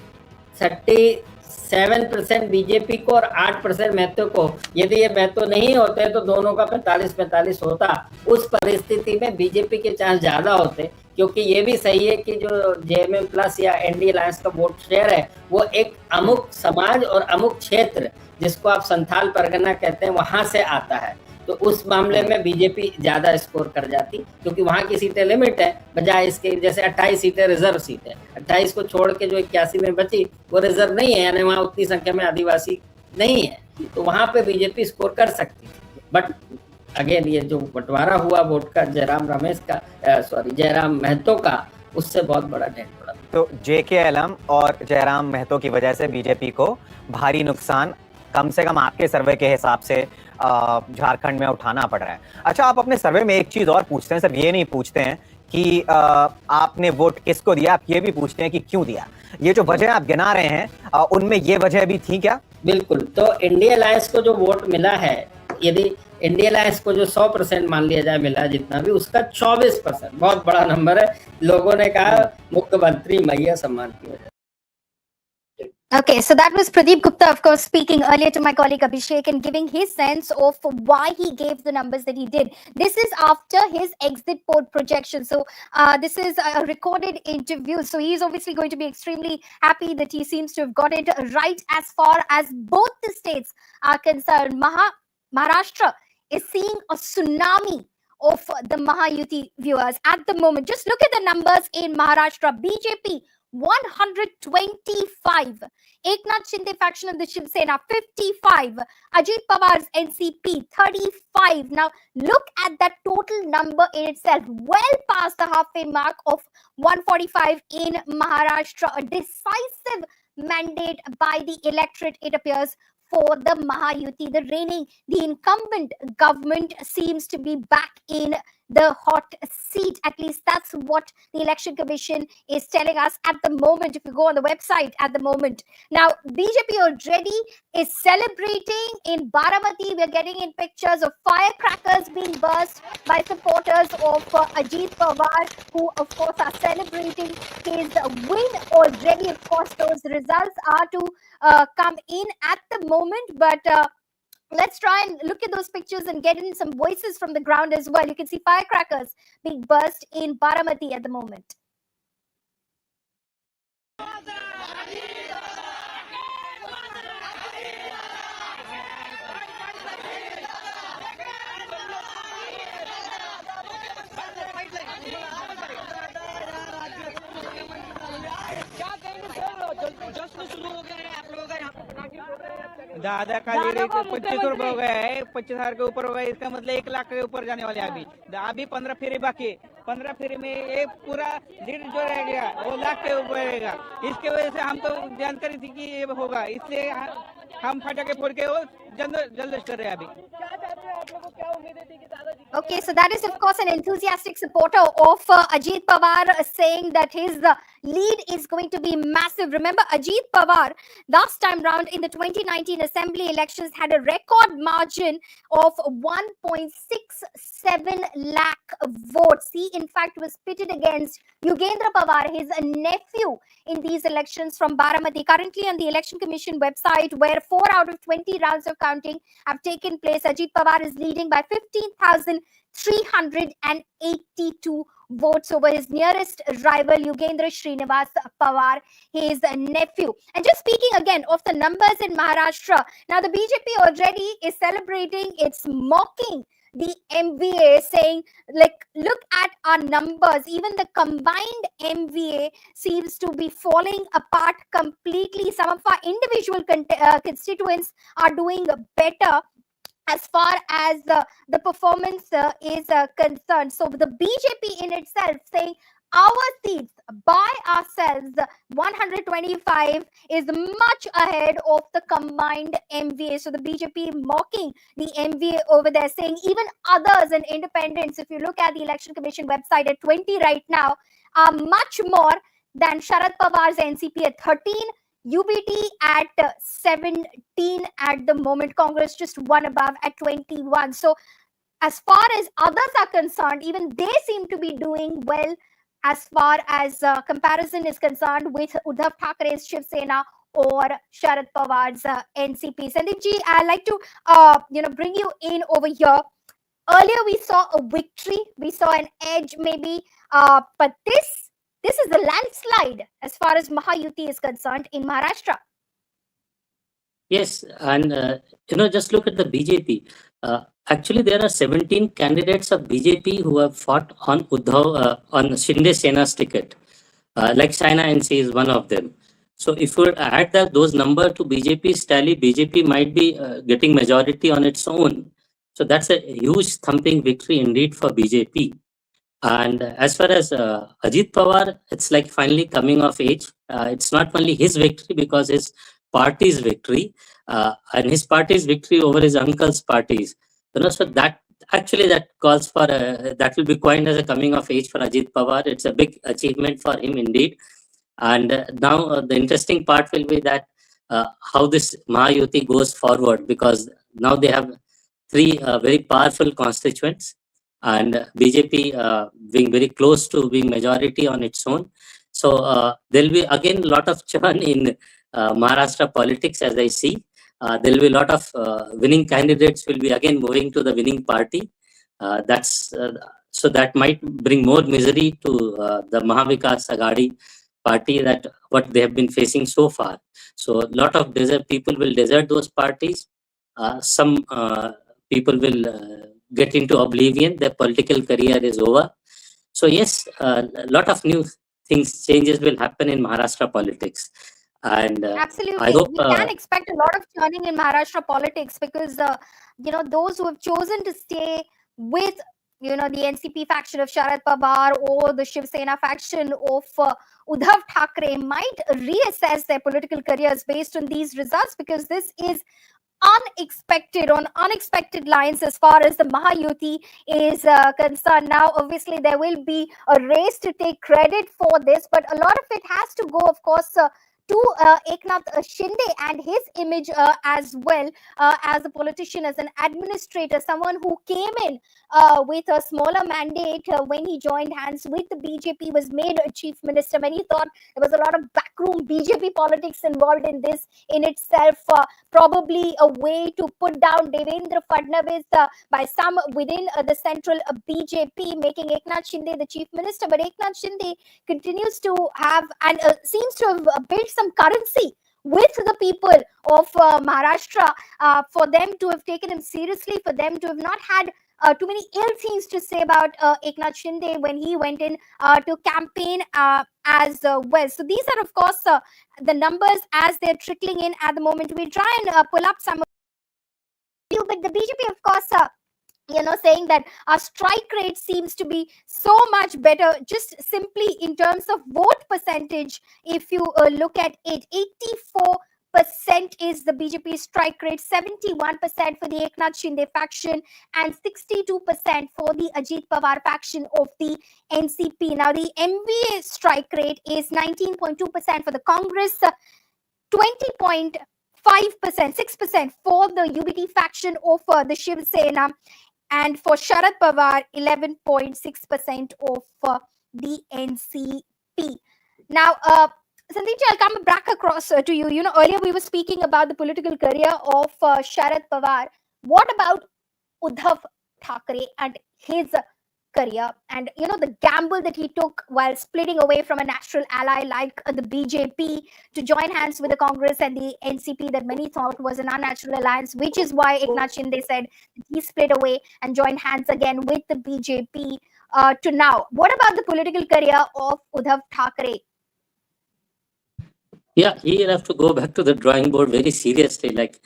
37% बीजेपी को और 8% महतो को। यदि ये महतो नहीं होते तो दोनों का 45-45 होता। उस परिस्थिति में बीजेपी के चांस ज्यादा होते, क्योंकि ये भी सही है कि जो जेएमएम प्लस या एनडीए अलायंस का वोट शेयर है वो एक अमुक समाज और अमुक क्षेत्र, जिसको आप संथाल परगना कहते हैं, वहां से आता है। तो उस मामले में बीजेपी ज्यादा स्कोर कर जाती, क्योंकि वहां की सीटें लिमिट है, बजाय इसके जैसे 28 सीटें रिजर्व सीट है। 28 को छोड़ के जो 81 में बची वो रिजर्व नहीं है, यानी वहां उतनी संख्या में आदिवासी नहीं है, तो वहां पे बीजेपी स्कोर कर सकती है। बट अगेन ये जो बंटवारा हुआ वोट का जयराम महतो का, उससे बहुत बड़ा डेंट पड़ा। तो जेकेएलएम और जयराम महतो की वजह से बीजेपी को भारी नुकसान, कम से कम आपके सर्वे के हिसाब से, झारखंड में उठाना पड़ रहा है। अच्छा, आप अपने सर्वे में एक चीज और पूछते हैं, सिर्फ ये नहीं पूछते हैं कि आपने वोट किसको दिया, आप ये भी पूछते हैं कि क्यों दिया। ये जो वजह आप गिना रहे हैं उनमें ये वजह भी थी क्या? बिल्कुल। तो इंडिया अलायंस को जो वोट मिला है, यदि इंडिया अलायंस को जो 100% मान लिया जाए मिला जितना भी, उसका 24%, बहुत बड़ा नंबर है। लोगों ने कहा मुख्यमंत्री मैया सम्मान की वजह। Okay, so that was Pradeep Gupta, of course, speaking earlier to my colleague Abhishek and giving his sense of why he gave the numbers that he did. This is after his exit poll projection. So this is a recorded interview. So he's obviously going to be extremely happy that he seems to have got it right as far as both the states are concerned. Maharashtra is seeing a tsunami of the Mahayuti viewers at the moment. Just look at the numbers in Maharashtra. BJP 125, Eknath Shinde faction of the Shiv Sena 55, Ajit Pawar's NCP 35. Now look at that total number in itself, well past the halfway mark of 145 in Maharashtra. A decisive mandate by the electorate, it appears, for the Mahayuti. The incumbent government seems to be back in the hot seat. At least that's what the Election Commission is telling us at the moment, if you go on the website at the moment. Now, BJP already is celebrating in Baramati. We're getting in pictures of firecrackers being burst by supporters of Ajit Pawar, who of course are celebrating his win already. Of course, those results are to come in at the moment, but let's try and look at those pictures and get in some voices from the ground as well. You can see firecrackers being burst in Baramati at the moment. दादा का rate 2500 रुपये हो गया है, 25,000 के ऊपर हो गया, इसका मतलब 1 लाख के ऊपर जाने वाले अभी 15 फेरे बाकी। 15 फेरे में एक पूरा लीड जो रहेगा वो लाख के ऊपर रहेगा। इसके वजह से हमको जानकारी थी कि ये होगा, इसलिए हम फटाके फोड़ के वो जल्द कर रहे हैं अभी। Okay, so that is of course an enthusiastic supporter of Ajit Pawar saying that his lead is going to be massive. Remember, Ajit Pawar last time round in the 2019 assembly elections had a record margin of 1.67 lakh votes. He in fact was pitted against Yugendra Pawar, his nephew, in these elections from Baramati. Currently on the Election Commission website, where 4 out of 20 rounds of counting have taken place, Ajit Pawar is leading by 15,382 votes over his nearest rival, Yugendra Srinivas Pawar, his nephew. And just speaking again of the numbers in Maharashtra, now the BJP already is celebrating, it's mocking the MVA, saying, like, look at our numbers. Even the combined MVA seems to be falling apart completely. Some of our individual constituents are doing better as far as the performance is concerned. So the BJP in itself saying our seats by ourselves, 125, is much ahead of the combined MVA. So the BJP mocking the MVA over there, saying even others and independents, if you look at the Election Commission website, at 20 right now, are much more than Sharad Pawar's NCP at 13, UBT at 17 at the moment, Congress just one above at 21. So as far as others are concerned, even they seem to be doing well as far as comparison is concerned with Uddhav Thackeray's Shiv Sena or Sharad Pawar's NCP. Sandeep ji, I'd like to bring you in over here. Earlier we saw a victory, we saw an edge maybe, but this is a landslide as far as Mahayuti is concerned in Maharashtra. Yes, and just look at the BJP. Actually, there are 17 candidates of BJP who have fought on Uddhav on Shinde Sena's ticket. Like China NC is one of them. So if we add those numbers to BJP's tally, BJP might be getting majority on its own. So that's a huge thumping victory indeed for BJP. And as far as Ajit Pawar, it's like finally coming of age. It's not only his victory because his party's victory and his party's victory over his uncle's parties. So that calls for that will be coined as a coming of age for Ajit Pawar. It's a big achievement for him indeed. And now the interesting part will be that how this Mahayuti goes forward, because now they have three very powerful constituents, and BJP being very close to being majority on its own. So there'll be again a lot of churn in Maharashtra politics, as I see. There'll be a lot of winning candidates will be again moving to the winning party. So that might bring more misery to the Mahavikas Aghadi party, that what they have been facing so far. So a lot of people will desert those parties. Some people will get into oblivion. Their political career is over. So yes, a lot of new changes will happen in Maharashtra politics. And absolutely, I hope, we can expect a lot of churning in Maharashtra politics, because those who have chosen to stay with the NCP faction of Sharad Pawar or the Shiv Sena faction of Uddhav Thackeray might reassess their political careers based on these results, because this is unexpected lines as far as the Mahayuti is concerned. Now, obviously, there will be a race to take credit for this, but a lot of it has to go, of course, to Eknath Shinde and his image as well, as a politician, as an administrator, someone who came in with a smaller mandate when he joined hands with the BJP, was made a chief minister. Many thought there was a lot of backroom BJP politics involved in this in itself, probably a way to put down Devendra Fadnavis by some within the central BJP, making Eknath Shinde the chief minister. But Eknath Shinde continues to have and seems to have built some currency with the people of Maharashtra, for them to have taken him seriously, for them to have not had too many ill things to say about Eknath Shinde when he went in to campaign as well. So these are, of course, the numbers as they're trickling in at the moment. We'll try and pull up some of you, but the BJP, of course, saying that our strike rate seems to be so much better, just simply in terms of vote percentage. If you look at it, 84% is the BJP strike rate, 71% for the Eknath Shinde faction, and 62% for the Ajit Pawar faction of the NCP. Now, the MVA strike rate is 19.2% for the Congress, 20.5%, 6% for the UBT faction of the Shiv Sena, and for Sharad Pawar, 11.6% of the NCP. Now, Sandeep, I'll come back across to you. Earlier we were speaking about the political career of Sharad Pawar. What about Uddhav Thackeray and his career, and the gamble that he took while splitting away from a natural ally like the BJP to join hands with the Congress and the NCP that many thought was an unnatural alliance, which is why Eknath Shinde said he split away and joined hands again with the BJP to now. What about the political career of Uddhav Thackeray? Yeah, he'll have to go back to the drawing board very seriously. Like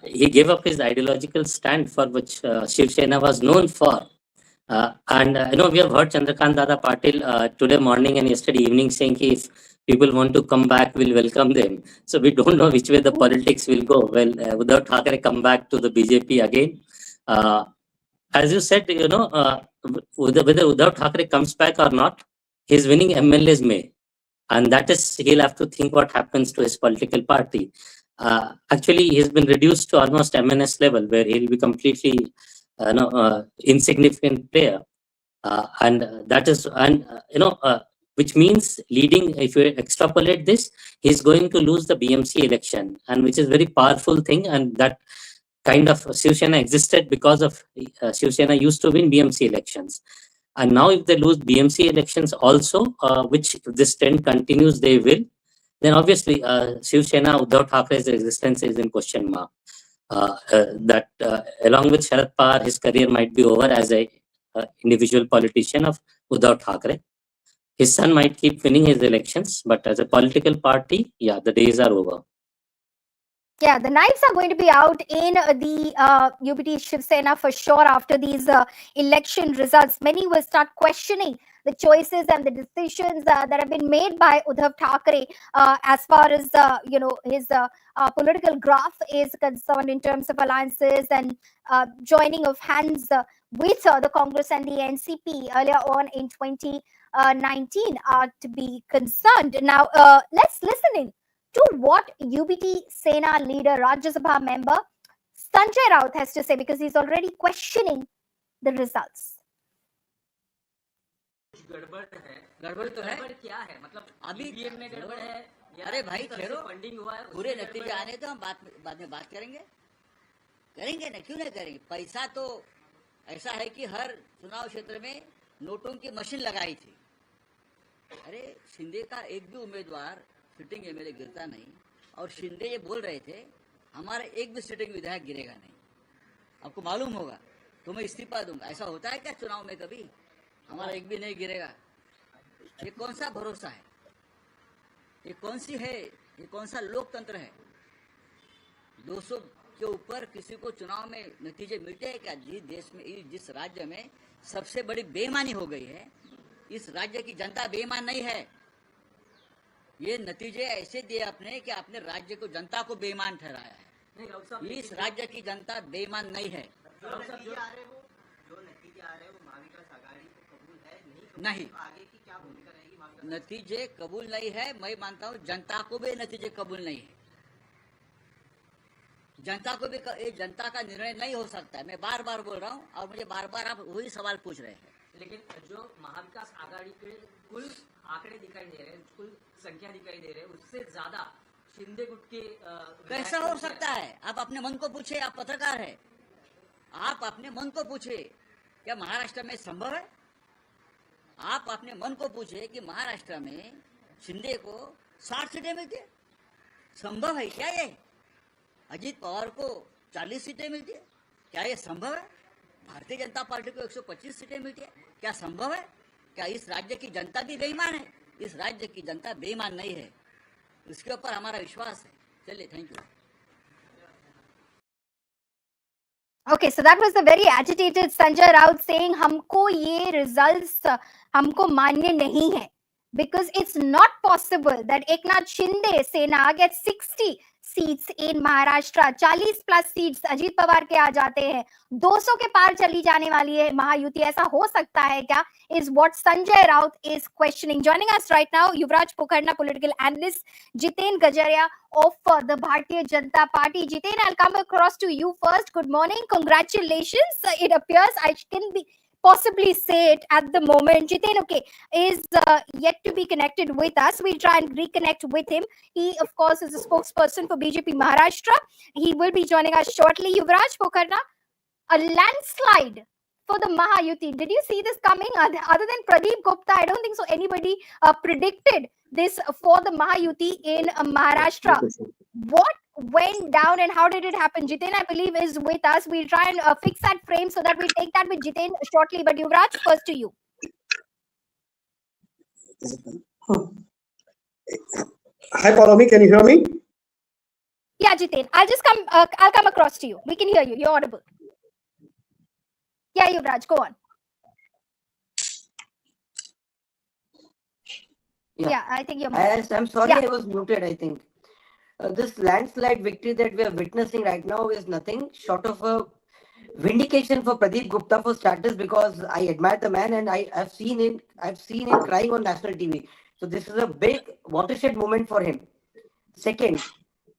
he gave up his ideological stand for which Shiv Sena was known for. And we have heard Chandrakant Dada Patil today morning and yesterday evening saying if people want to come back, we'll welcome them. So we don't know which way the politics will go. Well, without Thackeray come back to the BJP again. As you said, whether Uddhav Thackeray comes back or not, his winning MLAs may. And that is, he'll have to think what happens to his political party. Actually, he's been reduced to almost MNS level, where he'll be completely insignificant player, and that is, which means leading. If you extrapolate this, he's going to lose the BMC election, and which is very powerful thing. And that kind of Shiv Sena existed because of Shiv Sena used to win BMC elections, and now if they lose BMC elections also, which if this trend continues, they will. Then obviously, Shiv Sena Uddhav Thackeray's existence is in question mark. That along with Sharad Pawar, his career might be over as a individual politician of Uddhav Thackeray. His son might keep winning his elections, but as a political party, yeah, the days are over. Yeah, the knives are going to be out in the UBT Shiv Sena for sure after these election results. Many will start questioning the choices and the decisions that have been made by Uddhav Thackeray as far as his political graph is concerned in terms of alliances and joining of hands with the Congress and the NCP earlier on in 2019 to be concerned. Now, let's listen in to what UBT Sena leader, Rajya Sabha member Sanjay Raut has to say, because he's already questioning the results. गड़बड़ तो है, क्या है मतलब अभी EVM में गड़बड़ है। अरे भाई ठहरो, फंडिंग हुआ है, पूरे नतीजे आने तो हम बाद में बात करेंगे ना, क्यों नहीं करेंगे। पैसा तो ऐसा है कि हर चुनाव क्षेत्र में नोटों की मशीन लगाई थी। अरे शिंदे का एक भी उम्मीदवार सिटिंग एमएलए गिरता नहीं, और शिंदे ये बोल रहे थे हमारा एक भी सिटिंग विधायक गिरेगा नहीं। आपको मालूम होगा तो मैं इस्तीफा दूंगा। ऐसा होता है क्या चुनाव में कभी? हमारा एक भी नहीं गिरेगा। ये कौन सा भरोसा है? ये कौन सी है? ये कौन सा लोकतंत्र है? 200 के ऊपर किसी को चुनाव में नतीजे मिलते हैं क्या? जिस देश में, जिस राज्य में सबसे बड़ी बेईमानी हो गई है, इस राज्य की जनता बेईमान नहीं है। ये नतीजे ऐसे दिए आपने कि आपने राज्य को, जनता को बेईमान ठहराया है। इस राज्य की जनता बेईमान नहीं है। नहीं, नतीजे कबूल नहीं है। मैं मानता हूँ जनता को भी नतीजे कबूल नहीं है। जनता को भी ये जनता का निर्णय नहीं हो सकता है। मैं बार बार बोल रहा हूँ और मुझे बार बार आप वही सवाल पूछ रहे हैं। लेकिन जो महाविकास आघाड़ी के कुल आंकड़े दिखाई दे रहे हैं, कुल संख्या दिखाई दे रहे हैं, उससे ज्यादा शिंदे गुट के कैसा हो सकता है? आप अपने मन को पूछे, आप पत्रकार है, आप अपने मन को पूछे क्या महाराष्ट्र में संभव है? आप अपने मन को पूछे कि महाराष्ट्र में शिंदे को 60 सीटें मिलती है, संभव है क्या ये? अजीत पवार को 40 सीटें मिलती है, क्या ये संभव है? भारतीय जनता पार्टी को 125 सीटें मिलती है, क्या संभव है? क्या इस राज्य की जनता भी बेईमान है? इस राज्य की जनता बेईमान नहीं है, इसके ऊपर हमारा विश्वास है। चलिए, thank you. Okay, so that was the very agitated Sanjay Raut saying हमको ये results हमको मान्य नहीं है, because it's not possible that Eknath Shinde सेना gets 60 seats in Maharashtra, 40 plus seats Ajit Pawar के आ जाते हैं, 200 के पार चली जाने वाली है महायुति, ऐसा हो सकता है क्या? Is what Sanjay Raut is questioning. Joining us right now, Yuvraj Pokharna, political analyst, Jiten Gajaria of the Bharatiya Janata Party. Jiten, I'll come across to you first. Good morning. Congratulations. It appears I can be possibly say it at the moment. Jiten, okay, is yet to be connected with us. We'll try and reconnect with him. He, of course, is a spokesperson for BJP Maharashtra. He will be joining us shortly. Yuvraj Pokharna, a landslide for the Mahayuti. Did you see this coming? Other than Pradeep Gupta, I don't think so anybody predicted this for the Mahayuti in Maharashtra. What went down and how did it happen? Jiten, I believe, is with us. We'll try and fix that frame so that we take that with Jiten shortly. But Yuvraj, first to you. Hi, Paulomi, can you hear me? Yeah, Jiten, I'll come across to you. We can hear you. You're audible. Yeah, Yuvraj, go on. Yeah, I think you're muted. I'm sorry, Yeah. I was muted, I think. This landslide victory that we are witnessing right now is nothing short of a vindication for Pradeep Gupta for starters, because I admire the man and I've seen him crying on national TV. So this is a big watershed moment for him. Second,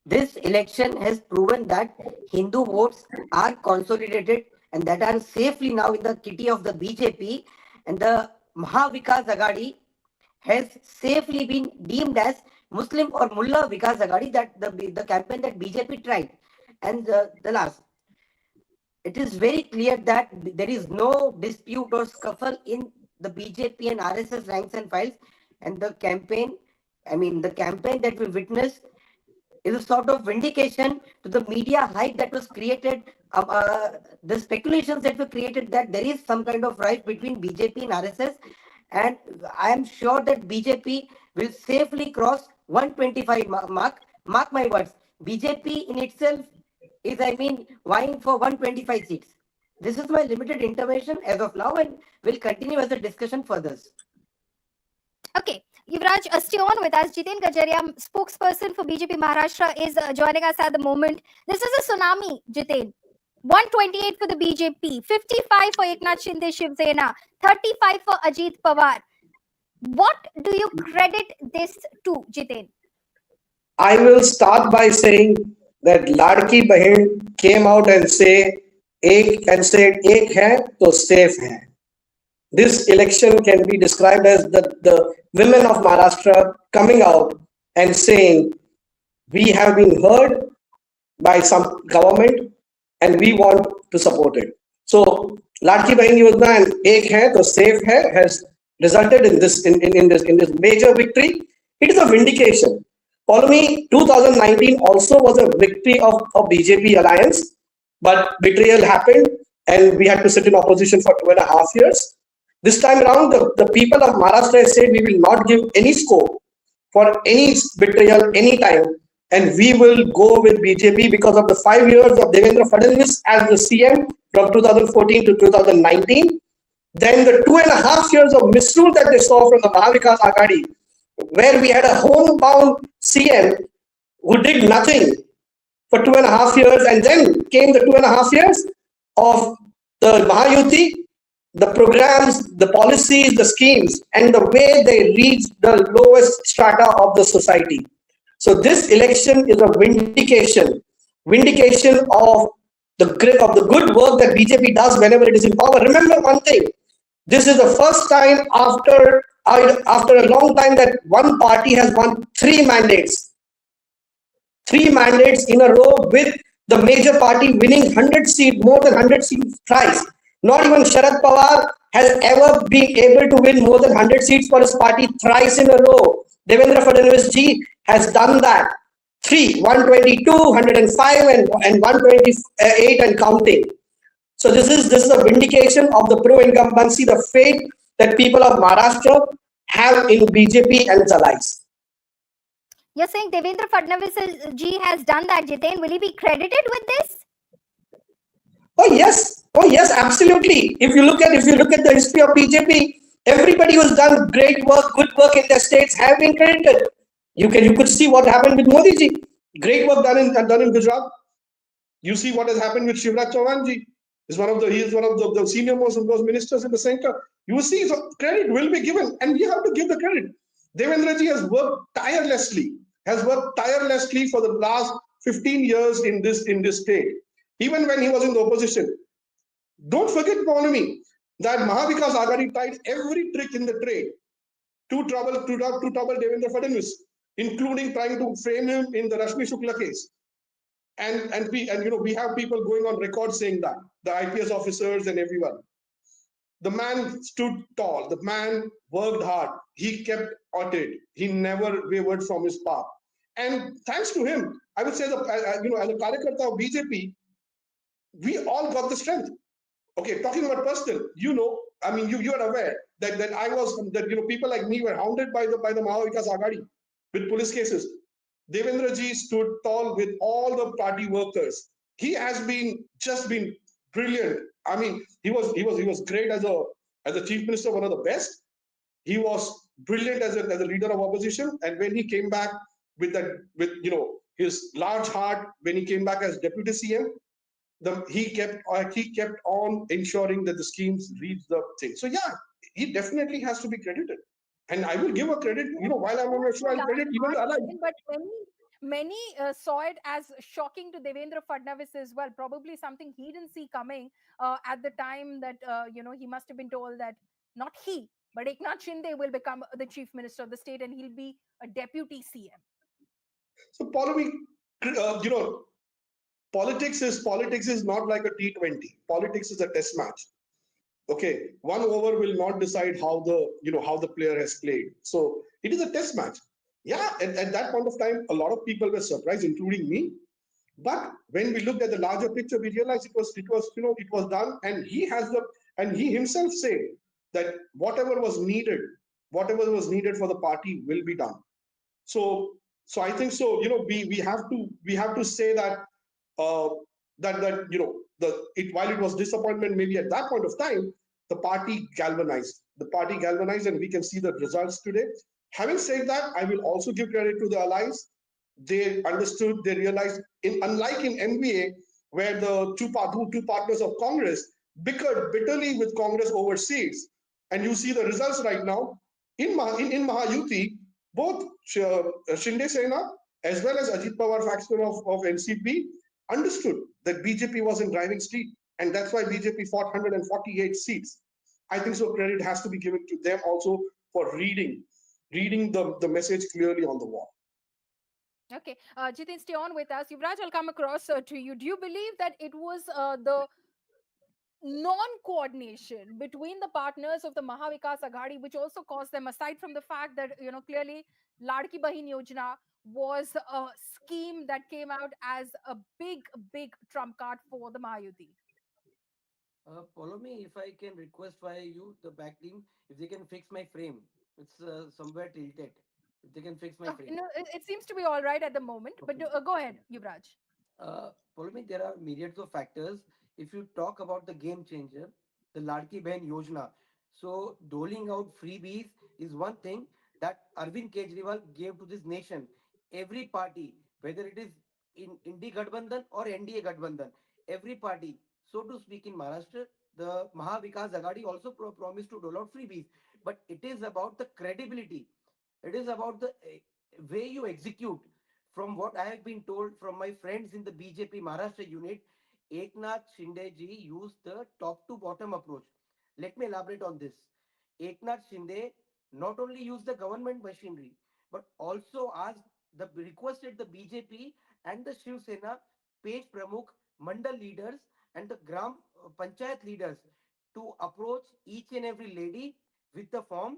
this election has proven that Hindu votes are consolidated and that are safely now in the kitty of the BJP, and the Mahavikas Aghadi has safely been deemed as Muslim or Mullah Vikas Aghadi, that the campaign that BJP tried. And the last, it is very clear that there is no dispute or scuffle in the BJP and RSS ranks and files, and the campaign that we witnessed is a sort of vindication to the media hype that was created, the speculations that were created that there is some kind of rift between BJP and RSS. And I am sure that BJP will safely cross 125 mark. Mark my words. BJP in itself is, vying for 125 seats. This is my limited intervention as of now, and will continue as the discussion furthers. Okay, Yuvraj, stay on with us. Jiten Gajaria, spokesperson for BJP Maharashtra, is joining us at the moment. This is a tsunami, Jiten. 128 for the BJP, 55 for Eknath Shinde Shiv Sena, 35 for Ajit Pawar. What do you credit this to, Jiten? I will start by saying that Ladki Bahin came out and said, ek hai to safe hai. This election can be described as the women of Maharashtra coming out and saying, we have been heard by some government and we want to support it. So, Ladki Bahin Yojana and Ek Hai to Safe Hai has resulted in this major victory. It is a vindication. Follow me, 2019 also was a victory of BJP alliance, but betrayal happened and we had to sit in opposition for 2.5 years. This time around, the people of Maharashtra said we will not give any scope for any betrayal any time, and we will go with BJP because of the 5 years of Devendra Fadnavis as the CM from 2014 to 2019. Then the 2.5 years of misrule that they saw from the Mahavikas Aghadi, where we had a homebound CM who did nothing for 2.5 years, and then came the 2.5 years of the Mahayuti, the programs, the policies, the schemes, and the way they reach the lowest strata of the society. So this election is a vindication of the good work that BJP does whenever it is in power. Remember one thing: this is the first time after a long time that one party has won three mandates in a row, with the major party winning 100 seats, more than 100 seats thrice. Not even Sharad Pawar has ever been able to win more than 100 seats for his party thrice in a row. Devendra Fadnavis ji has done that. Three, 122, 105, and 128 and counting. So this is a vindication of the pro-incumbency, the faith that people of Maharashtra have in BJP and its allies. You're saying Devendra Fadnavis ji has done that, Jiten. Will he be credited with this? Oh yes, absolutely. If you look at the history of BJP, everybody who's done great work, good work in their states have been credited. You could see what happened with Modi ji. Great work done in Gujarat. You see what has happened with Shivraj Chauhan ji. He is one of the senior most ministers in the center. You will see, so credit will be given, and we have to give the credit. Devendra ji has worked tirelessly for the last 15 years in this state. Even when he was in the opposition. Don't forget, Paulami, that Mahavikas Aghadi tried every trick in the trade to trouble Devendra Fadnavis, including trying to frame him in the Rashmi Shukla case. And we have people going on record saying that, the IPS officers and everyone. The man stood tall. The man worked hard. He kept at it. He never wavered from his path. And thanks to him, I would say that as a Karyakarta of BJP, we all got the strength. Okay, talking about personal, you are aware that people like me were hounded by the Mahavikas Aghadi with police cases. Devendra ji stood tall with all the party workers. He has just been brilliant. I mean, he was great as a chief minister, one of the best. He was brilliant as a leader of opposition, and when he came back with his large heart, when he came back as deputy CM, he kept on ensuring that the schemes reach the thing. So yeah, he definitely has to be credited, and I will give a credit. While I'm on the show, I'll credit even the allies. But many saw it as shocking to Devendra Fadnavis as well. Probably something he didn't see coming at the time that he must have been told that not he, but Eknath Shinde will become the chief minister of the state and he'll be a deputy CM. So, politics is not like a T20. Politics is a test match. Okay, one over will not decide how the player has played. So it is a test match. Yeah, at that point of time, a lot of people were surprised, including me. But when we looked at the larger picture, we realized it was done, and he himself said that whatever was needed for the party will be done. So I think so. We have to say that while it was disappointment maybe at that point of time, the party galvanized. And we can see the results today. Having said that, I will also give credit to the allies. They understood, they realized, unlike in NBA, where the two partners of Congress bickered bitterly with Congress over seats, and you see the results right now, in Mahayuti, both Shinde Sena as well as Ajit Pawar faction of NCP understood that BJP was in driving seat, and that's why BJP fought 148 seats. I think so credit has to be given to them also for reading the message clearly on the wall. Okay, Jitin, stay on with us. Yuvraj, I'll come across to you. Do you believe that it was the non-coordination between the partners of the Mahavikas Aghadi, which also caused them, aside from the fact that, clearly Ladki Bahin Yojana was a scheme that came out as a big trump card for the Mahayuti? Follow me, if I can request by you, the back team, if they can fix my frame. It's somewhere tilted. If they can fix my frame. It seems to be all right at the moment, but go ahead, Yuvraj. Follow me, there are myriads of factors. If you talk about the game changer, the Ladki Bahin Yojana, so doling out freebies is one thing that Arvind Kejriwal gave to this nation. Every party, whether it is in Indi Gadbandhan or NDA Gadbandhan. Every party, so to speak, in Maharashtra, the Mahavikas Agadi also promised to dole out freebies. But it is about the credibility. It is about the way you execute. From what I have been told from my friends in the BJP Maharashtra unit, Eknath Shinde ji used the top to bottom approach. Let me elaborate on this. Eknath Shinde not only used the government machinery, but also asked requested the BJP and the Shiv Sena page pramukh, mandal leaders, and the Gram Panchayat leaders to approach each and every lady with the form,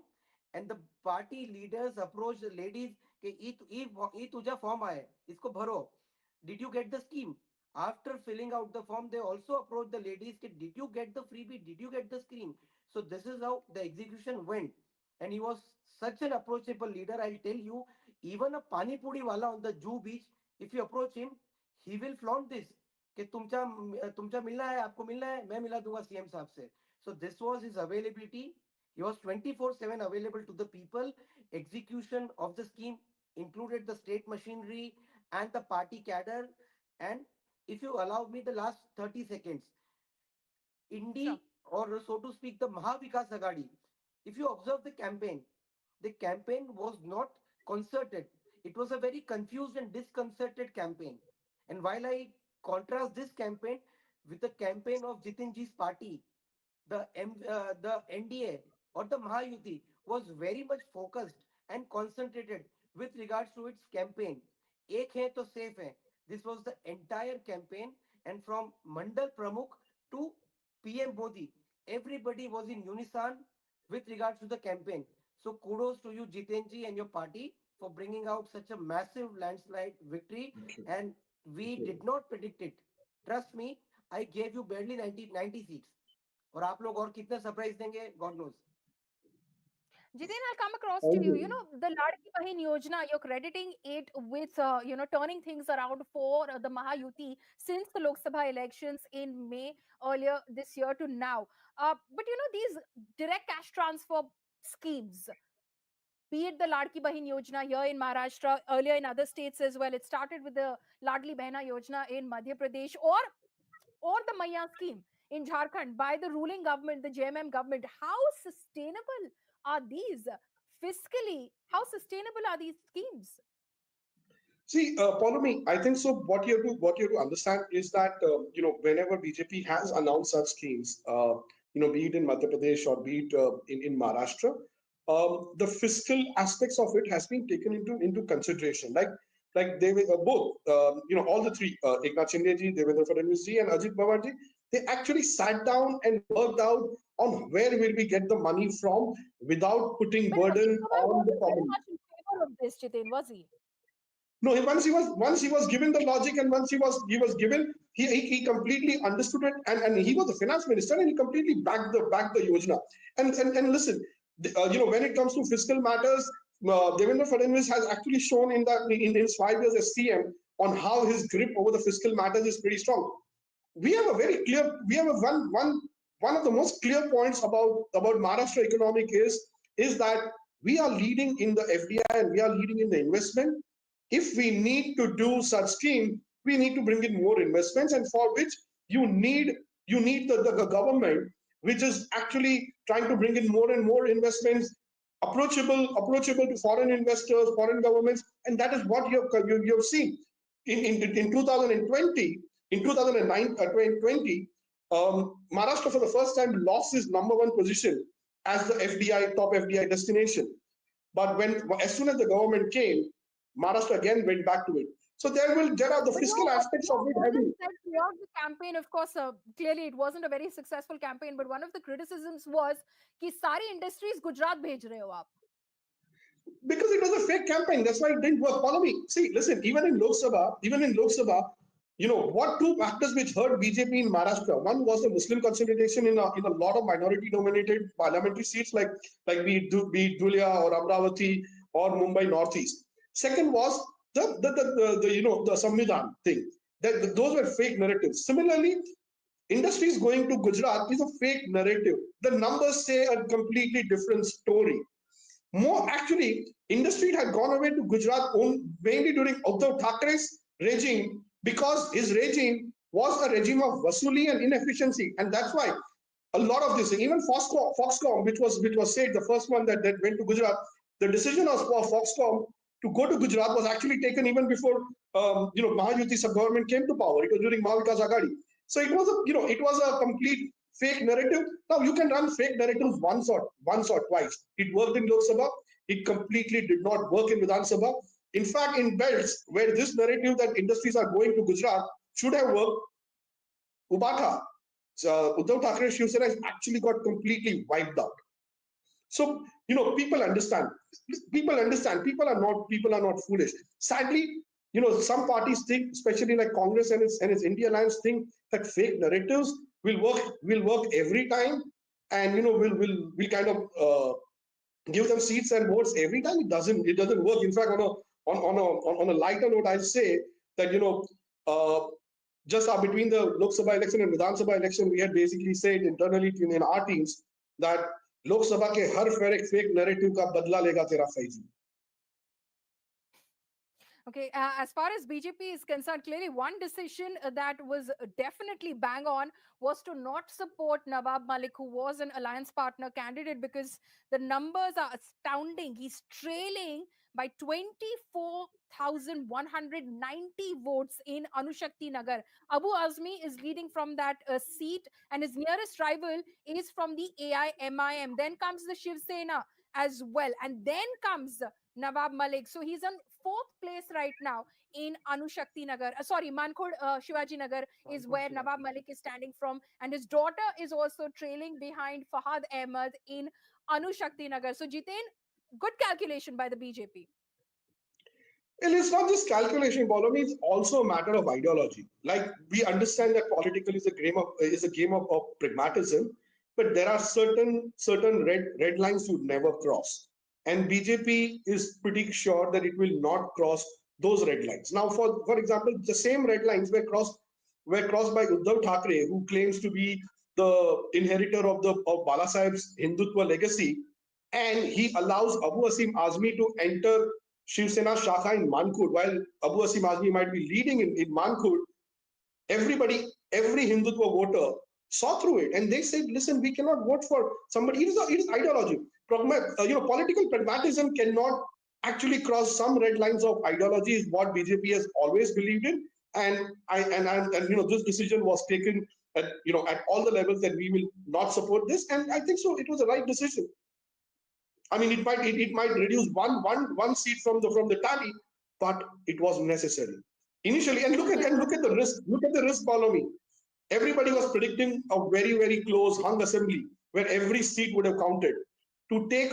and the party leaders approach the ladies कि ये तुझा form आया इसको भरो. Did you get the scheme? After filling out the form, they also approach the ladies कि did you get the freebie? Did you get the scheme? So this is how the execution went. And he was such an approachable leader. I'll tell you, even a pani puri wala on the Jew beach, if you approach him, he will flaunt this कि तुमचा मिलना है, आपको मिलना है, मैं मिला दूंगा सीएम साहब से. So this was his availability. He was 24/7 available to the people. Execution of the scheme included the state machinery and the party cadre. And if you allow me the last 30 seconds, Indi, or so to speak, the Mahavikas Agadi, if you observe the campaign was not concerted. It was a very confused and disconcerted campaign. And while I contrast this campaign with the campaign of Jitinji's party, the NDA or the Mahayuti was very much focused and concentrated with regards to its campaign. Ek hai to safe hai. This was the entire campaign, and from Mandal Pramukh to PM Modi, everybody was in unison with regards to the campaign. So kudos to you, Jitenji, and your party for bringing out such a massive landslide victory. And we did not predict it. Trust me, I gave you barely 90 seats. और आप लोग और कितने surprise देंगे, God knows. Jiten, I'll come across to you. You know, the Ladki Bahin Yojana, you're crediting it with, turning things around for the Mahayuti since the Lok Sabha elections in May earlier this year to now. But, these direct cash transfer schemes, be it the Ladki Bahin Yojana here in Maharashtra, earlier in other states as well. It started with the Ladli Behna Yojana in Madhya Pradesh, or the Maya scheme in Jharkhand by the ruling government, the JMM government. How sustainable are these fiscally? How sustainable are these schemes? See, Paulomi, I think so. What you have to understand is that whenever BJP has announced such schemes, be it in Madhya Pradesh or be it in Maharashtra, the fiscal aspects of it has been taken into consideration. Like they were both, all the three, Eknath Shinde ji, Devendra Fadnavis ji, and Ajit Pawar ji, they actually sat down and worked out on where will we get the money from without putting burden on the common. Much in favor of this, Jiten, was he? No, once he was given the logic, and once he was given, he completely understood it, and he was the finance minister, and he completely backed the Yojana. And listen, when it comes to fiscal matters, Devendra Fadnavis has actually shown in his 5 years as CM on how his grip over the fiscal matters is pretty strong. We have one of the most clear points about Maharashtra economic is that we are leading in the FDI and we are leading in the investment. If we need to do such scheme, we need to bring in more investments, and for which you need the government, which is actually trying to bring in more and more investments, approachable to foreign investors, foreign governments, and that is what you have seen in 2020. In 2020, Maharashtra for the first time lost its #1 position as the top FDI destination. But as soon as the government came, Maharashtra again went back to it. So there are the fiscal aspects of it. Throughout the campaign, of course, clearly it wasn't a very successful campaign. But one of the criticisms was कि सारी industries Gujarat भेज रहे हो आप. Because it was a fake campaign. That's why it didn't work. Follow me. See, listen. Even in Lok Sabha, what two factors which hurt BJP in Maharashtra? One was the Muslim consolidation in a lot of minority-dominated parliamentary seats, like be it Dhulia or Amravati or Mumbai Northeast. Second was the Samvidhan thing. Those were fake narratives. Similarly, industries going to Gujarat is a fake narrative. The numbers say a completely different story. More actually, industry had gone away to Gujarat mainly during Uddhav Thackeray's regime because his regime was a regime of vasuli and inefficiency, and that's why a lot of this, even Foxconn, which was said the first one that went to Gujarat, the decision of Foxconn to go to Gujarat was actually taken even before Mahayuti sub-government came to power. It was during Mahavikas Aghadi. So it was a complete fake narrative. Now you can run fake narratives once or twice. It worked in Lok Sabha. It completely did not work in Vidhan Sabha. In fact, in belts where this narrative that industries are going to Gujarat should have worked, Ubata, Uddhav Thackeray Shiv Sena has actually got completely wiped out. So people understand. People understand. People are not foolish. Sadly, some parties think, especially like Congress and its India Alliance, think that fake narratives will work every time, and will kind of give them seats and votes every time. It doesn't work. In fact, on a lighter note, I'll say that just between the Lok Sabha election and Vidhan Sabha election, we had basically said internally in our teams that Lok Sabha ke har fake narrative ka badla lega tera Faizi. Okay, as far as BJP is concerned, clearly one decision that was definitely bang on was to not support Nawab Malik, who was an alliance partner candidate, because the numbers are astounding. He's trailing by 24,190 votes in Anushakti Nagar. Abu Azmi is leading from that seat, and his nearest rival is from the AIMIM. Then comes the Shiv Sena as well, and then comes Nawab Malik. So he's on fourth place right now in Anushakti Nagar. Mankhod Shivaji Nagar is where Nawab Malik is standing from, and his daughter is also trailing behind Fahad Ahmed in Anushakti Nagar. So Jiten, good calculation by the BJP. Well, it's not just calculation, Bolomi. It's also a matter of ideology. Like, we understand that political is a game of pragmatism, but there are certain red lines you never cross, and BJP is pretty sure that it will not cross those red lines. Now, for example, the same red lines were crossed by Uddhav Thackeray, who claims to be the inheritor of Bala Saheb's Hindutva legacy, and he allows Abu Asim Azmi to enter Shiv Sena Shakha in Mankur. While Abu Asim Azmi might be leading in Mankur, every Hindutva voter saw through it, and they said, "Listen, we cannot vote for somebody." It is ideology. Political pragmatism cannot actually cross some red lines of ideology. Is what BJP has always believed in, and this decision was taken at all the levels that we will not support this, and I think so. It was the right decision. I mean, it might reduce one seat from the tally, but it was necessary initially. And look at the risk. Look at the risk, follow me. Everybody was predicting a very close hung assembly where every seat would have counted. To take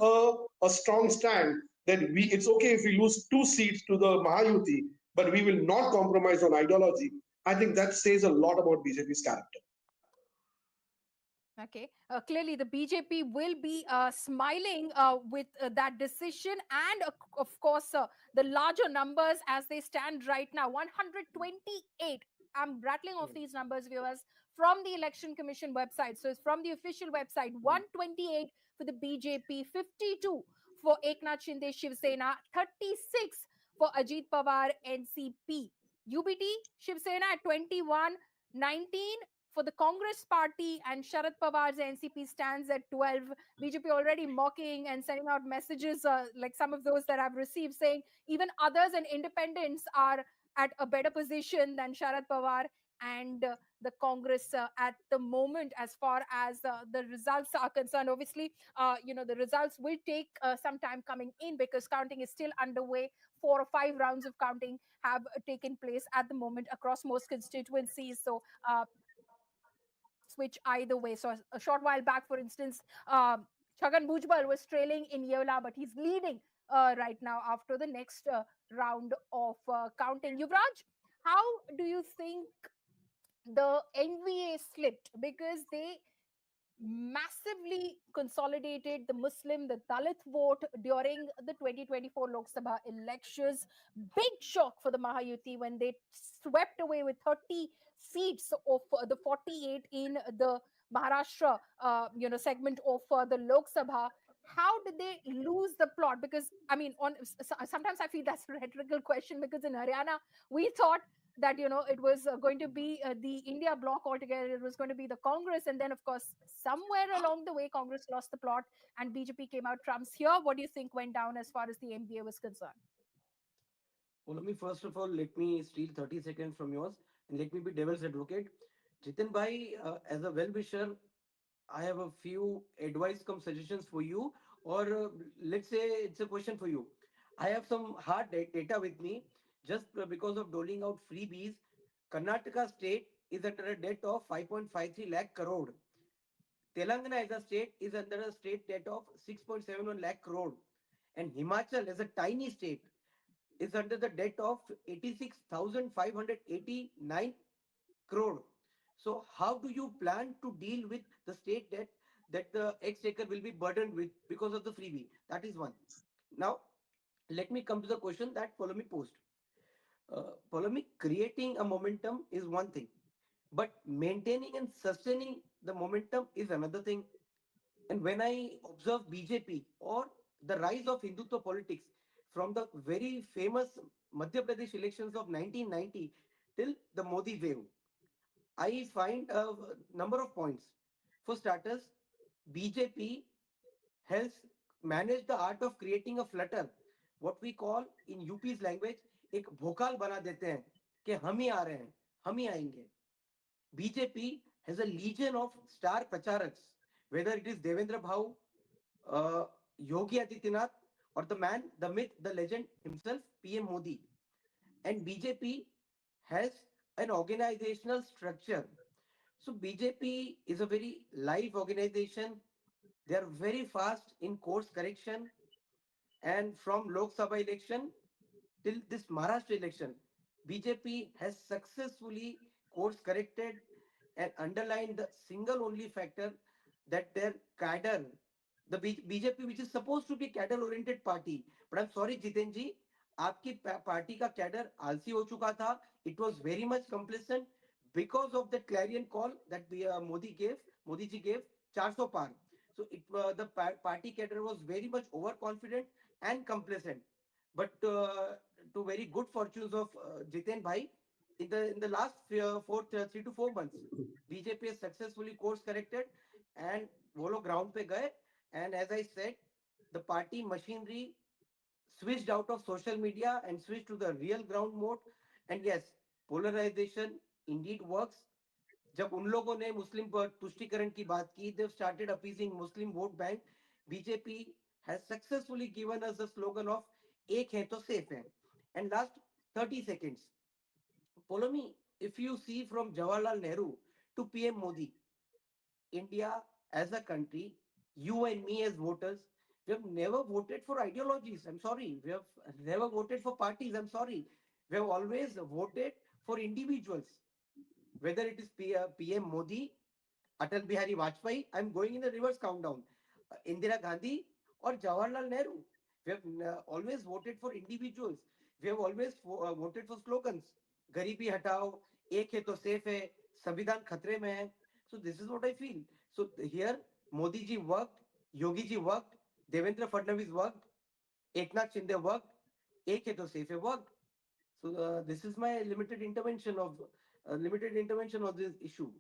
a strong stand that it's okay if we lose 2 seats to the Mahayuti, but we will not compromise on ideology. I think that says a lot about BJP's character. Okay, clearly the BJP will be smiling with that decision, and of course the larger numbers as they stand right now. 128. I'm rattling off these numbers, viewers, from the Election Commission website. So it's from the official website. 128 for the BJP, 52 for Eknath Shinde Shiv Sena, 36 for Ajit Pawar NCP. UBT Shiv Sena at 21, 19 for the Congress party, and Sharad Pawar's NCP stands at 12. BJP already mocking and sending out messages like some of those that I've received, saying even others and independents are at a better position than Sharad Pawar and the Congress at the moment, as far as the results are concerned. Obviously, the results will take some time coming in, because counting is still underway. 4 or 5 rounds of counting have taken place at the moment across most constituencies. So switch either way. So a short while back, for instance, Chhagan Bhujbal was trailing in Yeola, but he's leading right now after the next round of counting. Yuvraj, how do you think the NVA slipped? Because they massively consolidated the Muslim, the Dalit vote during the 2024 Lok Sabha elections. Big shock for the Mahayuti when they swept away with 30 seats of the 48 in the Maharashtra segment of the Lok Sabha. how did they lose the plot? Because I mean, sometimes I feel that's a rhetorical question, because in Haryana we thought that it was going to be the India bloc altogether. It was going to be the Congress, and then of course somewhere along the way Congress lost the plot and BJP came out trumps. Here, what do you think went down as far as the MBA was concerned? Well, let me first of all, let me steal 30 seconds from yours and let me be devil's advocate. Jitin bhai, as a well-wisher, I have a few advice come suggestions for you, or let's say it's a question for you. I have some hard data with me. Just because of doling out freebies, Karnataka state is under a debt of 5.53 lakh crore. Telangana as a state is under a state debt of 6.71 lakh crore. And Himachal as a tiny state is under the debt of 86,589 crore. So how do you plan to deal with the state debt that the exchequer will be burdened with because of the freebie? That is one. Now, let me come to the question that Polemic posed. Polemic, creating a momentum is one thing, but maintaining and sustaining the momentum is another thing. And when I observe BJP or the rise of Hindutva politics from the very famous Madhya Pradesh elections of 1990 till the Modi wave, I find a number of points. For starters, BJP has managed the art of creating a flutter, what we call in UP's language, एक भोकाल बना देते हैं कि हम ही आ रहे हैं, हम ही आएंगे. BJP has a legion of star pracharaks, whether it is Devendra Bhau, Yogi Adityanath, or the man, the myth, the legend himself, PM Modi. And BJP has an organizational structure. So BJP is a very live organization. They are very fast in course correction. And from Lok Sabha election till this Maharashtra election, BJP has successfully course corrected and underlined the single only factor that their cadre, the BJP, which is supposed to be cadre oriented party, but I'm sorry Jiten ji, आपकी party का cadre आलसी हो चुका था. It was very much complacent because of the clarion call that Modi ji gave 400 par. So the party cadre was very much overconfident and complacent. But to very good fortunes of Jiten bhai, in the last 3 to 4 months, BJP has successfully course corrected and वो लोग ground पे गए. And as I said, the party machinery switched out of social media and switched to the real ground mode. And yes, polarization indeed works. जब उन लोगों ने मुस्लिम तुष्टीकरण की बात की, they've started appeasing Muslim vote bank. BJP has successfully given us the slogan of एक है तो safe है. And last 30 seconds, Polomi, if you see from Jawaharlal Nehru to PM Modi, India as a country, you and me as voters, we have never voted for ideologies. I'm sorry. We have never voted for parties. I'm sorry. We have always voted for individuals. Whether it is PM Modi, Atal Bihari Vajpayee, I'm going in the reverse countdown, Indira Gandhi or Jawaharlal Nehru. We have always voted for individuals. We have always voted for slogans. Garibi hatao, ek hai to safe hai, Samvidhan khatre mein hai. So this is what I feel. So here, Modi ji worked, Yogi ji worked, Devendra Fadnavis worked, Eknath Shinde worked, ek hai to safe hai worked. So this is my limited intervention of this issue.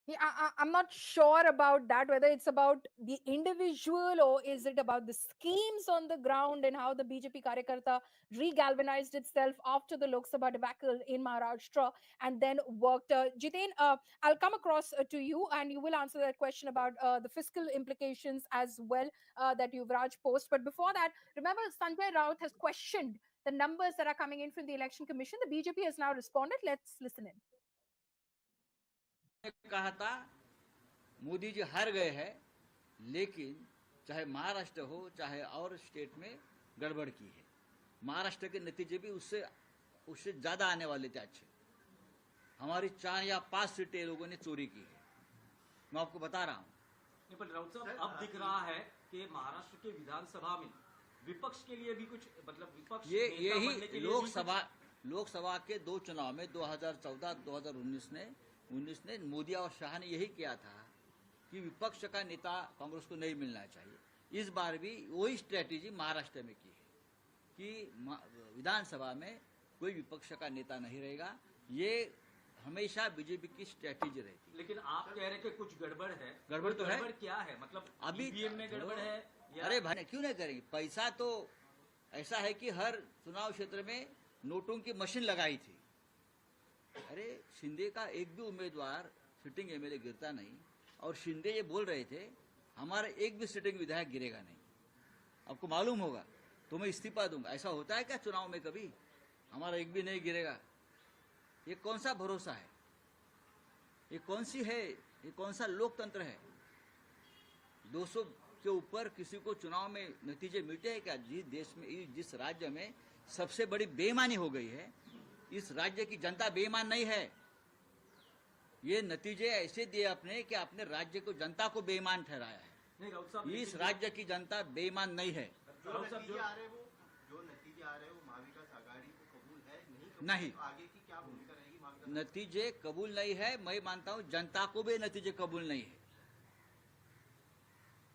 Yeah, I'm not sure about that, whether it's about the individual or is it about the schemes on the ground and how the BJP Karyakarta regalvanized itself after the Lok Sabha debacle in Maharashtra and then worked. Jiten, I'll come across to you and you will answer that question about the fiscal implications as well that Yuvraj posed. But before that, remember Sanjay Raut has questioned the numbers that are coming in from the Election Commission. The BJP has now responded. Let's listen in. कहा था मोदी जी हार गए हैं, लेकिन चाहे महाराष्ट्र हो चाहे और स्टेट में गड़बड़ की है. महाराष्ट्र के नतीजे भी उससे ज्यादा आने वाले थे अच्छे. हमारी 4 या 5 सीटें लोगों ने चोरी की है, मैं आपको बता रहा हूं. पर राउत साहब, अब दिख रहा है कि महाराष्ट्र के विधानसभा में विपक्ष के लिए भी कुछ, मतलब विपक्ष यही लोकसभा के 2 चुनाव में 2014-2019 में मोदी और शाह ने यही किया था कि विपक्ष का नेता कांग्रेस को नहीं मिलना चाहिए। इस बार भी वही स्ट्रेटेजी महाराष्ट्र में की है कि विधानसभा में कोई विपक्ष का नेता नहीं रहेगा। ये हमेशा बीजेपी की स्ट्रेटेजी रहती है। लेकिन आप कह रहे हैं कि कुछ गड़बड़ है। गड़बड़ तो है। गड़बड़ क्या है? मतलब अभी ईवीएम में गड़बड़ है या... अरे भाई क्यों नहीं करेंगे? पैसा तो ऐसा है कि हर चुनाव क्षेत्र में नोटों की मशीन लगाई थी। अरे शिंदे का एक भी उम्मीदवार सिटिंग एमएलए गिरता नहीं, और शिंदे ये बोल रहे थे हमारा एक भी सिटिंग विधायक गिरेगा नहीं। आपको मालूम होगा तो मैं इस्तीफा दूंगा। ऐसा होता है क्या चुनाव में कभी? हमारा एक भी नहीं गिरेगा। ये कौन सा भरोसा है? ये कौन सी है? ये कौन सा लोकतंत्र है? 200 के ऊपर किसी को चुनाव में नतीजे मिलते हैं क्या? जिस देश में, जिस राज्य में सबसे बड़ी बेईमानी हो गई है, इस राज्य की जनता बेईमान नहीं है। ये नतीजे ऐसे दिए आपने कि आपने राज्य को, जनता को बेईमान ठहराया है। नहीं राउत साहब, इस राज्य की जनता बेईमान नहीं है। जो नतीजे आ रहे वो महाविकास आघाड़ी को कबूल है नहीं। तो आगे की क्या भूमिका रहेगी? नतीजे कबूल नहीं है, मैं मानता हूं जनता को भी नतीजे कबूल नहीं है।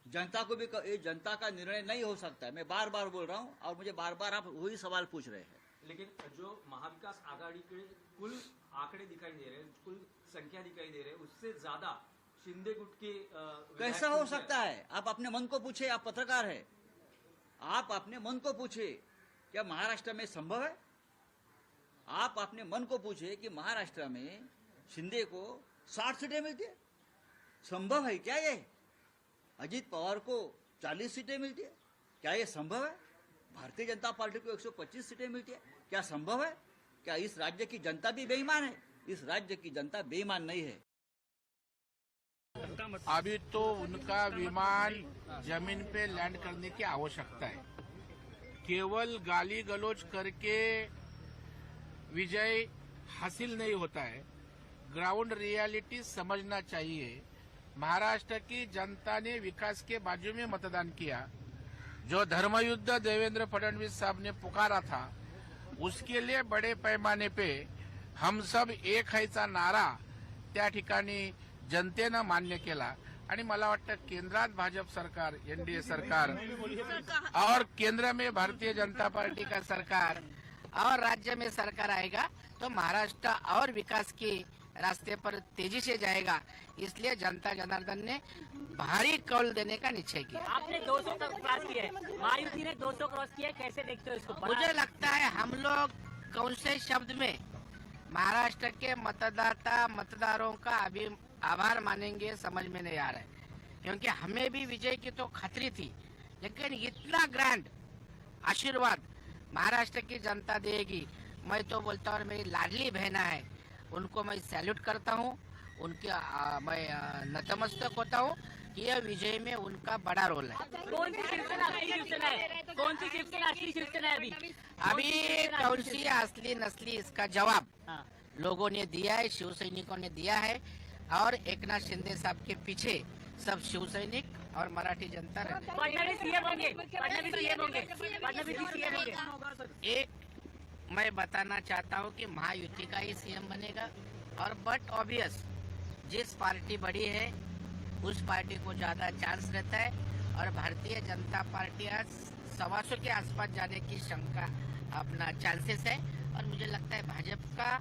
जनता को भी ये जनता का निर्णय नहीं हो सकता है। मैं बार बार बोल रहा हूं और मुझे बार बार आप वही सवाल पूछ रहे हैं। लेकिन जो महाविकास आघाड़ी के कुल आंकड़े दिखाई दे रहे हैं, कुल संख्या दिखाई दे रहे हैं, उससे ज्यादा शिंदे गुट के कैसा हो सकता है? आप अपने मन को पूछे, आप पत्रकार है, आप अपने मन को पूछे क्या महाराष्ट्र में संभव है? आप अपने मन को पूछे कि महाराष्ट्र में शिंदे को 60 सीटें मिलती है, संभव है क्या ये? अजीत पवार को 40 सीटें मिलती है, क्या ये संभव है? भारतीय जनता पार्टी को 125 सीटें मिलती है, क्या संभव है? क्या इस राज्य की जनता भी बेईमान है? इस राज्य की जनता बेईमान नहीं है। अभी तो उनका विमान जमीन पे लैंड करने की आवश्यकता है। केवल गाली गलौज करके विजय हासिल नहीं होता है, ग्राउंड रियलिटी समझना चाहिए। महाराष्ट्र की जनता ने विकास के बाजू में मतदान किया। जो धर्मयुद्ध देवेंद्र फडणवीस साहब ने पुकारा था, उसके लिए बड़े पैमाने पे हम सब एक हैचा नारा त्या ठिकाणी जनतेनं मान्य केला। आणि मला वाटतं केंद्रात भाजप सरकार, एनडीए सरकार और केंद्र में भारतीय जनता पार्टी का सरकार और राज्य में सरकार आएगा तो महाराष्ट्र और विकास के रास्ते पर तेजी से जाएगा। इसलिए जनता जनार्दन ने भारी कौल देने का निश्चय किया। आपने 200 क्रॉस किया है, महायुति ने 200 क्रॉस किया, कैसे देखते हो इसको? मुझे लगता है हम लोग कौन से शब्द में महाराष्ट्र के मतदारों का अभी आभार मानेंगे समझ में नहीं आ रहा है, क्योंकि हमें भी विजय की तो खतरी थी, लेकिन इतना ग्रैंड आशीर्वाद महाराष्ट्र की जनता देगी। मैं तो बोलता हूँ मेरी लाडली बहना है, उनको मैं सैल्यूट करता हूँ, उनके मैं नतमस्तक होता हूँ कि यह विजय में उनका बड़ा रोल है। कौन सी शिवसेना असली शिवसेना है? कौन सी शिवसेना असली शिवसेना है? अभी कौन सी असली नस्ली, इसका जवाब लोगों ने दिया है, शिव सैनिकों ने दिया है, और एकनाथ शिंदे साहब के पीछे सब शिव सैनिक और मराठी जनता रहने। फडणवीस सीएम होंगे, फडणवीस सीएम होंगे, फडणवीस सीएम होंगे। एक मैं बताना चाहता हूँ कि महायुति का ही सीएम बनेगा, और बट ऑब्वियस जिस पार्टी बड़ी है उस पार्टी को ज्यादा चांस रहता है, और भारतीय जनता पार्टी आज 125 के आसपास जाने की शंका अपना चांसेस है, और मुझे लगता है भाजपा का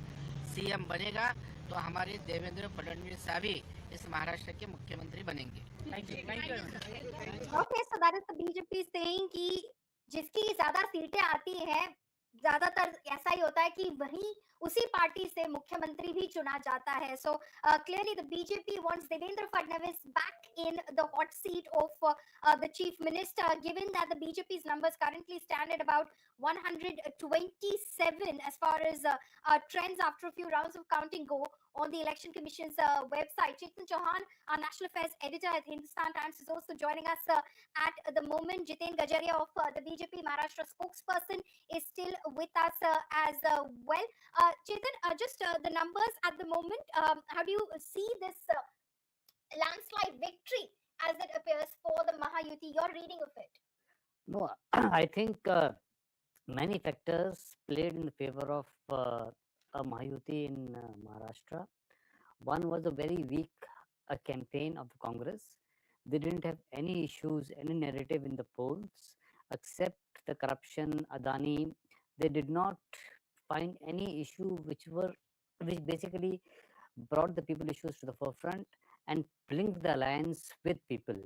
सीएम बनेगा तो हमारे देवेंद्र फडणवीस साहब ही इस महाराष्ट्र के मुख्यमंत्री बनेंगे। Okay, so that is the BJP saying कि जिसकी ज्यादा सीटें आती हैं, ज्यादातर ऐसा ही होता है कि वही उसी पार्टी से मुख्यमंत्री भी चुना जाता है. So clearly the BJP wants Devendra Fadnavis back in the hot seat of the chief minister, given that the BJP's numbers currently stand at about 127 as far as trends after a few rounds of counting go on the Election Commission's website. Chetan Chauhan, our National Affairs editor at Hindustan Times, is also joining us at the moment. Jiten Gajaria of the BJP Maharashtra spokesperson is still with us as well. Chetan, just the numbers at the moment, how do you see this landslide victory as it appears for the Mahayuti? Your reading of it? No, I think many factors played in favor of Mahayuti in Maharashtra. One was a very weak a campaign of the Congress. They didn't have any issues, any narrative in the polls except the corruption, Adani. They did not find any issue which basically brought the people issues to the forefront and linked the alliance with people.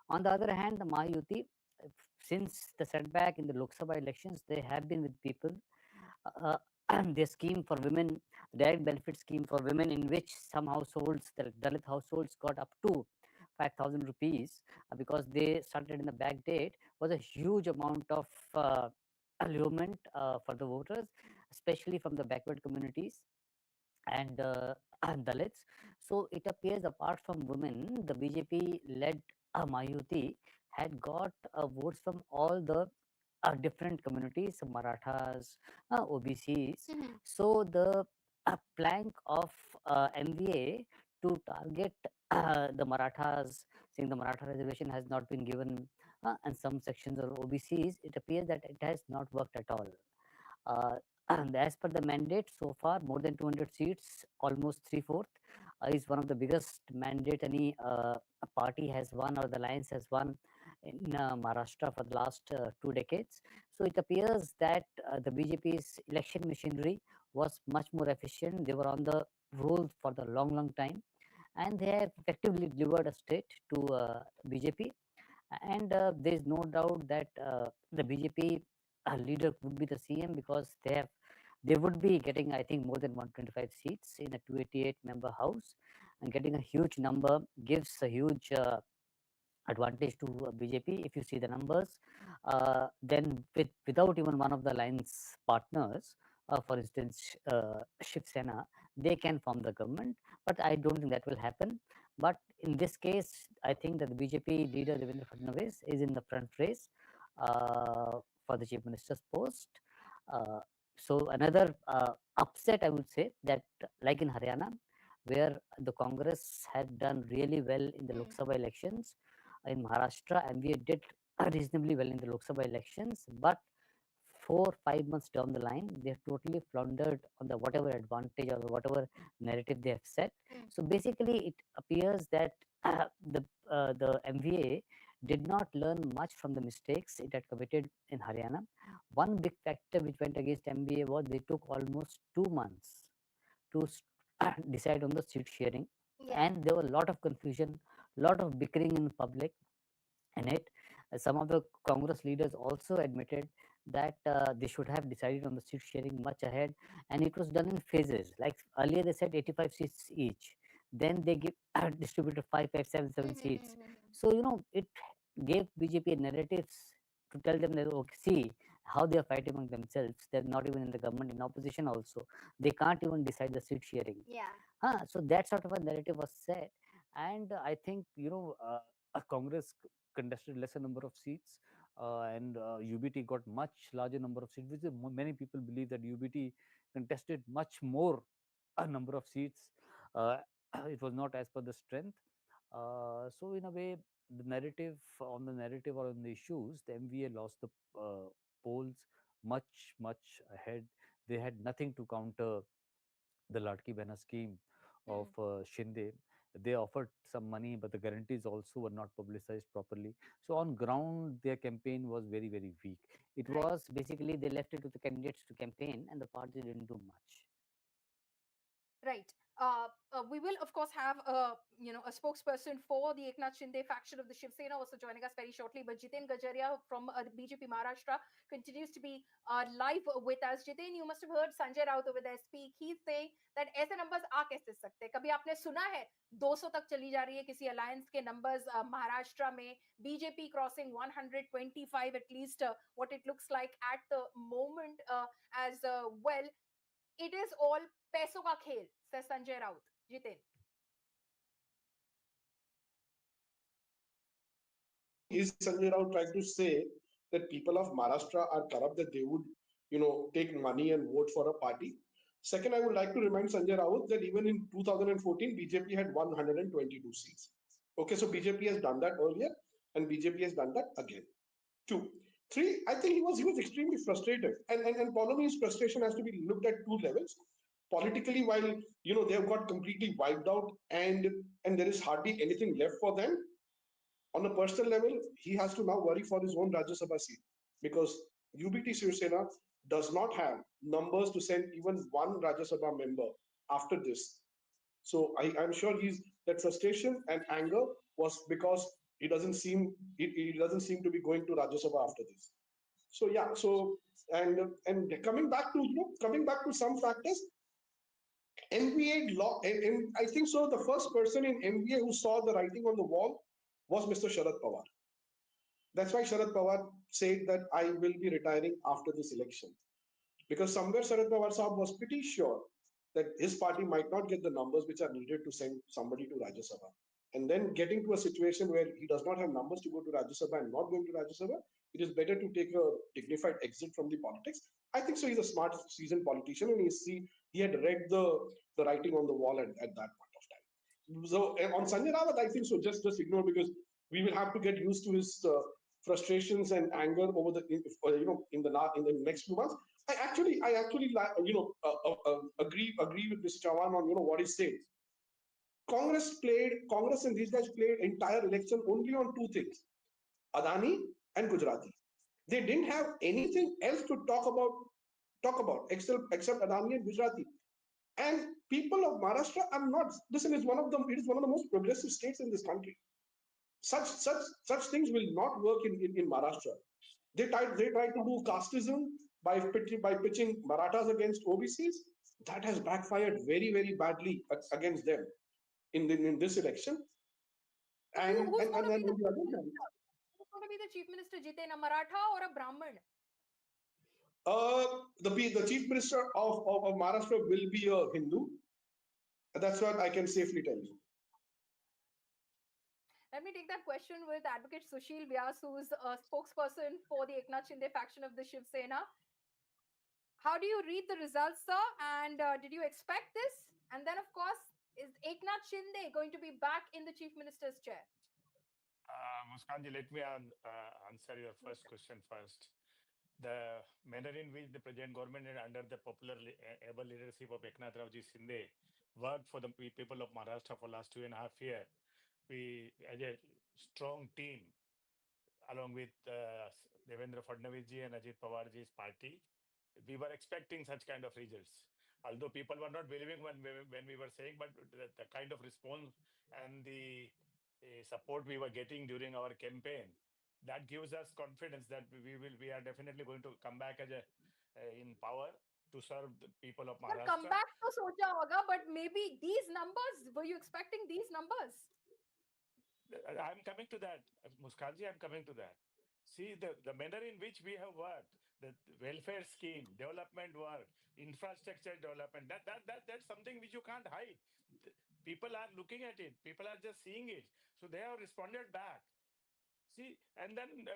On the other hand, the Mahayuti, since the setback in the Lok Sabha elections, they have been with people. Their scheme for women, direct benefit scheme for women, in which some households, the Dalit households, got up to 5,000 rupees because they started in the back date, was a huge amount of allurement for the voters, especially from the backward communities and Dalits. So it appears, apart from women, the BJP-led Mahayuti had got votes from all the different communities, Marathas, OBCs. So the plank of MVA to target the Marathas, saying the Maratha reservation has not been given, and some sections of OBCs, it appears that it has not worked at all. And as per the mandate, so far more than 200 seats, almost 3/4, is one of the biggest mandate any party has won or the alliance has won in Maharashtra for the last 2 decades. So it appears that the BJP's election machinery was much more efficient. They were on the roll for the long time, and they have effectively delivered a state to BJP. And there is no doubt that the BJP leader would be the CM, because they would be getting, I think, more than 125 seats in a 288 member house, and getting a huge number gives a huge advantage to BJP. If you see the numbers, then without even one of the alliance partners, for instance, Shiv Sena, they can form the government. But I don't think that will happen. But in this case, I think that the BJP leader Devendra Fadnavis is in the front race for the chief minister's post. So another upset, I would say, that like in Haryana, where the Congress had done really well in the Lok Sabha elections, in Maharashtra, and we did reasonably well in the Lok Sabha elections, but 4-5 months down the line, they have totally floundered on the whatever advantage or whatever narrative they have set. So basically, it appears that the MVA did not learn much from the mistakes it had committed in Haryana. One big factor which went against MVA was they took almost 2 months to decide on the seat sharing, and there was a lot of confusion, lot of bickering in public in it. Some of the Congress leaders also admitted that they should have decided on the seat sharing much ahead, and it was done in phases. Like earlier, they said 85 seats each, then they distributed 5, 5, 7 seats. So it gave BJP narratives to tell them that, okay, see how they are fighting among themselves. They're not even in the government, in opposition also. They can't even decide the seat sharing. So that sort of a narrative was set, and I think Congress contested lesser number of seats, and UBT got much larger number of seats, which many people believe that UBT contested much more a number of seats. It was not as per the strength. So in a way, the narrative or on the issues, the MVA lost the polls much ahead. They had nothing to counter the Ladki Behna scheme of Shinde. They offered some money, but the guarantees also were not publicized properly. So on ground, their campaign was very weak. It was basically they left it to the candidates to campaign, and the party didn't do much. Right. We will, of course, have a spokesperson for the Eknath Shinde faction of the Shiv Sena also joining us very shortly. But Jiten Gajaria from the BJP Maharashtra continues to be live with us. Jiten, you must have heard Sanjay Raut over there speak. He's saying that ऐसे numbers आ कैसे सकते? कभी आपने सुना है 200 तक चली जा रही है किसी alliance के numbers महाराष्ट्र में? BJP crossing 125 at least, what it looks like at the moment as well. It is all पैसों का खेल, says Sanjay Raut. Jiten. Is Sanjay Raut trying to say that people of Maharashtra are corrupt, that they would, take money and vote for a party? Second, I would like to remind Sanjay Raut that even in 2014, BJP had 122 seats. Okay, so BJP has done that earlier, and BJP has done that again. 2. 3, I think he was extremely frustrated. And Paulomi's frustration has to be looked at 2 levels. politically, while they have got completely wiped out, and there is hardly anything left for them. On a personal level, he has to now worry for his own Rajya Sabha seat, because UBT Shiv Sena does not have numbers to send even one Rajya Sabha member after this. So I'm sure that frustration and anger was because he doesn't seem to be going to Rajya Sabha after this. So yeah, and coming back to some factors, NBA law, and I think so. The first person in NBA who saw the writing on the wall was Mr. Sharad Pawar. That's why Sharad Pawar said that I will be retiring after this election, because somewhere Sharad Pawar Saab was pretty sure that his party might not get the numbers which are needed to send somebody to Rajya Sabha. And then getting to a situation where he does not have numbers to go to Rajya Sabha and not going to Rajya Sabha, it is better to take a dignified exit from the politics. I think so. He's a smart, seasoned politician, and he had read the writing on the wall at that point of time. So on Sanjay Rawat, I think so. Just ignore, because we will have to get used to his frustrations and anger over in the next few months. I actually agree with Mr. Chavan on what he said. Congress and these guys played entire election only on two things: Adani and Gujarati. They didn't have anything else to talk about except Adani and Gujarati. And people of Maharashtra are not. Listen, it is one of the most progressive states in this country. Such things will not work in Maharashtra. They tried to do casteism by pitching Marathas against OBCs. That has backfired very, very badly against them in this election. And Who's going to then be on the other hand, who's going to be the chief minister, Jiten, a Maratha or a Brahmin? the chief minister of Maharashtra will be a Hindu. That's what I can safely tell you. Let me take that question with Advocate Sushil Vyas, who is a spokesperson for the Eknath Shinde faction of the Shiv Sena. How do you read the results, sir? And did you expect this? And then, of course, is Eknath Shinde going to be back in the chief minister's chair? Muskanji, let me answer your first question first. The manner in which the present government and under the popular able leadership of Eknath Rawji Shinde worked for the people of Maharashtra for last 2.5 years, we as a strong team, along with Devendra Fadnavis ji and Ajit Pawar ji's party, we were expecting such kind of results. Although people were not believing when we were saying, but the kind of response and the support we were getting during our campaign, that gives us confidence that we are definitely going to come back as in power to serve the people of Maharashtra. But come back to socha hoga, but maybe these numbers, were you expecting these numbers? I'm coming to that, Muskanji, I'm coming to that. See, the manner in which we have worked, the welfare scheme, development work, infrastructure development, that's something which you can't hide. People are looking at it. People are just seeing it. So they have responded back. See, and then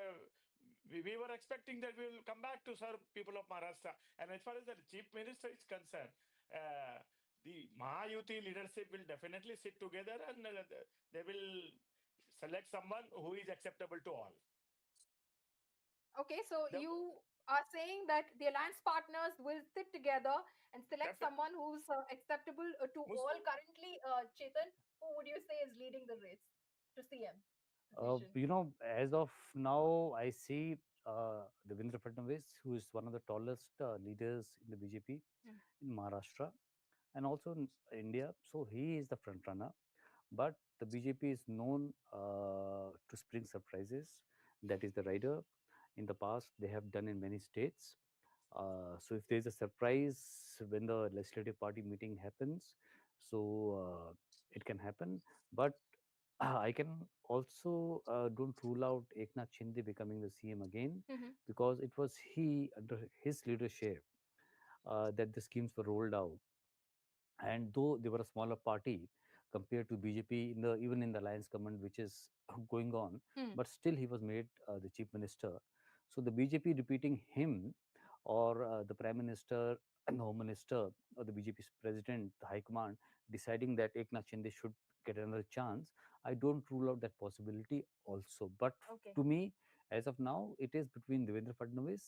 we were expecting that we will come back to serve people of Maharashtra. And as far as the chief minister is concerned, the Mahayuti leadership will definitely sit together and they will select someone who is acceptable to all. Okay, so you are saying that the alliance partners will sit together and select someone who's acceptable to all. Currently, Chetan, who would you say is leading the race to CM? As of now, I see Devendra Fadnavis, who is one of the tallest leaders in the BJP in Maharashtra and also in India. So he is the front runner. But the BJP is known to spring surprises. That is the rider. In the past, they have done in many states. So if there is a surprise when the legislative party meeting happens, so it can happen. But I can also don't rule out Eknath Shinde becoming the CM again, because it was under his leadership that the schemes were rolled out. And though they were a smaller party compared to BJP even in the alliance government which is going on, but still he was made the chief minister. So the BJP repeating him, or the prime minister and the home minister, or the BJP's president, the high command, deciding that Eknath Shinde should get another chance, I don't rule out that possibility also. But to me, as of now, it is between Devendra Fadnavis,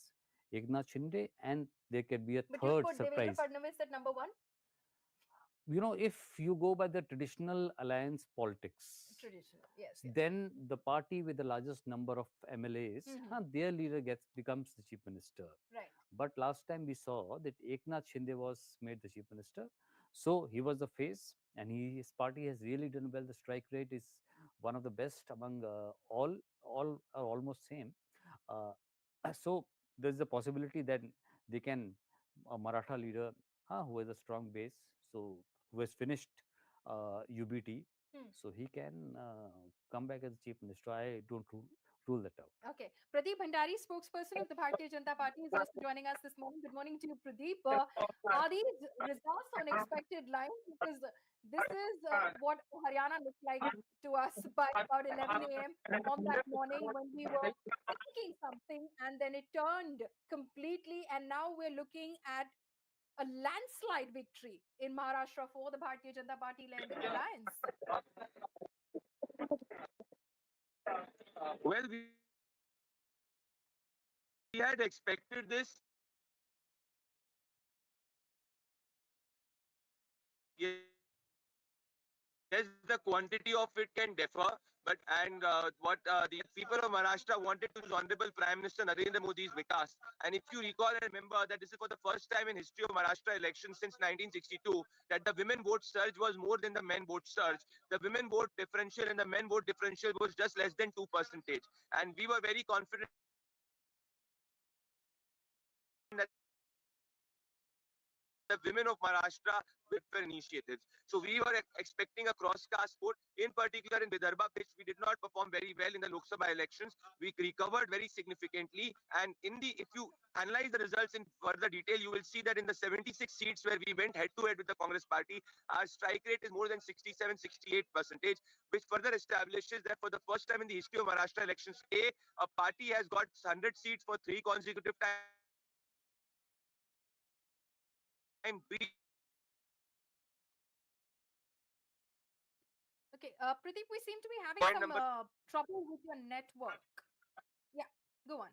Eknath Shinde, and there can be a but third you put surprise. Devendra Fadnavis at number one? if you go by the traditional alliance politics, Traditional, yes, yes. then the party with the largest number of MLAs, their leader becomes the chief minister. Right. But last time we saw that Eknath Shinde was made the chief minister, so he was the face, and his party has really done well. The strike rate is one of the best among all are almost same. Uh, so there's a possibility that they can a Maratha leader who has a strong base, so who has finished UBT, so he can come back as chief minister. I don't rule that out. Okay. Pradeep Bhandari, spokesperson of the Bharatiya Janata Party, is also joining us this morning. Good morning to you, Pradeep. Are these results on expected lines? Because this is what Haryana looked like to us by about 11 a.m. on that morning when we were thinking something, and then it turned completely, and now we're looking at a landslide victory in Maharashtra for the Bharatiya Janata Party-led alliance. Well, we had expected this. Yes, the quantity of it can differ, but what the people of Maharashtra wanted to use Honorable Prime Minister Narendra Modi's Vikas. And if you recall and remember that this is for the first time in history of Maharashtra elections since 1962 that the women vote surge was more than the men vote surge. The women vote differential and the men vote differential was just less than 2%. And we were very confident that the women of Maharashtra with their initiatives. So we were expecting a cross-caste vote, in particular in Vidarbha, which we did not perform very well in the Lok Sabha elections. We recovered very significantly. And if you analyze the results in further detail, you will see that in the 76 seats where we went head-to-head with the Congress party, our strike rate is more than 67-68%, which further establishes that for the first time in the history of Maharashtra elections, a party has got 100 seats for 3 consecutive times. Okay, Pradeep, we seem to be having some trouble with your network. Yeah, go on.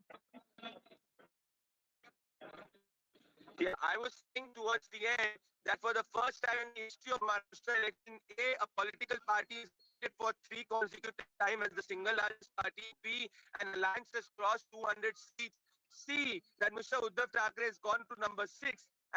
Yeah, I was saying towards the end that for the first time in the history of Maharashtra election, a political party is elected for 3 consecutive times as the single largest party. B, an alliance has crossed 200 seats. C, that Mr. Uddhav Thackeray has gone to number 6.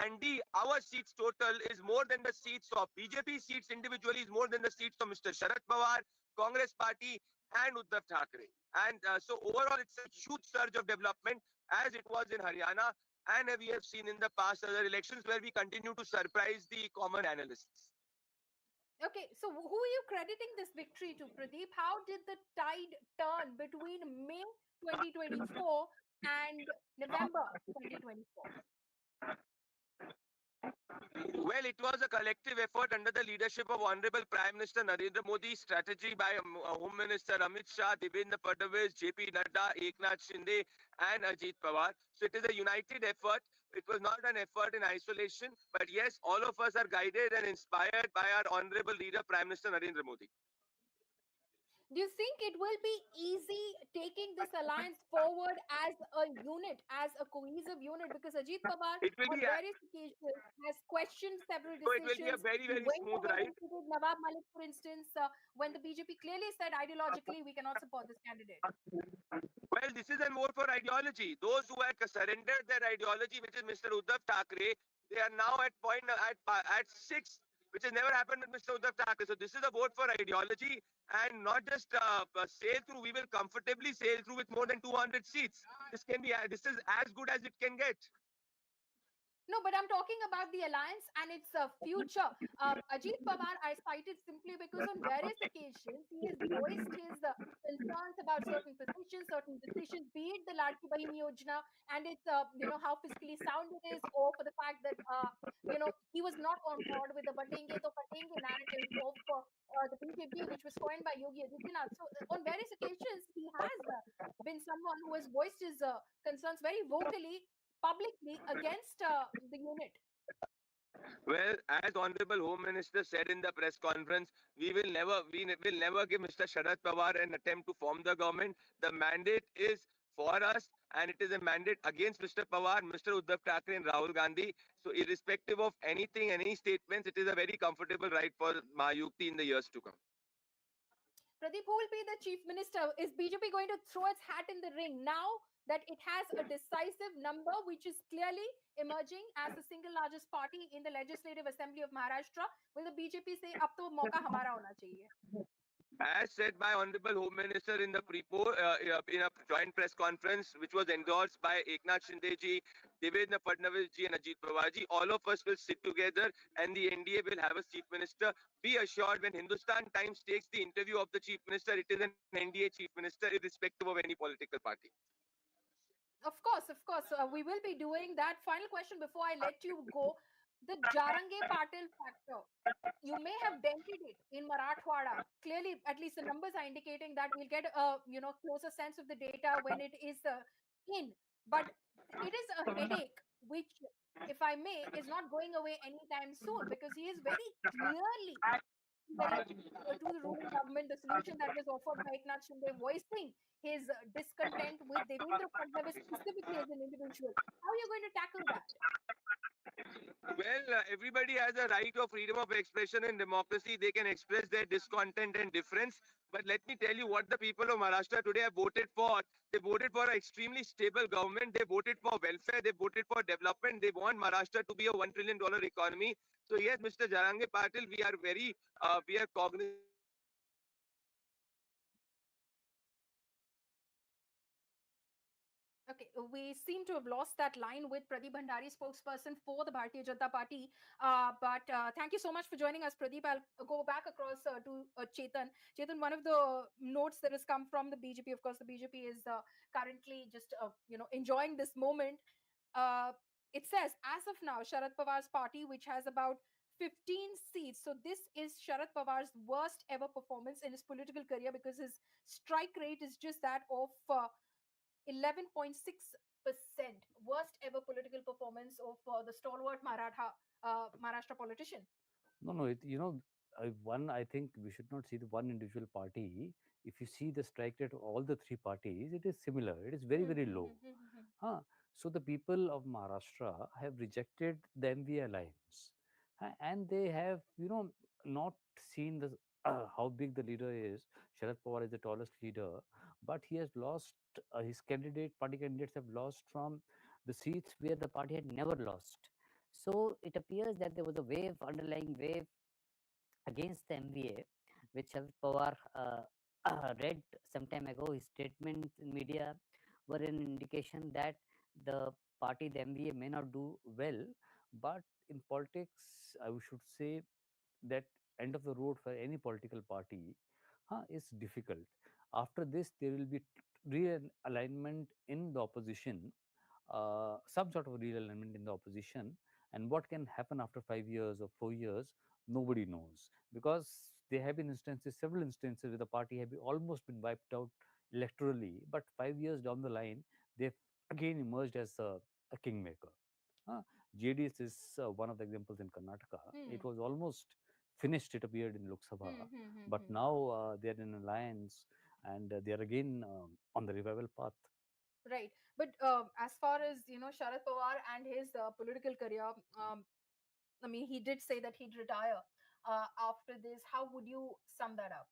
And D, our seats total is more than the seats of BJP seats individually, is more than the seats of Mr. Sharad Pawar, Congress party, and Uddhav Thackeray. And so overall, it's a huge surge of development as it was in Haryana. And we have seen in the past other elections where we continue to surprise the common analysts. Okay, so who are you crediting this victory to, Pradeep? How did the tide turn between May 2024 and November 2024? Well, it was a collective effort under the leadership of Honorable Prime Minister Narendra Modi, strategy by Home Minister Amit Shah, Devendra Fadnavis, JP Nadda, Eknath Shinde, and Ajit Pawar. So it is a united effort. It was not an effort in isolation, but yes, all of us are guided and inspired by our Honorable Leader, Prime Minister Narendra Modi. Do you think it will be easy taking this alliance forward as a unit, as a cohesive unit? Because Ajit Pawar, on various occasions, has questioned several decisions. It will be a very, very smooth ride. Nawab Malik, for instance, when the BJP clearly said ideologically we cannot support this candidate. Well, this is a more for ideology. Those who had surrendered their ideology, which is Mr. Uddhav Thackeray, they are now at 6, which has never happened with Mr. Uddhav Thackeray. So this is a vote for ideology and not just sail through. We will comfortably sail through with more than 200 seats. This is as good as it can get. No, but I'm talking about the alliance and its future. Ajit Pawar, I cited simply because on various occasions he has voiced his concerns about certain positions, certain decisions, be it the Ladki Bahin Yojana and its, how fiscally sound it is, or for the fact that, he was not on board with the Batenge to Patenge narrative of the BJP, which was coined by Yogi Adityanath. So on various occasions, he has been someone who has voiced his concerns very vocally, publicly against the unit. Well, as Honorable Home Minister said in the press conference, we will never give Mr. Sharad Pawar an attempt to form the government. The mandate is for us and it is a mandate against Mr. Pawar, Mr. Uddhav Thackeray, and Rahul Gandhi. So, irrespective of anything, any statements, it is a very comfortable ride for Mahayuti in the years to come. Pradeep, who will be the chief minister? Is BJP going to throw its hat in the ring now that it has a decisive number, which is clearly emerging as the single largest party in the Legislative Assembly of Maharashtra? Will the BJP say, "Ab to mauka hamara hona chahiye"? As said by Honorable Home Minister in the in a joint press conference, which was endorsed by Eknath Shinde ji, Devendra Fadnavis ji, and Ajit Pawar ji, all of us will sit together, and the NDA will have a chief minister. Be assured, when Hindustan Times takes the interview of the chief minister, it is an NDA chief minister, irrespective of any political party. Of course, of course. We will be doing that. Final question before I let you go. The Jarange Patil factor, you may have dented it in Marathwada. Clearly, at least the numbers are indicating that we'll get a closer sense of the data when it is in. But it is a headache which, if I may, is not going away anytime soon, because he is very clearly very to the ruling government, the solution that was offered by Eknath Shinde, voicing his discontent with Devendra Fadnavis specifically as an individual. How are you going to tackle that? Well, everybody has a right of freedom of expression in democracy. They can express their discontent and difference. But let me tell you what the people of Maharashtra today have voted for. They voted for an extremely stable government. They voted for welfare. They voted for development. They want Maharashtra to be a $1 trillion economy. So yes, Mr. Jarange Patil, we are cognizant. Okay, we seem to have lost that line with Pradeep Bhandari, spokesperson for the Bharatiya Janata Party. But thank you so much for joining us, Pradeep. I'll go back across to Chetan. Chetan, one of the notes that has come from the BJP, of course, the BJP is currently just enjoying this moment. It says, as of now, Sharad Pawar's party, which has about 15 seats. So this is Sharad Pawar's worst ever performance in his political career, because his strike rate is just that of 11.6%. Worst ever political performance of the stalwart Maharashtra politician. No, I think we should not see the one individual party. If you see the strike rate of all the three parties, it is similar. It is very, very low. So the people of Maharashtra have rejected the MV alliance, and they have, not seen the how big the leader is. Sharad Pawar is the tallest leader, but he has lost. His party candidates have lost from the seats where the party had never lost. So it appears that there was a underlying wave against the MVA, which Sharad Pawar read some time ago. His statements in media were an indication that the party, the MVA, may not do well. But in politics, I should say that end of the road for any political party is difficult. After this, there will be realignment in the opposition, some sort of realignment in the opposition. And what can happen after 5 years or 4 years, nobody knows, because there have been several instances where the party have almost been wiped out electorally, but 5 years down the line, they've again emerged as a kingmaker. JDS is one of the examples in Karnataka. It was almost finished, it appeared in Lok Sabha, but now they're in alliance, and they're again on the revival path. Right. But as far as, Sharad Pawar and his political career, I mean, he did say that he'd retire after this. How would you sum that up?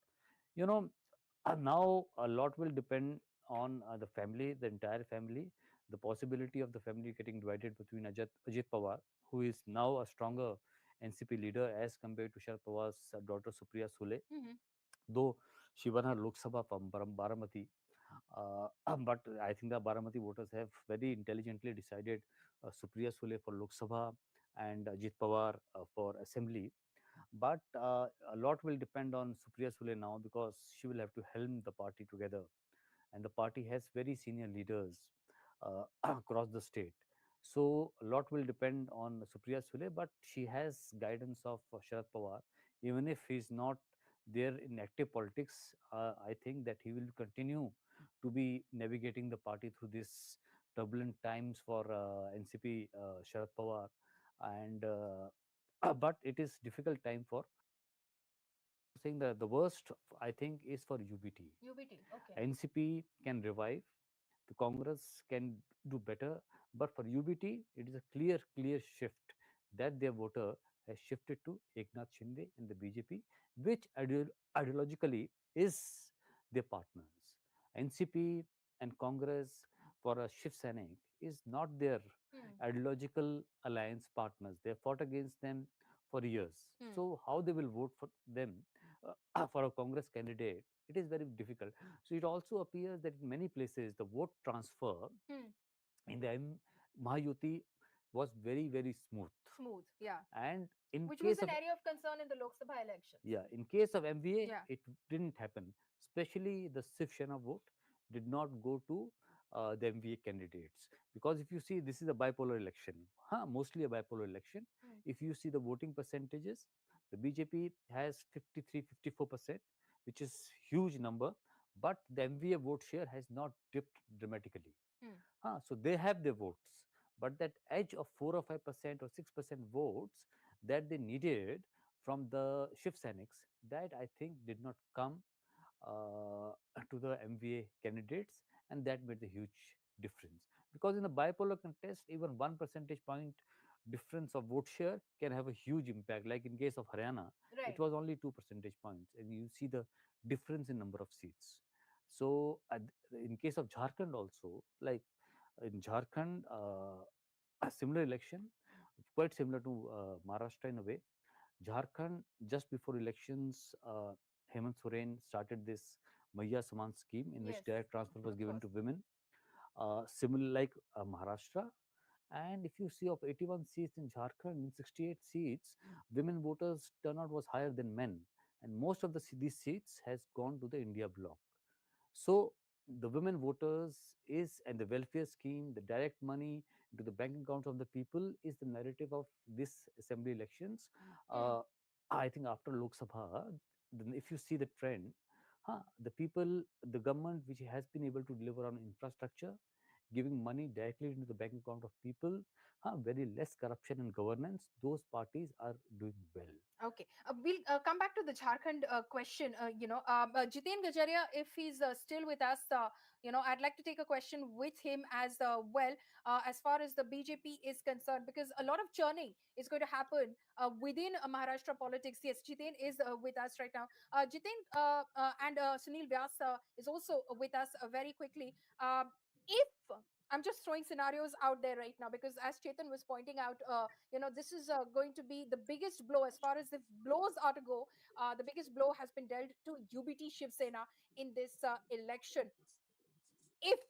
Now a lot will depend on the family, the entire family, the possibility of the family getting divided between Ajit Pawar, who is now a stronger NCP leader as compared to Sharad Pawar's daughter Supriya Sule, though she won her Lok Sabha from Baramati. But I think the Baramati voters have very intelligently decided Supriya Sule for Lok Sabha and Ajit Pawar for Assembly. But a lot will depend on Supriya Sule now, because she will have to helm the party together. And the party has very senior leaders across the state. So a lot will depend on Supriya Sule, but she has guidance of Sharad Pawar. Even if he's not there in active politics, I think that he will continue to be navigating the party through these turbulent times for NCP Sharad Pawar. And but it is difficult time for saying that the worst, I think, is for UBT. UBT, okay. NCP can revive, The Congress can do better, but for UBT, it is a clear shift that their voter has shifted to Eknath Shinde and the BJP, which ideologically is their partners. NCP and Congress for a Shiv Sainik is not their ideological alliance partners. They fought against them for years. So how they will vote for them for a Congress candidate, it is very difficult. So it also appears that in many places the vote transfer in the Mahayuti was very smooth. Smooth, yeah. And in which case was an of area of concern in the Lok Sabha elections. yeah, in case of MVA, Yeah. it didn't happen. Especially the Shiv Sena vote did not go to the MVA candidates, because if you see, this is a bipolar election, mostly a bipolar election. If you see the voting percentages, the BJP has 53-54%, which is huge number, but the MVA vote share has not dipped dramatically. So they have their votes, but that edge of 4 or 5% or 6% votes that they needed from the Shiv Sainiks, that I think did not come to the MVA candidates, and that made a huge difference. Because in the bipolar contest, even 1 percentage point difference of vote share can have a huge impact. Like in case of Haryana, Right. it was only 2 percentage points, and you see the difference in number of seats. So in case of Jharkhand also, like in Jharkhand, a similar election, quite similar to Maharashtra in a way. Jharkhand, just before elections, Hemant Soren started this Maiya Saman scheme in which Yes, direct transfer was of given course. to women, similar like Maharashtra. And if you see, of 81 seats in Jharkhand, in 68 seats, women voters turnout was higher than men, and most of these seats has gone to the India bloc. So the women voters is, and the welfare scheme, the direct money to the bank accounts of the people is the narrative of this assembly elections. I think after Lok Sabha, then if you see the trend, the people, the government which has been able to deliver on infrastructure, giving money directly into the bank account of people, very less corruption and governance, those parties are doing well. Okay, we'll come back to the Jharkhand question. Jiten Gajaria, if he's still with us, I'd like to take a question with him as well, as far as the BJP is concerned, because a lot of churning is going to happen within Maharashtra politics. Yes, Jiten is with us right now. Jiten and Sunil Vyas is also with us very quickly. If I'm just throwing scenarios out there right now, because as Chetan was pointing out, this is going to be the biggest blow as far as the blows are to go. The biggest blow has been dealt to UBT Shiv Sena in this election. If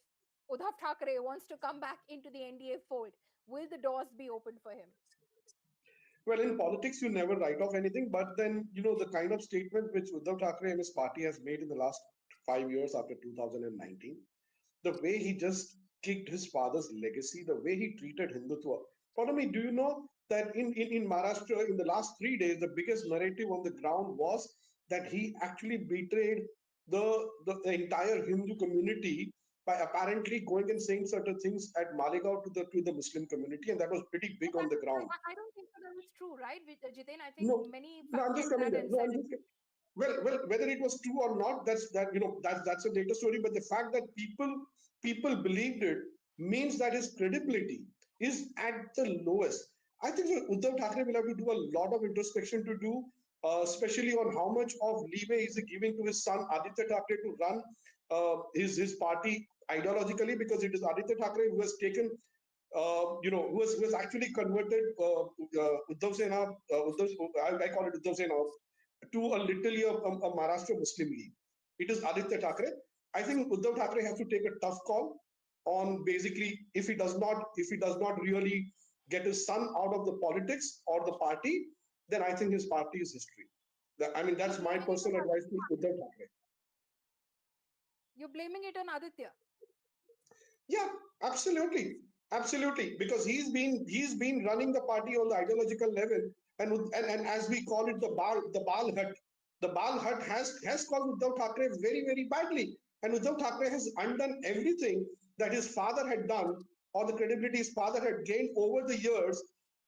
Uddhav Thackeray wants to come back into the NDA fold, will the doors be open for him? Well, in politics, you never write off anything, but then, the kind of statement which Uddhav Thackeray and his party has made in the last 5 years after 2019, the way he just kicked his father's legacy, the way he treated Hindutva. Follow me, do you know that in Maharashtra, in the last 3 days, the biggest narrative on the ground was that he actually betrayed the entire Hindu community by apparently going and saying certain things at Malegaon to the Muslim community, and that was pretty big on the ground. I don't think that is true, right, Jiten? I think No, many no, I'm just fact-checked coming that there. and No, said I'm just well, whether it was true or not, that's a later story. But the fact that people believed it means that his credibility is at the lowest. I think Uddhav Thackeray will have to do a lot of introspection to do, especially on how much of leeway is he giving to his son Aditya Thackeray to run his party ideologically, because it is Aditya Thackeray who has taken who has actually converted Uddhav Sena, I call it Uddhav Sena, to a literally a Maharashtra Muslim League. It is Aditya Thackeray. I think Uddhav Thackeray has to take a tough call on, basically, if he does not really get his son out of the politics or the party, then I think his party is history. That's my personal advice to Uddhav Thackeray. You're blaming it on Aditya. Yeah, absolutely, because he's been running the party on the ideological level, and as we call it, the Bal Hut has caused Uddhav Thackeray very, very badly, and Uddhav Thackeray has undone everything that his father had done, or the credibility his father had gained over the years,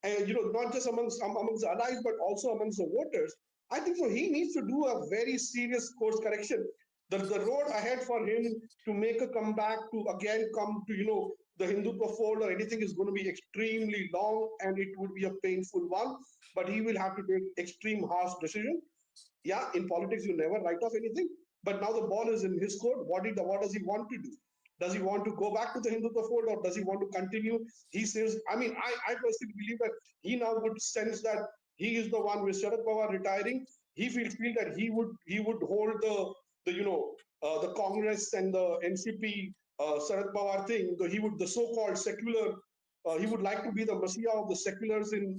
and not just amongst the allies but also amongst the voters. I think so. He needs to do a very serious course correction. the road ahead for him to make a comeback, to again come to, the Hindutva fold or anything is going to be extremely long and it would be a painful one. But he will have to take extreme harsh decision. Yeah, in politics you never write off anything, but now the ball is in his court. What does he want to do? Does he want to go back to the Hindutva fold or does he want to continue? He says, I personally believe that he now would sense that he is the one with Sharad Pawar retiring. He will feel that he would hold the Congress and the NCP Sharad Pawar thing. The so-called secular, he would like to be the messiah of the seculars in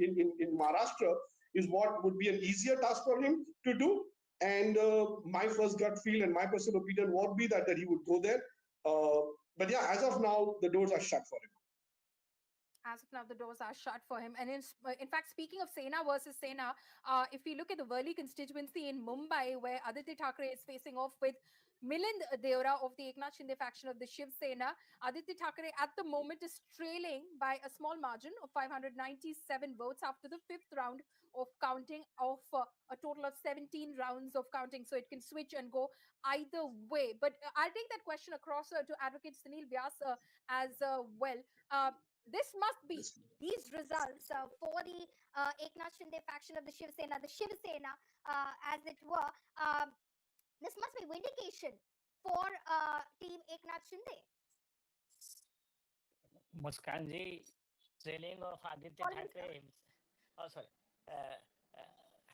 Maharashtra, is what would be an easier task for him to do. And my first gut feel and my personal opinion would be that he would go there. But yeah, as of now, the doors are shut for him. As of now, the doors are shut for him. And in fact, speaking of Sena versus Sena, if we look at the Worli constituency in Mumbai, where Aditya Thackeray is facing off with Milind Deora of the Eknath Shinde faction of the Shiv Sena, Aditya Thackeray at the moment is trailing by a small margin of 597 votes after the fifth round of counting of a total of 17 rounds of counting. So it can switch and go either way. But I'll take that question across to Advocate Sunil Vyas as well. This must be these results for the Eknath Shinde faction of the Shiv Sena, as it were. This must be vindication for Team Eknath Shinde. Muskanji, trailing of Aditya Thackeray. Oh, sorry.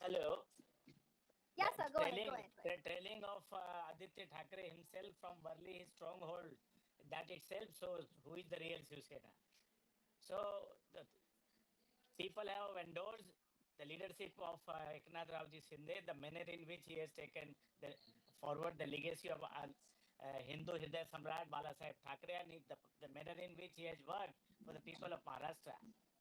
Hello. Yes, sir. Go ahead. The trailing of Aditya Thackeray himself from Worli, his stronghold, that itself shows who is the real Shiv Sena. So the people have endorsed the leadership of Eknath Rawji Shinde, the manner in which he has taken forward the legacy of Hindu Hriday Samrat Balasaheb Thackeray, and the manner in which he has worked for the people of Maharashtra.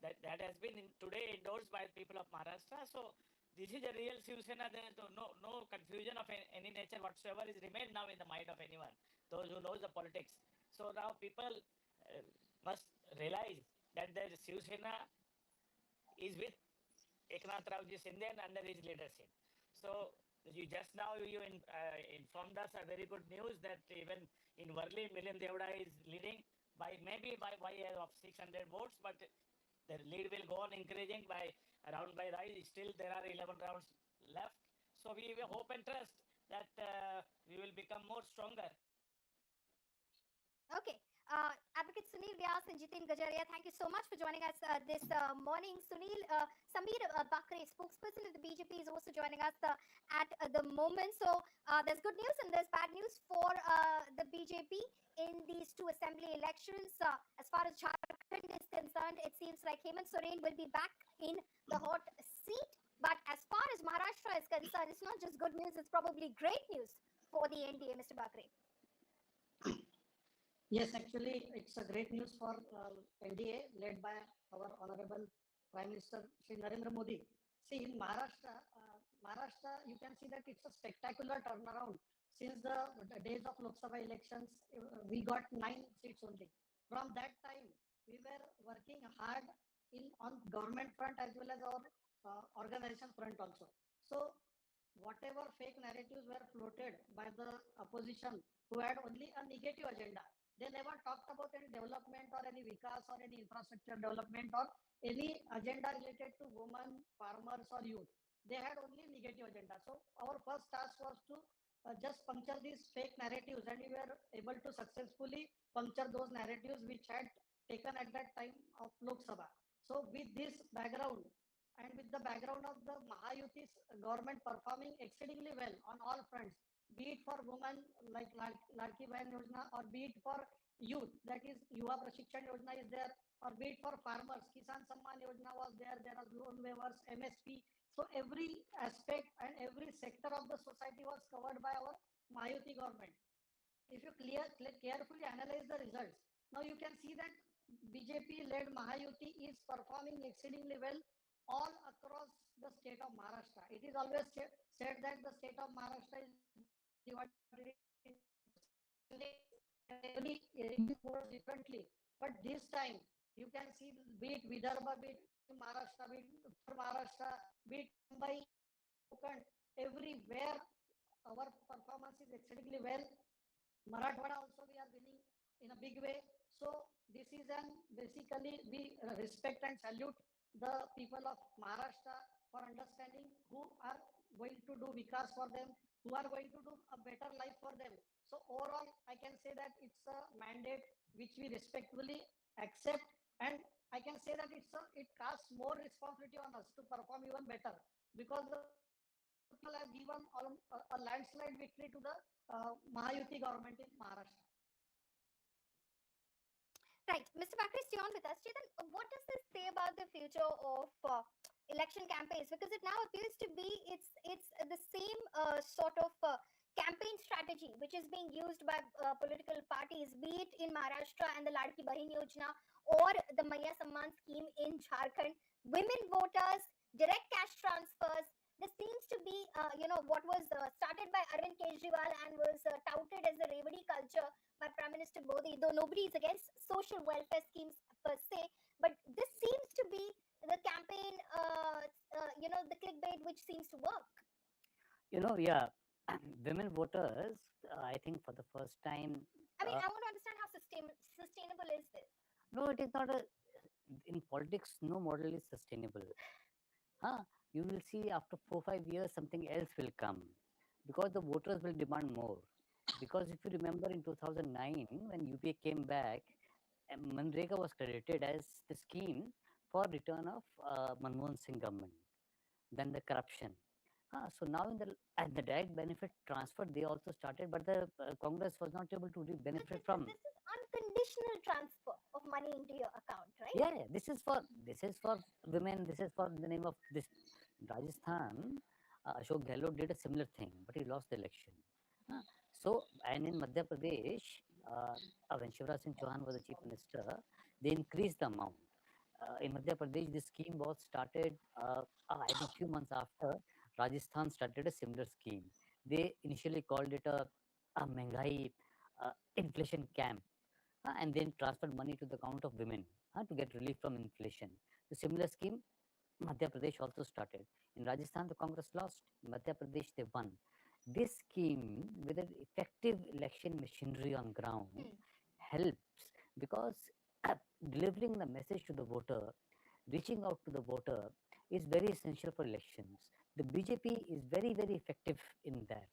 That has been today endorsed by the people of Maharashtra. So this is a real Shiv Sena. There is no confusion of any nature whatsoever is remained now in the mind of anyone, those who knows the politics. So now people must realize that the Shiv Sena is with Eknath Rawji Shinde and under his leadership. So you just now informed us a very good news that even in Worli, Milind Deora is leading by of 600 votes, but the lead will go on increasing by round by round. Still there are 11 rounds left. So we hope and trust that we will become more stronger. Okay. Advocate Sunil Vyas and Jitin Gajaria, thank you so much for joining us this morning. Sunil, Sameer Bakre, spokesperson of the BJP, is also joining us at the moment. So there's good news and there's bad news for the BJP in these two assembly elections. As far as Jharkhand is concerned, it seems like Hemant Soren will be back in the hot seat. But as far as Maharashtra is concerned, it's not just good news, it's probably great news for the NDA, Mr. Bakre. Yes, actually, it's a great news for NDA led by our Honorable Prime Minister Shri Narendra Modi. See, in Maharashtra, you can see that it's a spectacular turnaround. Since the days of Lok Sabha elections, we got 9 seats only. From that time, we were working hard on government front as well as our organization front also. So, whatever fake narratives were floated by the opposition who had only a negative agenda, they never talked about any development or any vikas or any infrastructure development or any agenda related to women, farmers or youth. They had only negative agenda. So our first task was to just puncture these fake narratives, and we were able to successfully puncture those narratives which had taken at that time of Lok Sabha. So with this background and with the background of the Mahayuti's government performing exceedingly well on all fronts, be it for women like Ladki Bahin Yojana, or be it for youth, that is Yuva Prashikshan Yojana is there, or be it for farmers, Kisan Samman Yojana was there, there are loan waivers, MSP. So every aspect and every sector of the society was covered by our Mahayuti government. If you carefully analyze the results, now you can see that BJP-led Mahayuti is performing exceedingly well all across the state of Maharashtra. It is always said that the state of Maharashtra is divided into 7 states and every region votes differently. But this time, you can see, be it Vidarbha, be it Maharashtra, be it Uttar Maharashtra, be it Mumbai, Konkan, everywhere our performance is exceedingly well. Marathwada also we are winning in a big way. So this is an basically we respect and salute the people of Maharashtra for understanding who are going to do vikas for them, who are going to do a better life for them. So overall, I can say that it's a mandate which we respectfully accept, and I can say that it casts more responsibility on us to perform even better, because the people have given a landslide victory to the Mahayuti government in Maharashtra. Right, Mr. Bakri, stay on with us. Chetan, what does this say about the future of election campaigns? Because it now appears to be it's the same sort of campaign strategy which is being used by political parties, be it in Maharashtra and the Ladki Bahin Yojana or the Maya Samman scheme in Jharkhand. Women voters, direct cash transfers. This seems to be, what was started by Arvind Kejriwal and was touted as the Revadi culture by Prime Minister Modi, though nobody is against social welfare schemes per se, but this seems to be the campaign, the clickbait which seems to work. Yeah, women voters, I think for the first time. I mean, I want to understand how sustainable is this? No, it is not in politics, no model is sustainable. You will see after 4-5 years, something else will come because the voters will demand more. Because if you remember in 2009, when UPA came back, Manrega was credited as the scheme for return of Manmohan Singh government. Then the corruption. So now in the direct benefit transfer, they also started, but the Congress was not able to benefit from. This is unconditional transfer of money into your account, right? Yeah, this is for women. This is for the name of this Rajasthan. Ashok Gehlot did a similar thing, but he lost the election. And in Madhya Pradesh, when Shivraj Singh Chauhan was the chief minister, they increased the amount. In Madhya Pradesh, this scheme was started, I think, few months after Rajasthan started a similar scheme. They initially called it a Menghai inflation camp, and then transferred money to the account of women to get relief from inflation. The similar scheme, Madhya Pradesh also started. In Rajasthan, the Congress lost. In Madhya Pradesh, they won. This scheme, with an effective election machinery on ground, helps because delivering the message to the voter, reaching out to the voter, is very essential for elections. The BJP is very, very effective in that.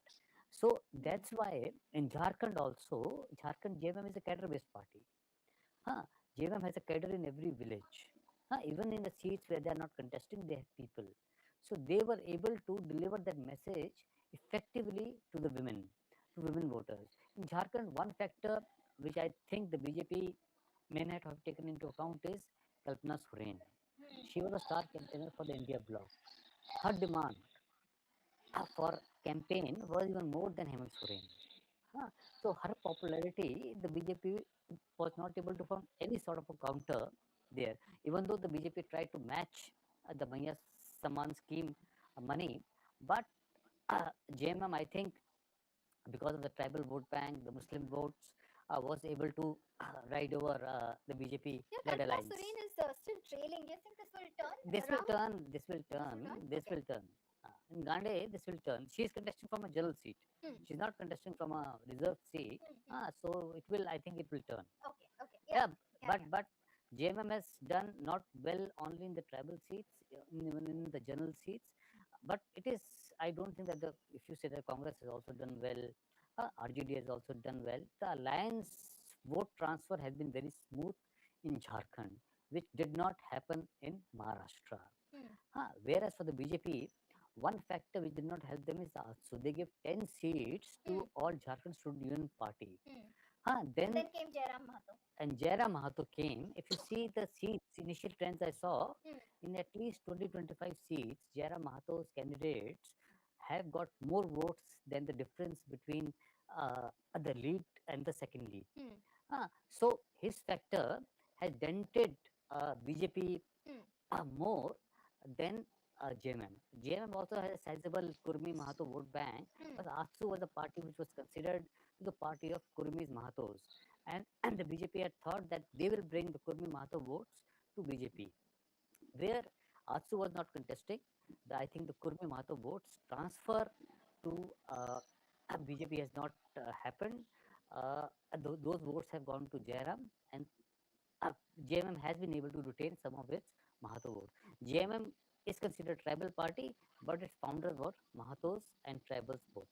So that's why in Jharkhand also, Jharkhand JMM is a cadre-based party. JMM has a cadre in every village. Even in the seats where they are not contesting, they have people. So they were able to deliver that message effectively to the women voters. In Jharkhand, one factor which I think the BJP may not have taken into account is Kalpana Soren. She was a star campaigner for the India Bloc. Her demand for campaign was even more than Hemant Soren. So her popularity, the BJP was not able to form any sort of a counter there. Even though the BJP tried to match the Maya Samman scheme money, but JMM, I think, because of the tribal vote bank, the Muslim votes, was able to ride over the BJP-led alliance. Soren is still trailing. Do you think this will turn? This will turn. In Gande, this will turn. She is contesting from a general seat. She's not contesting from a reserved seat. So it will, I think it will turn. Okay. Yeah, but JMM has done not well only in the tribal seats, even in the general seats. But it is, I don't think that if you say that Congress has also done well, RJD has also done well. The alliance vote transfer has been very smooth in Jharkhand, which did not happen in Maharashtra. Whereas for the BJP, one factor which did not help them is also they gave 10 seats to all Jharkhand Student Union Party. Then came Jairam Mahato. And Jairam Mahato came. If you see the seats, initial trends I saw, in at least 20-25 seats, Jairam Mahato's candidates have got more votes than the difference between the lead and the second lead. So his factor has dented BJP more than JMM. JMM also has a sizable Kurmi Mahato vote bank, but ASU was a party which was considered the party of Kurmis Mahatos. And the BJP had thought that they will bring the Kurmi Mahato votes to BJP. Where ASU was not contesting, I think the Kurmi Mahato votes transfer to BJP has not happened. Those votes have gone to Jairam, and JMM has been able to retain some of its Mahato votes. JMM is considered a tribal party, but its founders were Mahatos and tribals both.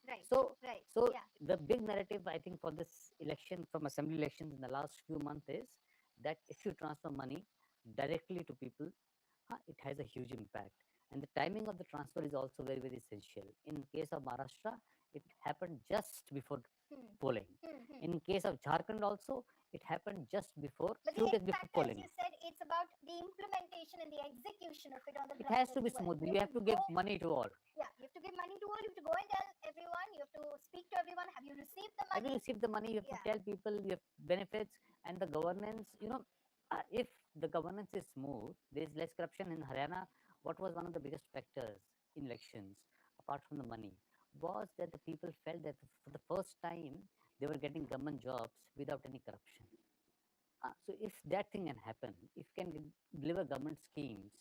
Right. So, Right. so Yeah. the big narrative I think for this election, from assembly elections in the last few months, is that if you transfer money directly to people, it has a huge impact. And the timing of the transfer is also very, very essential. In case of Maharashtra, it happened just before polling. In case of Jharkhand also, it happened just before, But few the days X before factor, as polling. you said, it's about the implementation and the execution of it on the It ground has to as be well. smooth. You have to give money to all. Yeah, you have to give money to all. You have to go and tell everyone. You have to speak to everyone. Have you received the money? Have you received the money? You have to tell people you have benefits and the governance. If the governance is smooth, there is less corruption in Haryana. What was one of the biggest factors in elections, apart from the money, was that the people felt that for the first time they were getting government jobs without any corruption. So if that thing can happen, if you can deliver government schemes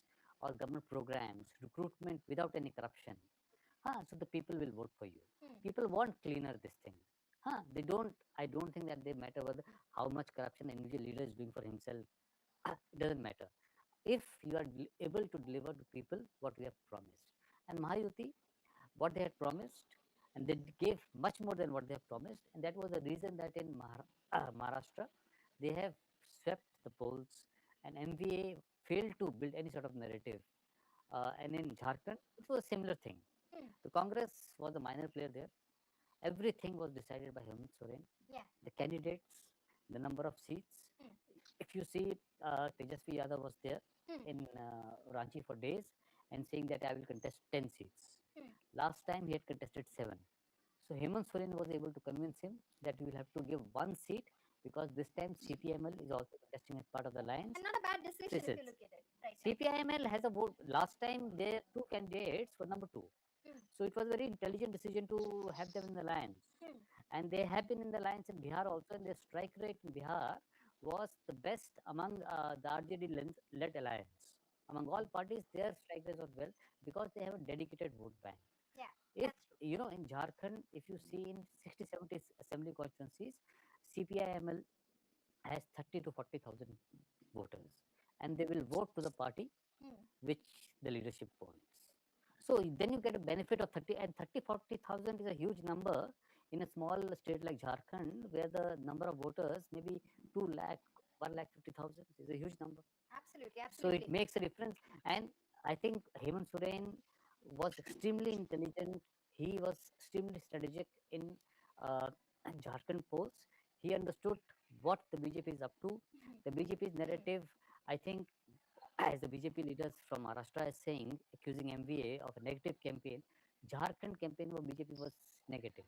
or government programs, recruitment without any corruption, so the people will vote for you. People want cleaner this thing. They don't. I don't think that they matter whether how much corruption the individual leader is doing for himself. It doesn't matter. If you are able to deliver to people what we have promised, and Mahayuti, what they had promised, and they gave much more than what they have promised, and that was the reason that in Maharashtra they have swept the polls, and MVA failed to build any sort of narrative. And in Jharkhand, it was a similar thing. The Congress was a minor player there. Everything was decided by Hemant Soren. Yeah. The candidates, the number of seats. If you see, Tejasvi Yadav was there in Ranchi for days and saying that I will contest 10 seats. Last time he had contested 7. So Hemant Soren was able to convince him that you will have to give 1 seat, because this time CPML is also contesting as part of the alliance. And not a bad decision if you look at it. Right. CPIML has a vote. Last time their 2 candidates were number 2. So it was a very intelligent decision to have them in the alliance. And they have been in the alliance in Bihar also, and their strike rate in Bihar was the best among the RJD-led alliance. Among all parties, their strike rate was well, because they have a dedicated vote bank. Yeah. If in Jharkhand, if you see in 60, 70 assembly constituencies, CPIML has 30 to 40,000 voters, and they will vote to the party which the leadership wants. So then you get a benefit of 40,000 is a huge number in a small state like Jharkhand, where the number of voters maybe 2 lakh, 1,50,000 is a huge number. Absolutely, So absolutely. it makes a difference. And I think Hemant Soren was extremely intelligent. He was extremely strategic in Jharkhand polls. He understood what the BJP is up to. The BJP's narrative, I think, as the BJP leaders from Maharashtra is saying, accusing MVA of a negative campaign, Jharkhand campaign for BJP was negative.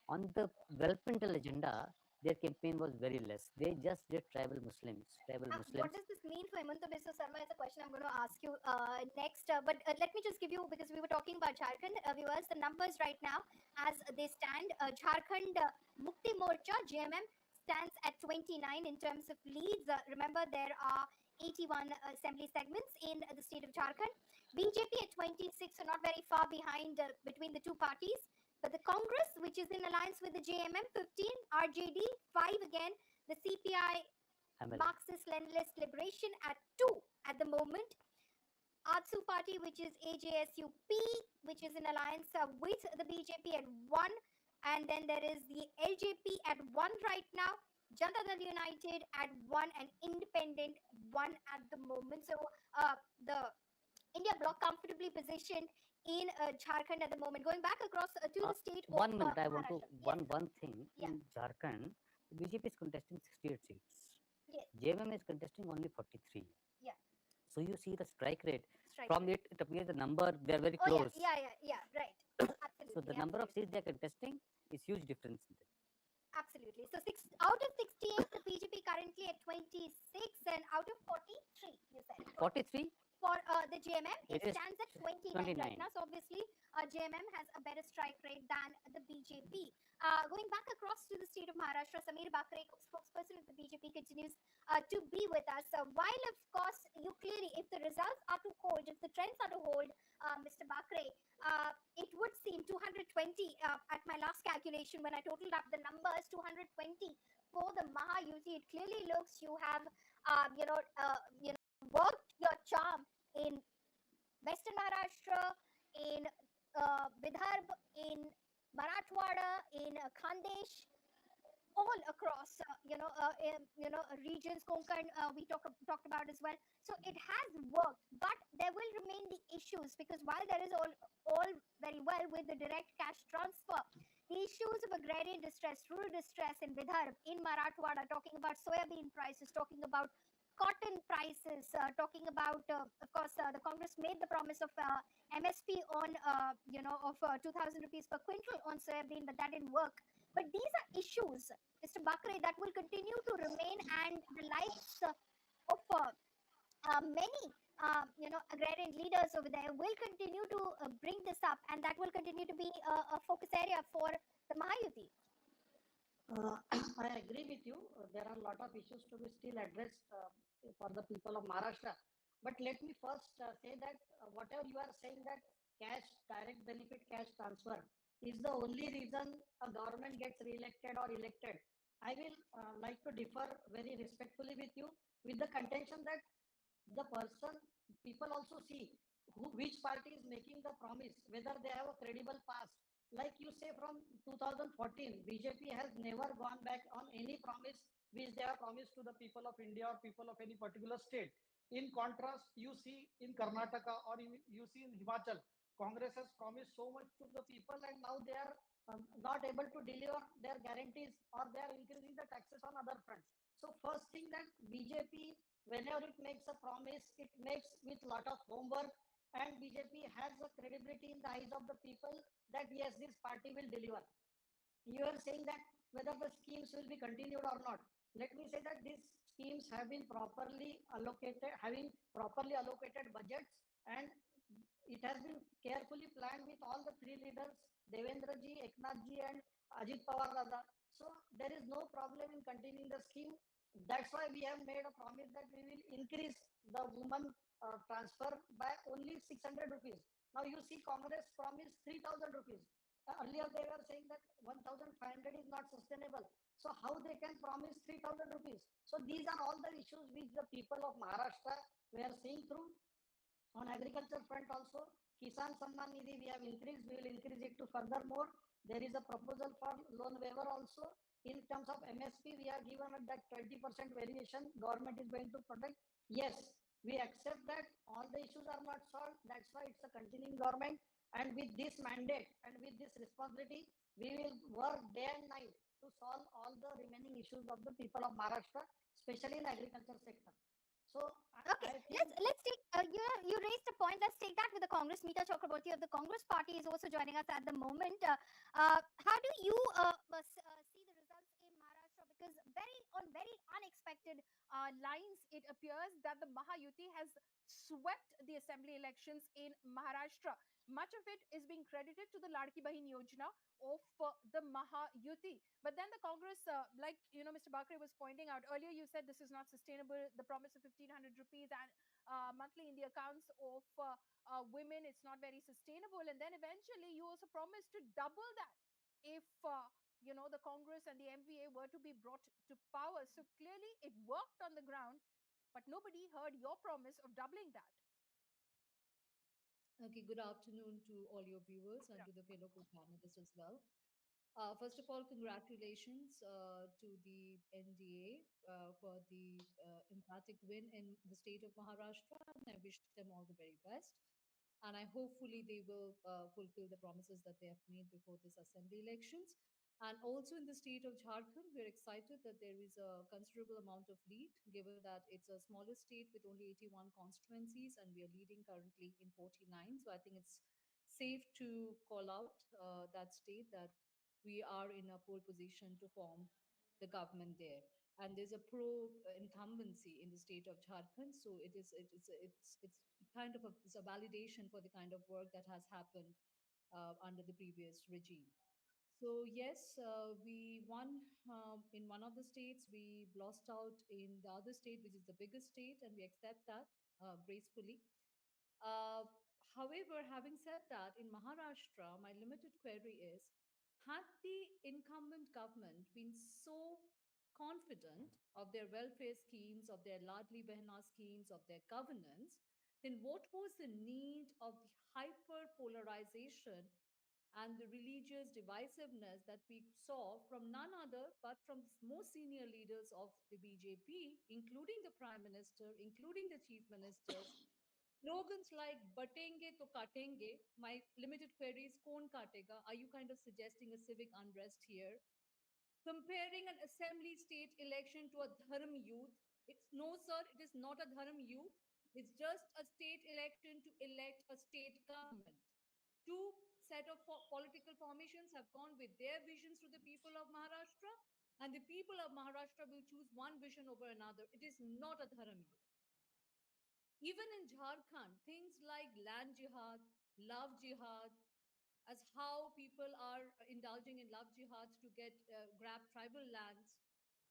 On the developmental agenda, their campaign was very less. They just did tribal Muslims. What does this mean for Hemanta Biswa Sarma? Is a question I'm going to ask you next. But let me just give you, because we were talking about Jharkhand, viewers, the numbers right now as they stand. Jharkhand Mukti Morcha, JMM, stands at 29 in terms of leads. Remember, there are 81 assembly segments in the state of Jharkhand. BJP at 26, so not very far behind between the two parties. But the Congress, which is in alliance with the JMM, 15, RJD, 5 again, the CPI, Marxist-Leninist Liberation at 2 at the moment. ATSU Party, which is AJSUP, which is in alliance with the BJP at 1. And then there is the LJP at 1 right now. Janata Dal United at 1 and Independent 1 at the moment. So the India bloc comfortably positioned in Jharkhand at the moment. Going back across to the state of 1 minute, I want to Maharashtra. one thing. Yeah. In Jharkhand, the BJP is contesting 68 seats. Yes. JMM is contesting only 43. Yeah. So you see the strike rate. Strike From rate. it appears the number, they are very Oh, close. yeah, right. Absolutely. So the number of seats they are contesting is huge difference in them. Absolutely. So out of 68, the BJP currently at 26, and out of 43, you said. 43? For the JMM, it It is stands at 29 right 29. now. So obviously, JMM has a better strike rate than the BJP. Going back across to the state of Maharashtra, Samir Bakre, spokesperson of the BJP, continues to be with us. While, of course, you clearly, if the results are to hold, if the trends are to hold, Mr. Bakre, it would seem 200 At my last calculation, when I totaled up the numbers, 220 for the Mahayuti. It clearly looks you have, worked your charm in Western Maharashtra, in Vidarbh, in Marathwada, in Khandesh, all across regions. Konkan we talked about as well. So it has worked, but there will remain the issues, because while there is all very well with the direct cash transfer, the issues of agrarian distress, rural distress in Vidarbh, in Marathwada, talking about soybean prices, talking about cotton prices, talking about, of course, the Congress made the promise of MSP on, of 2,000 rupees per quintal on soybean, but that didn't work. But these are issues, Mr. Bakre, that will continue to remain, and the likes of many, agrarian leaders over there will continue to bring this up, and that will continue to be a focus area for the Mahayuti. I agree with you. There are a lot of issues to be still addressed for the people of Maharashtra. But let me first say that whatever you are saying, that cash, direct benefit cash transfer is the only reason a government gets re-elected or elected. I will like to differ very respectfully with you, with the contention that the person, people also see which party is making the promise, whether they have a credible past. Like you say, from 2014, BJP has never gone back on any promise which they have promised to the people of India or people of any particular state. In contrast, you see in Karnataka or you see in Himachal, Congress has promised so much to the people, and now they are not able to deliver their guarantees, or they are increasing the taxes on other fronts. So first thing, that BJP, whenever it makes a promise, it makes with lot of homework, and BJP has a credibility in the eyes of the people that yes, this party will deliver. You are saying that whether the schemes will be continued or not. Let me say that these schemes have been properly allocated, having properly allocated budgets, and it has been carefully planned with all the three leaders, Devendra ji, Eknath ji, and Ajit Pawar Dada. So there is no problem in continuing the scheme. That's why we have made a promise that we will increase the woman transfer by only 600 rupees. Now you see, Congress promised 3,000 rupees. Earlier they were saying that 1,500 is not sustainable. So how they can promise 3,000 rupees? So these are all the issues which the people of Maharashtra were seeing through. On agriculture front also, Kisan Samman Nidhi we have increased, we will increase it to furthermore. There is a proposal for loan waiver also. In terms of MSP, we are given that 20% variation government is going to protect. Yes, we accept that all the issues are not solved. That's why it's a continuing government. And with this mandate and with this responsibility, we will work day and night to solve all the remaining issues of the people of Maharashtra, especially in agriculture sector. So Okay, let's take, you raised a point. Let's take that with the Congress. Meeta Chakraborty of the Congress party is also joining us at the moment. How do you see the results in Maharashtra? Because very unexpected lines, it appears that the Mahayuti has swept the assembly elections in Maharashtra. Much of it is being credited to the Ladki Bahin Yojana of the Mahayuti. But then the Congress, like Mr. Bakre was pointing out earlier, you said this is not sustainable. The promise of 1,500 rupees and monthly in the accounts of women, it's not very sustainable. And then eventually, you also promised to double that if the Congress and the MVA were to be brought to power. So clearly, it worked on the ground, but nobody heard your promise of doubling that. Okay, good afternoon to all your viewers and to the fellow co-panelists as well. First of all, congratulations to the NDA for the emphatic win in the state of Maharashtra, and I wish them all the very best. And I hopefully they will fulfill the promises that they have made before this assembly elections. And also in the state of Jharkhand, we're excited that there is a considerable amount of lead, given that it's a smaller state with only 81 constituencies, and we are leading currently in 49. So I think it's safe to call out that state that we are in a pole position to form the government there. And there's a pro incumbency in the state of Jharkhand, so it's kind of it's a validation for the kind of work that has happened under the previous regime. So yes, we won in one of the states. We lost out in the other state, which is the biggest state, and we accept that gracefully. Uh, However, having said that, in Maharashtra, my limited query is, had the incumbent government been so confident of their welfare schemes, of their Ladli Behna schemes, of their governance, then what was the need of the hyper polarization and the religious divisiveness that we saw from none other but from the most senior leaders of the BJP, including the Prime Minister, including the Chief Ministers? Slogans like "Batenge to katenge," my limited query is "Kon katega?" Are you kind of suggesting a civic unrest here? Comparing an assembly state election to a dharm youth. It's no, sir, it is not a dharm youth. It's just a state election to elect a state government. Two set of political formations have gone with their visions to the people of Maharashtra, and the people of Maharashtra will choose one vision over another. It is not a dharm youth. Even in Jharkhand, things like land jihad, love jihad, as how people are indulging in love jihads to get grab tribal lands,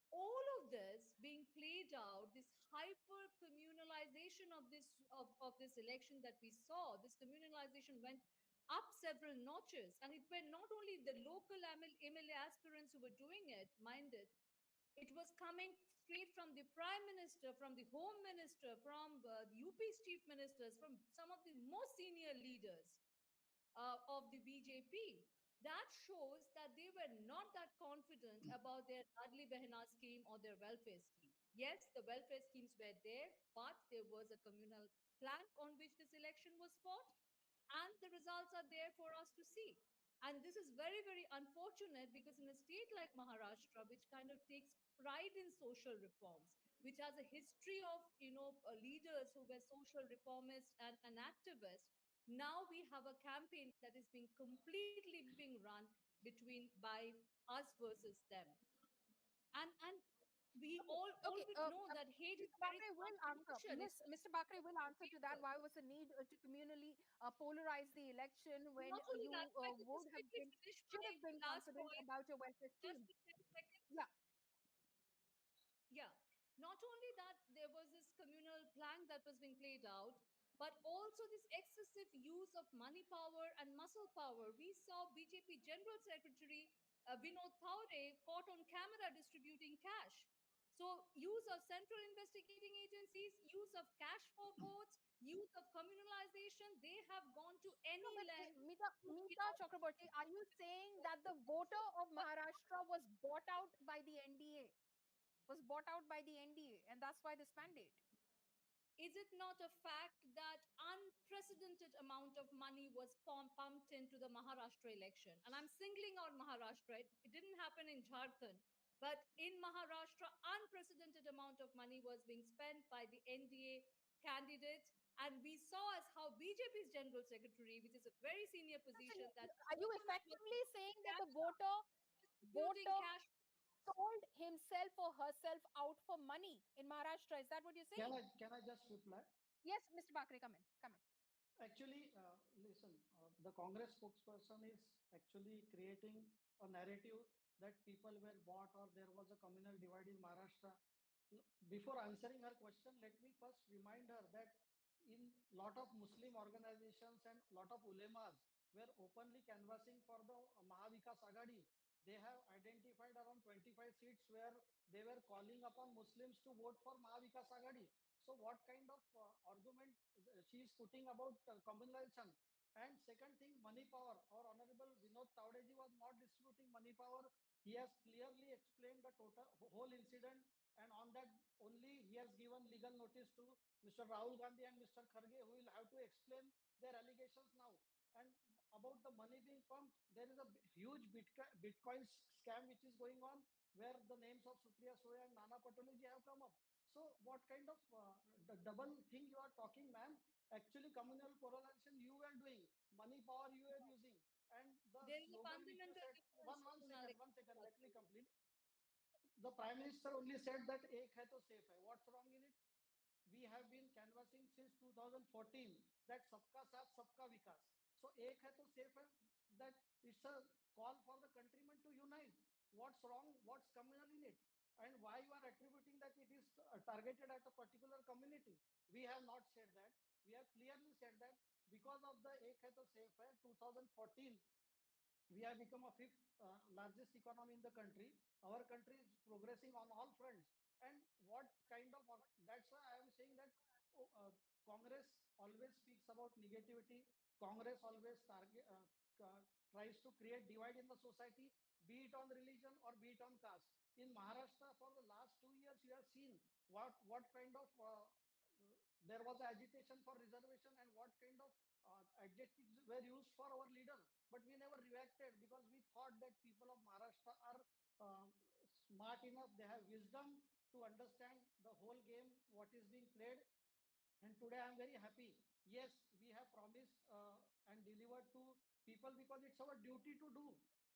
all of this being played out, this hyper communalization of this election that we saw, this communalization went up several notches, and it were not only the local MLA aspirants who were doing it, mind it was coming straight from the prime minister, from the home minister, from the UP's chief ministers, from some of the most senior leaders of the BJP. That shows that they were not that confident about their Ladli Behna scheme or their welfare scheme. Yes, the welfare schemes were there, but there was a communal plank on which this election was fought, and the results are there for us to see. And this is very, very unfortunate because in a state like Maharashtra, which kind of takes pride in social reforms, which has a history of leaders who were social reformists and activists, now we have a campaign that is being completely being run by us versus them. And we all Okay, would know that hate is Mr. a very Bakre will smart answer. emotion. It's just Mr. Bakre will answer to that. paper. Why was the need to communally polarize the election when Not only that, you if I could would just have quickly been, finish should my have been last confident point, about your welfare just scheme? in 10 seconds. Yeah. Yeah. Not only that, there was this communal plank that was being played out, but also this excessive use of money power and muscle power. We saw BJP General Secretary Vinod Thaure caught on camera distributing cash. So, use of central investigating agencies, use of cash for votes, use of communalization, they have gone to No, any but length to, Meeta Chakraborty, are you saying that the voter of Maharashtra was bought out by the NDA? Was bought out by the NDA, and that's why this mandate. is it not a fact that unprecedented amount of money was pumped into the Maharashtra election? And I'm singling out Maharashtra. It didn't happen in Jharkhand, but in Maharashtra, unprecedented amount of money was being spent by the NDA candidates. And we saw as how BJP's general secretary, which is a very senior Listen, position, that are you effectively saying that the voter distributing cash. sold himself or herself out for money in Maharashtra? Is that what you're saying? Can I just reply? Yes, Mr. Bakre, come in. Come in. Actually, listen, the Congress spokesperson is actually creating a narrative that people were bought or there was a communal divide in Maharashtra. Before answering her question, let me first remind her that in lot of Muslim organizations and lot of ulemas were openly canvassing for the Mahavikas Agadi. They have identified around 25 seats where they were calling upon Muslims to vote for Mahavikas Agadi. So what kind of argument she is putting about communalization? And second thing, money power. Our Honorable Vinod Taudeji was not distributing money power. He has clearly explained the whole incident, and on that only he has given legal notice to Mr. Rahul Gandhi and Mr. Kharge, who will have to explain their allegations now. And about the money being pumped, there is a huge Bitcoin scam which is going on, where the names of Supriya Soya and Nana Patoliji have come up. So what kind of the double thing you are talking, ma'am? Actually, communal polarization you were doing, money power you were using, and the There is a slogan which you fundamental said. difference. One second. Let me complete. The Prime Minister only said that ek hai to safe hai. What's wrong in it? We have been canvassing since 2014 that sabka saath sabka vikas. So ek hai to safe hai, that it's a call for the countrymen to unite. What's wrong? What's communal in it? And why you are attributing that it is targeted at a particular community? We have not said that. We have clearly said that because of the Ek Hai To Safe Hai 2014, we have become a fifth largest economy in the country. Our country is progressing on all fronts. And what kind of that's why I am saying that oh, Congress always speaks about negativity. Congress always tries to create divide in the society, be it on religion or be it on caste. In Maharashtra, for the last 2 years, you have seen what kind of there was agitation for reservation and what kind of adjectives were used for our leader. But we never reacted because we thought that people of Maharashtra are uh, smart enough, they have wisdom to understand the whole game, what is being played. And today I'm very happy. Yes, we have promised and delivered to people because it's our duty to do.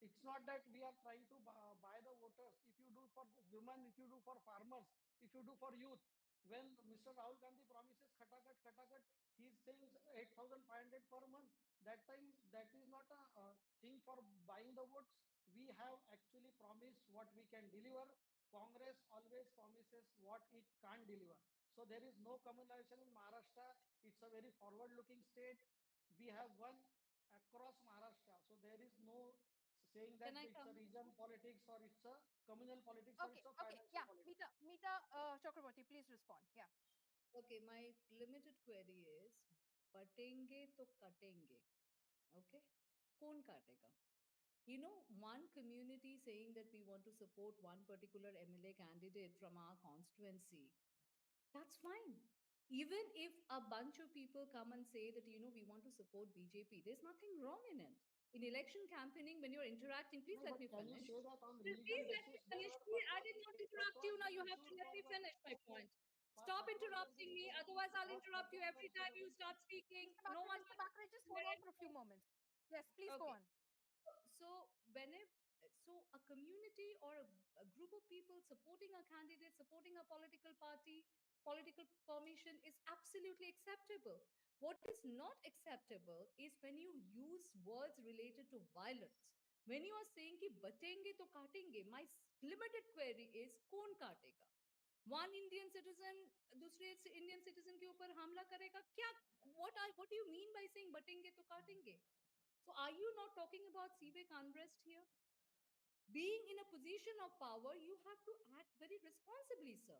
It's not that we are trying to buy the voters. If you do for women, if you do for farmers, if you do for youth, when Mr. Rahul Gandhi promises khatakat, khatakat, he's saying 8,500 per month. That time, that is not a thing for buying the votes. We have actually promised what we can deliver. Congress always promises what it can't deliver. So there is no communalization in Maharashtra. It's a very forward-looking state. We have won across Maharashtra. So there is no saying that Can I it's a come? region politics or it's a communal politics or Okay, it's a okay, financial yeah, politics. Meeta Chakraborty, please respond. Yeah. Okay, my limited query is बटेंगे तो कटेंगे. Okay, कौन काटेगा? You know, one community saying that we want to support one particular MLA candidate from our constituency, that's fine. Even if a bunch of people come and say that, you know, we want to support BJP, there's nothing wrong in it. In election campaigning, when you're interacting, please No, let but me can you finish. say that on religion Please let me basis there finish. were Please, I did not interrupt you. Now you have to issues let for me the finish my point. Stop fatwas were interrupting me. given Otherwise, I'll interrupt you fatwas every were time given. you start speaking. Mr. No Bakri, one Mr. will Bakri, just hold on let for a few moments. Yes, please go Okay. on. So whenever a community or a group of people supporting a candidate, supporting a political party, political formation is absolutely acceptable. What is not acceptable is when you use words related to violence. When you are saying कि बटेंगे तो काटेंगे, my limited query is कौन काटेगा? One Indian citizen दूसरे Indian citizen के ऊपर हमला करेगा क्या? What do you mean by saying बटेंगे तो काटेंगे? So are you not talking about civic unrest here? Being in a position of power, you have to act very responsibly, sir.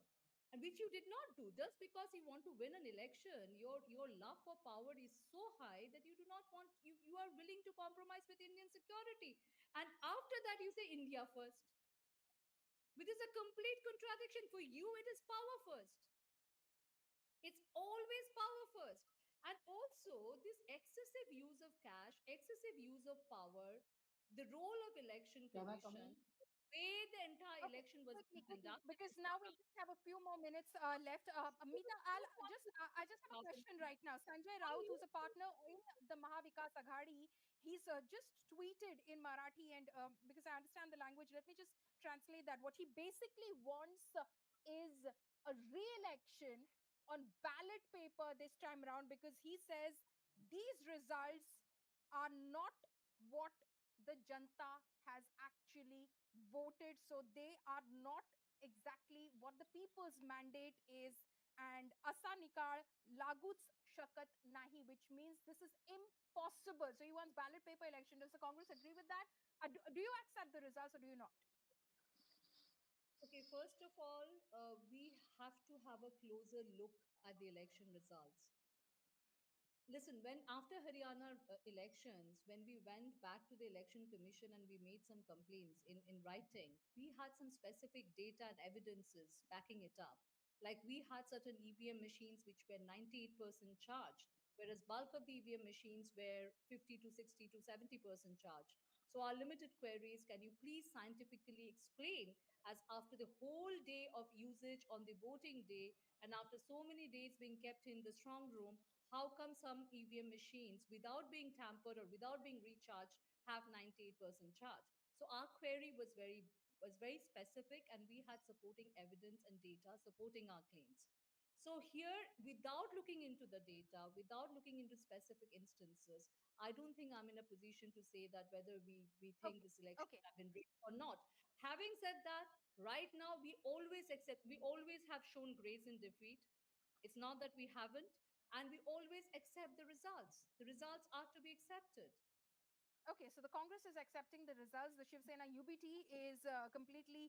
And which you did not do. Just because you want to win an election, your love for power is so high that you do not want you are willing to compromise with Indian security. And after that, you say India first, which is a complete contradiction. For you, it is power first. It's always power first. And also, this excessive use of cash, excessive use of power, the role of election Can I come in? commission, the way the entire Okay, election was quickly, being quickly, conducted because is now we just have a few more minutes left. Amita, I just have a question right now. Sanjay Raut, who's a partner in the Mahavikas Aghadi, he's just tweeted in Marathi, and because I understand the language, let me just translate that. What he basically wants is a re-election on ballot paper this time around, because he says these results are not what the Janta has actually voted. So they are not exactly what the people's mandate is. And asa nikal laguts shakat nahi, which means this is impossible. So he wants ballot paper election. Does the Congress agree with that? Do you accept the results or do you not? okay. First of all, we have to have a closer look at the election results. Listen, when after Haryana elections, when we went back to the election commission and we made some complaints in writing, we had some specific data and evidences backing it up. Like we had certain EVM machines which were 98% charged, whereas bulk of the EVM machines were 50 to 60 to 70% charged. So our limited queries, can you please scientifically explain, as after the whole day of usage on the voting day and after so many days being kept in the strong room, how come some EVM machines, without being tampered or without being recharged, have 98% charge? So our query was very specific, and we had supporting evidence and data supporting our claims. So here, without looking into the data, without looking into specific instances, I don't think I'm in a position to say that whether we think Okay, this election okay. have been rigged or not. Having said that, right now we always have shown grace in defeat. It's not that we haven't. and we always accept the results. The results are to be accepted. Okay, so the Congress is accepting the results. The Shiv Sena UBT is completely,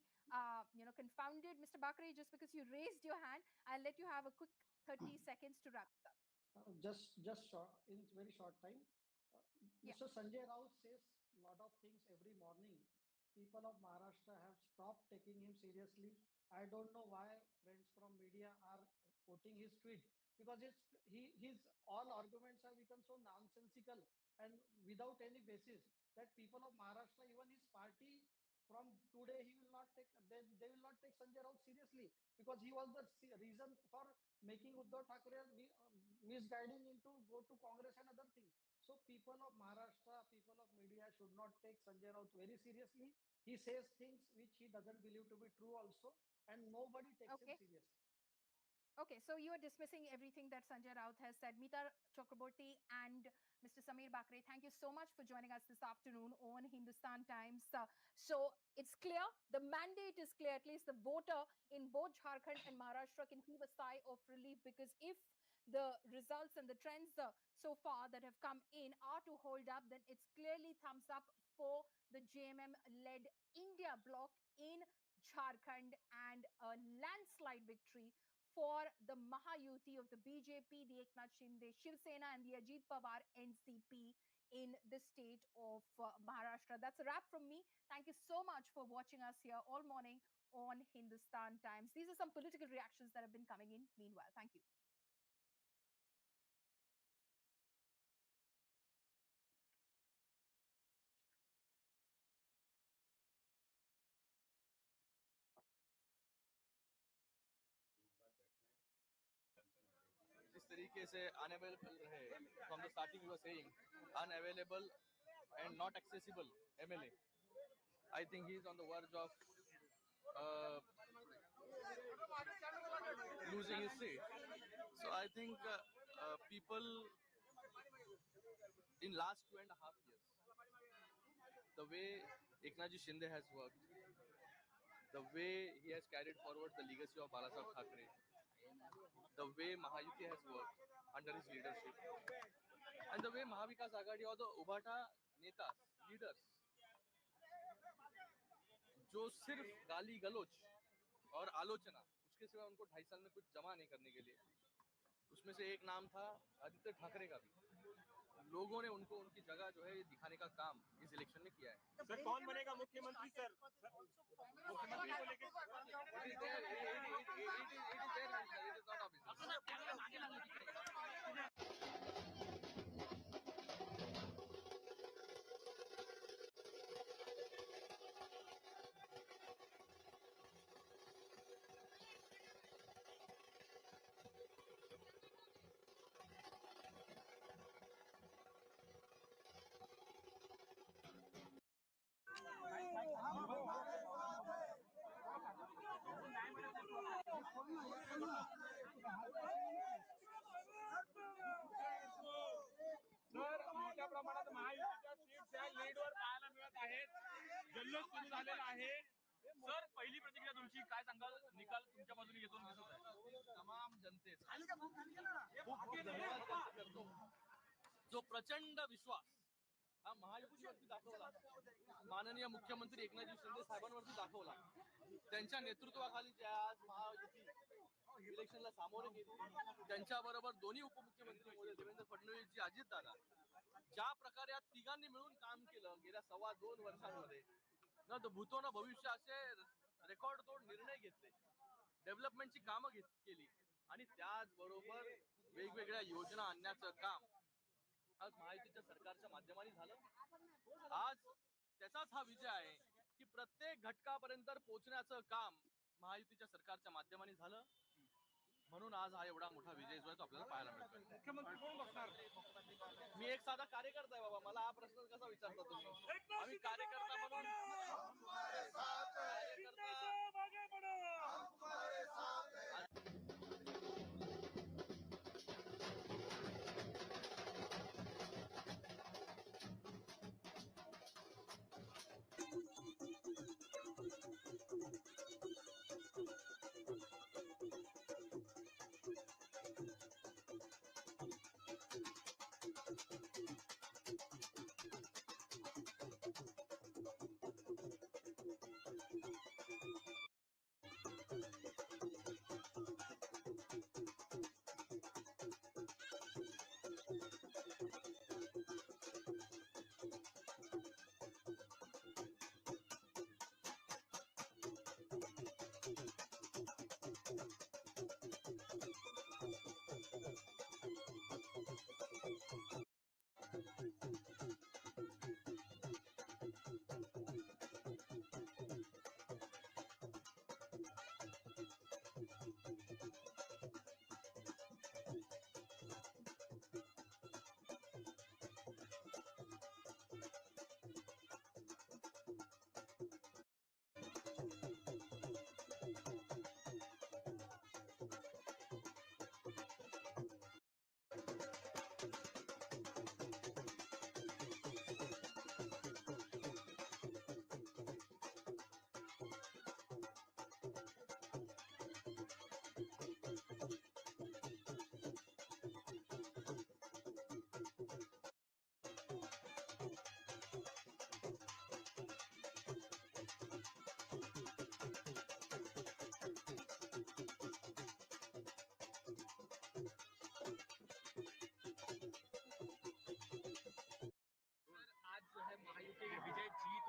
confounded. Mr. Bakre, just because you raised your hand, I'll let you have a quick 30 seconds to wrap this up. Just short, in very short time. Yeah. Mr. Sanjay Raut says a lot of things every morning. People of Maharashtra have stopped taking him seriously. I don't know why friends from media are quoting his tweet, because his all arguments have become so nonsensical and without any basis that people of Maharashtra, even his party, from today he will not take they will not take Sanjay Raut seriously, because he was the reason for making Uddhav Thackeray misguiding him to go to Congress and other things. So people of Maharashtra, people of media should not take Sanjay Raut very seriously. He says things which he doesn't believe to be true also, and nobody takes him Okay. seriously. Okay, so you are dismissing everything that Sanjay Raut has said. Meeta Chakraborty and Mr. Samir Bakre, thank you so much for joining us this afternoon on Hindustan Times. So it's clear, the mandate is clear, at least the voter in both Jharkhand and Maharashtra can heave a sigh of relief, because if the results and the trends so far that have come in are to hold up, then it's clearly thumbs up for the JMM-led India bloc in Jharkhand, and a landslide victory for the Mahayuti of the BJP, the Eknath Shinde Shiv Sena, and the Ajit Pawar NCP in the state of Maharashtra. That's a wrap from me. Thank you so much for watching us here all morning on Hindustan Times. These are some political reactions that have been coming in meanwhile. Thank you. जिस तरीके से unavailable रहे, from the starting we were saying unavailable and not accessible MLA, I think he is on the verge of losing his seat. So I think people in last 2.5 years, the way Eknath Shinde has worked, the way he has carried forward the legacy of Balasaheb Thackeray, the way Mahayuti has worked under his leadership, and the way Mahavikas Aghadi or the Ubhata netas, leaders, जो सिर्फ गाली गलोच और आलोचना, उसके सिवा उनको 2.5 साल में कुछ जमा नहीं करने के लिए, उसमें से एक नाम था आदित्य ठाकरे का भी, लोगों ने उनको उनकी जगह जो है दिखाने का काम इस इलेक्शन में किया है। सर कौन बनेगा मुख्यमंत्री? सर मुख्यमंत्री को लेकर सर मोठ्या प्रमाणात महायुतीच्या सीट्स या लीडवर पाहायला मिळत आहेत, जल्लोष सुरू झालेला आहे. सर पहिली प्रतिक्रिया तुमची काय सांगाल? निकाल तुमच्या बाजूने येतून दिसत आहे. तमाम जनतेचा खूप धन्यवाद करतो. जो प्रचंड विश्वास हा महायुतीवरती दाखवला, माननीय मुख्यमंत्री एकनाथजी शिंदे साहेबांवरती दाखवला, त्यांच्या नेतृत्वाखाली जे आज महायुती इलेक्शनला सामोरे गेली, त्यांच्याबरोबर दोन्ही उपमुख्यमंत्री महोदय देवेंद्र फडणवीसजी, अजितदादा, ज्या प्रकारे या तिघांनी मिळून काम केलं गेल्या 2.25 वर्षांमध्ये, न तो भूतो न भविष्य असे रेकॉर्ड तोड निर्णय घेतले, डेव्हलपमेंटची कामं केली, आणि त्याचबरोबर वेगवेगळ्या योजना आणण्याचं काम आज महायुतीच्या सरकारच्या माध्यमाने झालं. आज त्याचाच हा विजय आहे की प्रत्येक घटकापर्यंत पोहोचण्याचं काम महायुतीच्या सरकारच्या माध्यमाने झालं, म्हणून आज हा एवढा मोठा विजय जो आहे तो आपल्याला पाहायला मिळतोय. मुख्यमंत्री कोण बसणार? मी एक साधा कार्यकर्ता आहे बाबा, मला हा प्रश्न कसा विचारता तुम्ही? आम्ही कार्यकर्ता म्हणून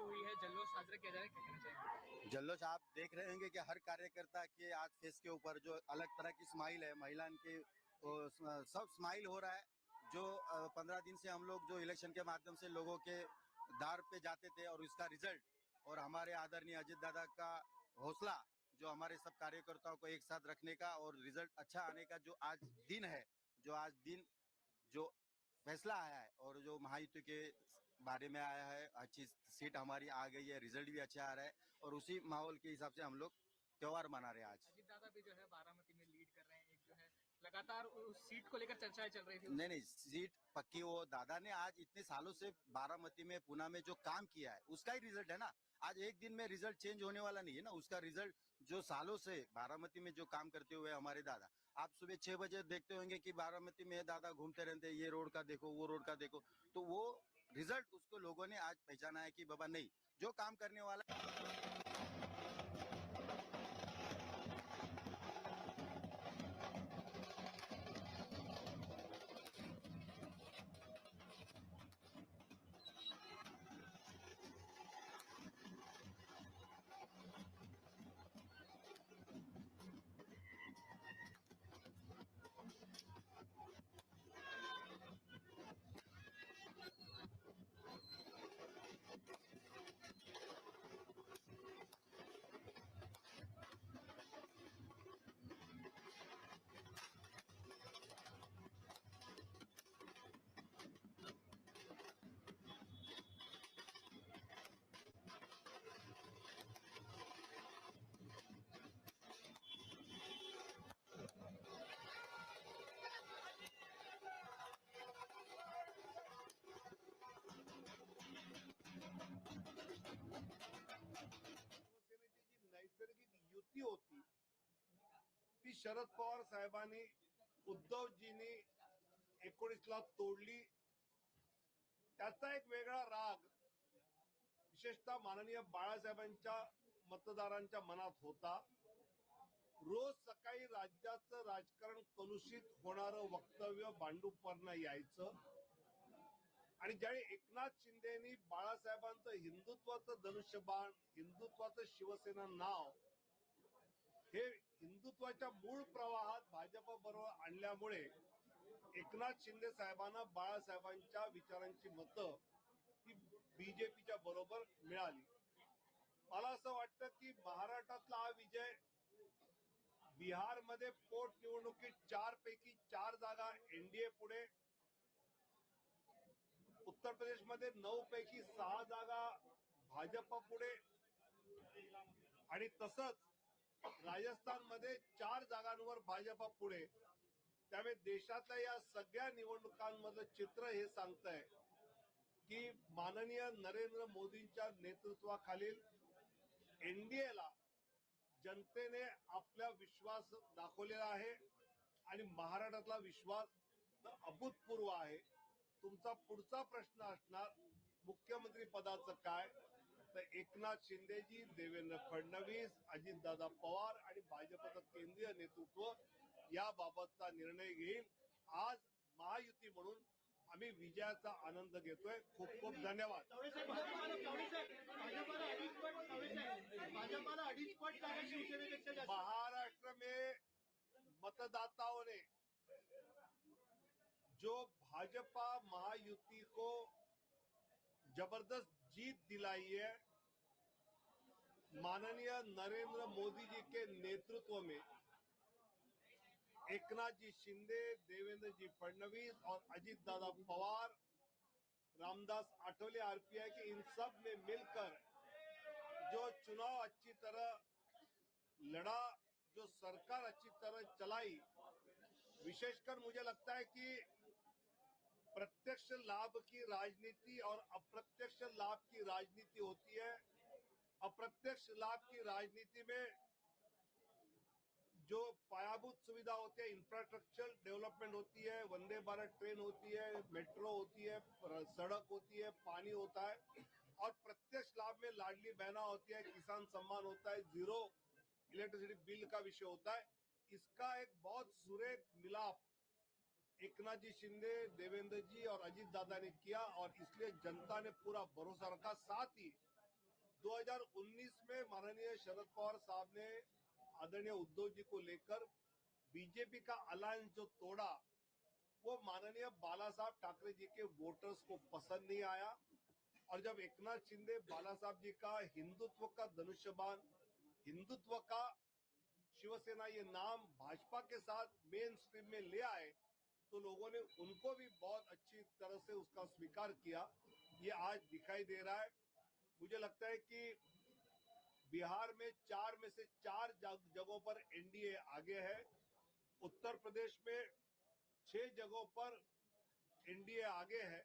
हुई है, जल्लोष साजरा किया जा रहा है, क्या कहना चाहेंगे? जल्लोष आप देख रहे होंगे कि हर कार्यकर्ता के आज फेस के ऊपर जो अलग तरह की स्माइल है, महिला के सब स्माइल हो रहा है। जो 15 दिन से हम लोग जो इलेक्शन के माध्यम से लोगों के दार पे जाते थे और इसका रिजल्ट और हमारे आदरणीय अजित दादा का हौसला, जो हमारे सब कार्यकर्ताओं को एक साथ रखने का और रिजल्ट अच्छा आने का जो आज दिन है, जो फैसला आया है और जो महायुति के बारे में आया है, अच्छी सीट हमारी आ गई है, रिजल्ट भी अच्छा आ रहा है और उसी माहौल के हिसाब से हम लोग त्योहार मना रहे हैं आज। अजीत दादा भी जो है बारामती में लीड कर रहे हैं, एक जो है लगातार उस सीट को लेकर चर्चाएं चल रही थी। नहीं, सीट पक्की। वो दादा ने आज इतने सालों से बारामती में, पुणे में जो काम किया है उसका ही रिजल्ट है ना। आज एक दिन में रिजल्ट चेंज होने वाला नहीं है ना, उसका रिजल्ट जो सालों से बारामती में जो काम करते हुए हमारे दादा, आप सुबह 6 बजे देखते होंगे कि बारामती में दादा घूमते रहते हैं, ये रोड का देखो, वो रोड का देखो, तो वो रिजल्ट उसको लोगों ने आज पहचाना है कि बाबा नहीं, जो काम करने वाला शिवसेनेची जी नैसर्गिक युती होती ती शरद पवार साहेबांनी, उद्धवजींनी 19 तोडली. त्याचा एक वेगळा राग विशेषतः माननीय बाळासाहेबांच्या मतदारांच्या मनात होता. रोज सकाळी राज्याचं राजकारण कलुषित होणारं वक्तव्य भांडूपवरनं यायचं आणि ज्यावेळी एकनाथ शिंदेनी बाळासाहेबांचं हिंदुत्वाचं धनुष्यबाण, हिंदुत्वाचं शिवसेना नाव हे हिंदुत्वाच्या मूळ प्रवाहात भाजप बरोबर आणल्यामुळे एकनाथ शिंदे साहेबांना बाळासाहेबांच्या विचारांची मतं ही बीजेपीच्या बरोबर मिळाली. मला असं वाटतं की महाराष्ट्रातला हा विजय, बिहारमध्ये पोटनिवडणुकीत 4 पैकी 4 जागा एनडीए पुढे, उत्तर प्रदेशमध्ये 9 पैकी 6 जागा भाजप पुढे आणि तसंच राजस्थानमध्ये 4 जागांवर भाजप पुढे. त्यामुळे देशातल्या या सगळ्या निवडणुकांमधलं चित्र हे सांगतंय की माननीय नरेंद्र मोदींच्या नेतृत्वाखालील एनडीएला जनतेने आपला विश्वास दाखवलेला आहे आणि महाराष्ट्रातला विश्वास अभूतपूर्व आहे. तुमचा पुढचा प्रश्न असणार मुख्यमंत्री पदाचं काय, तर एकनाथ शिंदेजी, देवेंद्र फडणवीस, अजितदादा पवार आणि भाजपचं केंद्रीय नेतृत्व याबाबतचा निर्णय घेईल. आज महायुती म्हणून आम्ही विजयाचा आनंद घेतोय. खूप खूप धन्यवाद. महाराष्ट्र में मतदाताओं ने जो भाजपा महायुति को जबरदस्त जीत दिलाई है, माननीय नरेंद्र मोदी जी के नेतृत्व में एकनाथ जी शिंदे, देवेंद्र जी फडणवीस और अजित दादा पवार, रामदास आठवले आरपीआई के, इन सब ने मिलकर जो चुनाव अच्छी तरह लड़ा, जो सरकार अच्छी तरह चलाई, विशेषकर मुझे लगता है कि प्रत्यक्ष लाभ की राजनीति और अप्रत्यक्ष लाभ की राजनीति होती है. अप्रत्यक्ष लाभ की राजनीति में जो पायाभूत सुविधा होती है, इंफ्रास्ट्रक्चर डेवलपमेंट होती है, वंदे भारत ट्रेन होती है, मेट्रो होती है, सड़क होती है, पानी होता है, और प्रत्यक्ष लाभ में लाडली बहना होती है, किसान सम्मान होता है, जीरो इलेक्ट्रिसिटी बिल का विषय होता है. इसका एक बहुत सुरेख मिलाप एकनाथ जी शिंदे, देवेंद्र जी और अजित दादा ने किया और इसलिए जनता ने पूरा भरोसा रखा. साथ ही 2019 में माननीय शरद पवार साहब ने आदरणीय उद्धव जी को लेकर बीजेपी का अलायंस जो तोड़ा, वो माननीय बाला साहब ठाकरे जी के वोटर्स को पसंद नहीं आया। और जब एकनाथ शिंदे बाला साहब जी का हिंदुत्व का धनुष्यबाण, हिंदुत्व का शिवसेना ये नाम भाजपा के साथ मेन स्ट्रीम में ले आए, तो लोगों ने उनको भी बहुत अच्छी तरह से उसका स्वीकार किया। ये आज दिखाई दे रहा है। मुझे लगता है कि बिहार में 4 में से 4 जगहों पर एनडीए आगे है, उत्तर प्रदेश में 6 जगहों पर एनडीए आगे है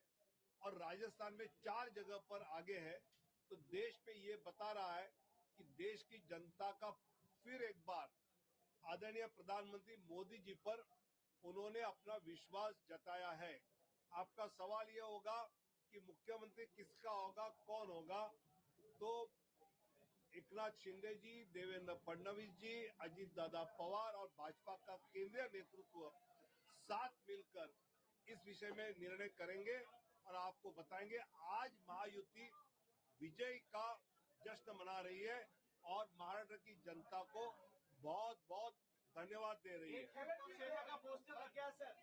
और राजस्थान में 4 जगह पर आगे है। तो देश में ये बता रहा है कि देश की जनता का फिर एक बार आदरणीय प्रधानमंत्री मोदी जी पर उन्होंने अपना विश्वास जताया है। आपका सवाल ये होगा कि मुख्यमंत्री किसका होगा, कौन होगा? तो एकनाथ शिंदे जी, देवेंद्र फडणवीस जी, अजीत दादा पवार और भाजपा का केंद्रीय नेतृत्व साथ मिलकर इस विषय में निर्णय करेंगे और आपको बताएंगे। आज महायुति विजय का जश्न मना रही है और महाराष्ट्र की जनता को बहुत बहुत धन्यवाद दे रही है। सेना का पोस्टर लग गया सर।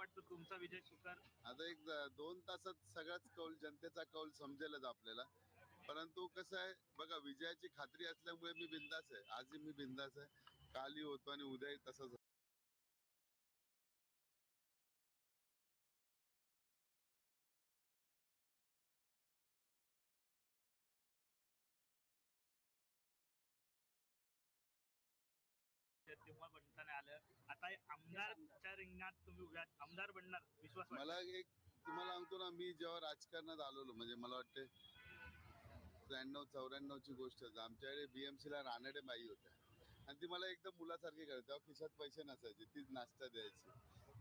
वाटतं तुमचा विजय सुकर? आता एक 2 तासात सगळाच कौल, जनतेचा कौल समजेलच आपल्याला. परंतु कसं आहे बघा, विजयाची खात्री असल्यामुळे मी बिंदास आहे. आजही मी बिंदास आहे, कालही होतो आणि उद्याही तसंच. तेव्हा बनताना आलं, आता आमदारच्या रिंगणात तुम्ही उभ्या आमदार बनणार विश्वास वाटतो? मला एक तुम्हाला सांगतो ना, मी जेव्हा राजकारणात आलेलो, म्हणजे मला वाटते 93-94 ची गोष्ट आहे. आमच्याकडे BMC ला रानडे बाई होत्या आणि ती मला एकदम मुलासारखी करायची. तेव्हा खिशात पैसे नसायचे, तीच नाश्ता द्यायची.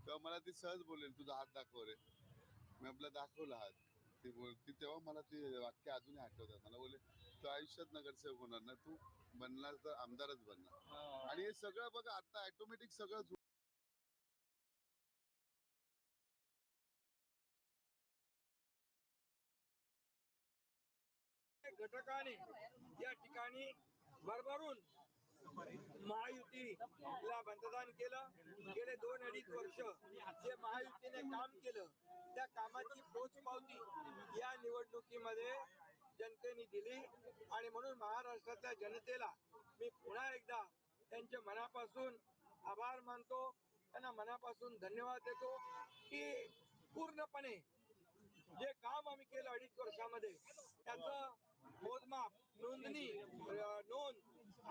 तेव्हा मला ती सहज बोलेल, तुझा हात दाखव रे. मी आपला दाखवला हात. ती तेव्हा मला ती वाक्य अजूनही आठवतात. मला बोले, तू आयुष्यात नगरसेवक होणार ना, तू बनणार तर आमदारच बनणार. आणि हे सगळं बघा आता ऑटोमॅटिक सगळं घटकाने या ठिकाणी भरभरून महायुतीला मतदान केलं. गेले 2-2.5 वर्ष जे महायुतीने काम केलं त्या कामाची पोचपावती या निवडणुकीमध्ये जनतेने दिली आणि म्हणून महाराष्ट्रातल्या जनतेला मी पुन्हा एकदा त्यांच्या मनापासून आभार मानतो, त्यांना मनापासून धन्यवाद देतो की पूर्णपणे जे काम आम्ही केलं 2.5 वर्षामध्ये त्याचं मोजमाप, नोंद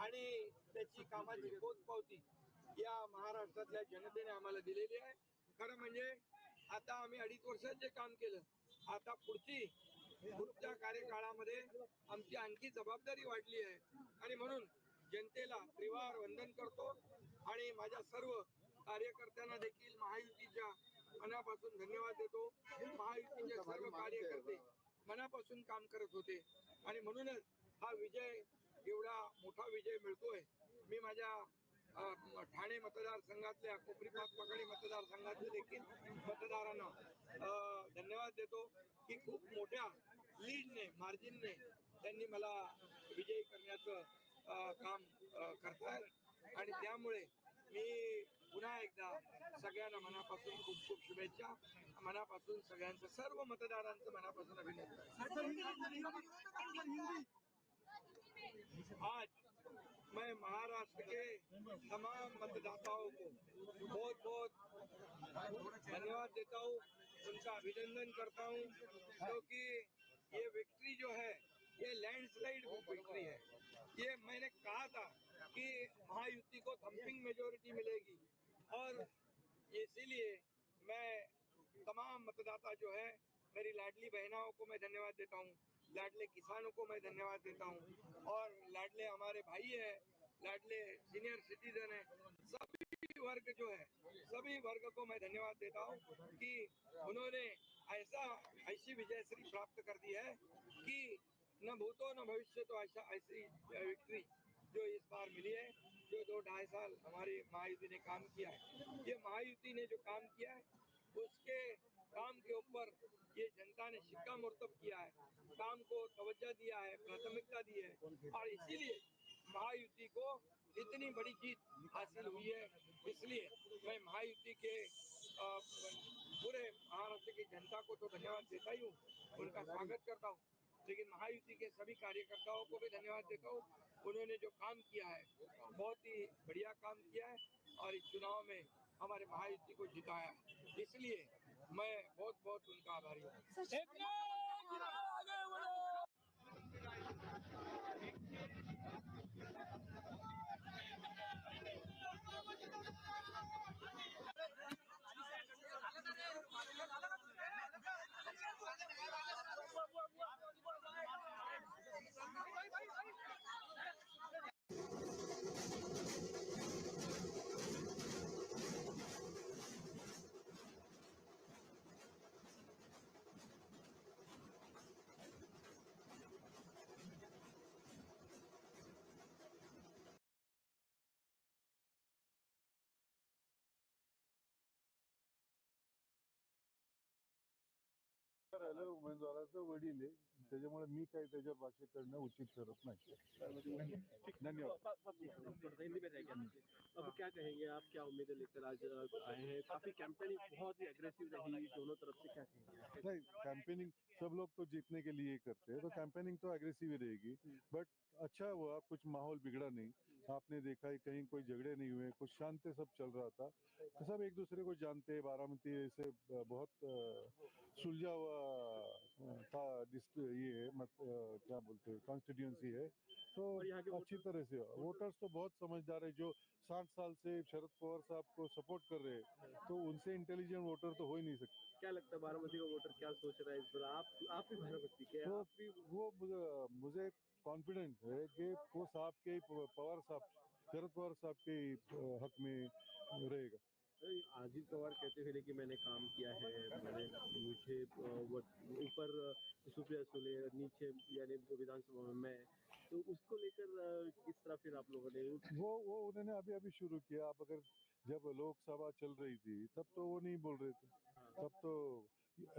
आणि त्याची कामाची पोचपावती या महाराष्ट्रातल्या जनतेने आम्हाला दिलेली आहे. खरं म्हणजे आता आम्ही 2.5 वर्षात जे काम केलं, आता पुढच्या कार्यकाळामध्ये आमची आणखी जबाबदारी वाढली आहे आणि म्हणून जनतेला त्रिवार वंदन करतो आणि माझ्या सर्व कार्यकर्त्यांना देखील महायुतीच्या मनापासून धन्यवाद देतो. महायुतीचे सर्व कार्यकर्ते मनापासून काम करत होते आणि म्हणूनच हा विजय, एवढा मोठा विजय मिळतोय. मी माझ्या ठाणे मतदारसंघातल्या कोपरी पाचपकाडी मतदारसंघातल्या देखील मतदारांना धन्यवाद देतो की खूप मोठ्या लीडने, मार्जिनने त्यांनी मला विजयी करण्याचं काम करतायत आणि त्यामुळे मी पुन्हा एकदा सगळ्यांना मनापासून खूप खूप शुभेच्छा, मनापासून सगळ्यांचं, सर्व मतदारांचं मनापासून अभिनंदन. आज मैं महाराष्ट्र के तमाम मतदाताओं को बहुत बहुत धन्यवाद देता हूँ, उनका अभिनंदन करता हूँ क्योंकि ये विक्ट्री जो है ये लैंडस्लाइड विक्ट्री है. ये मैंने कहा था कि महायुति को थम्पिंग मेजोरिटी मिलेगी और इसीलिए मैं तमाम मतदाता जो है, मेरी लाडली बहनाओं को मैं धन्यवाद देता हूँ, लाडले किसानों को मैं धन्यवाद देता हूँ और लाडले हमारे भाई है, लाडले सीनियर सिटीजन है, सभी वर्ग जो है, सभी वर्ग को मैं धन्यवाद देता हूँ कि उन्होंने ऐसी विजयश्री प्राप्त कर दी है कि न भूतो न भविष्य तो ऐसी विक्ट्री जो इस बार मिली है, जो 2-2.5 साल हमारी महायुति ने काम किया है. ये महायुति ने जो काम किया है उसके काम के ऊपर ये जनता ने शिक्कामोर्तब किया है, काम को तवज्जो दिया है, प्राथमिकता दी है और इसीलिए महायुति को इतनी बड़ी जीत हासिल हुई है. इसलिए मैं महायुति के पूरे महाराष्ट्र की जनता को तो धन्यवाद देता ही हूँ, उनका स्वागत करता हूँ, लेकिन महायुति के सभी कार्यकर्ताओं को भी धन्यवाद देता हूँ. उन्होंने जो काम किया है बहुत ही बढ़िया काम किया है और इस चुनाव में हमारे महायुति को जिताया है, इसलिए मैं बहुत बहुत उनका आभारी हूँ. उमेदवाराचं वडील आहे त्याच्यामुळे मी काही त्याच्यावर भाष्य करणं उचित ठरत नाही. धन्यवाद. हिंदी में रहेगा। अब क्या कहेंगे आप, क्या उम्मीदें लेकर आज आए हैं? काफी कैंपेनिंग बहुत ही एग्रेसिव रही दोनों तरफ से, क्या कहेंगे? नहीं, कैंपेनिंग सब लोग तो जीतने के लिए करते हैं, तो कैंपेनिंग तो एग्रेसिव ही रहेगी, बट अच्छा हुआ कुछ माहौल बिगड़ा नहीं. आपने देखा है कहीं कोई झगड़े नहीं हुए, कुछ शांति सब चल रहा था, तो सब एक दूसरे को जानते हैं. बारामती ऐसे बहुत सुलझा हुआ था, ये है क्या बोलते हैं कॉन्स्टिट्यूंसी है, तो अच्छी तरह से वोटर्स तो बहुत समझदार है. जो 60 साल से शरद पवार साहब को सपोर्ट कर रहे हैं, तो उनसे इंटेलिजेंट वोटर तो हो ही नहीं सकते. क्या लगता है बारामती का वोटर क्या सोच रहा है इस बार? आप भी बारामती के, तो आप भी वो मुझे कॉन्फिडेंस है कि वो साहब के पवार साहब शरद पवार साहब के हक में रहेगा. अजीत पवार कहते थे कि मैंने काम किया है, मुझे ऊपर सुप्रिया सुले, नीचे यानी विधानसभा में, तो उसको लेकर किस तरह फिर आप लोगों ने वो उन्होंने अभी शुरू किया. अब अगर जब लोकसभा चल रही थी तब तो वो नहीं बोल रहे थे, तब तो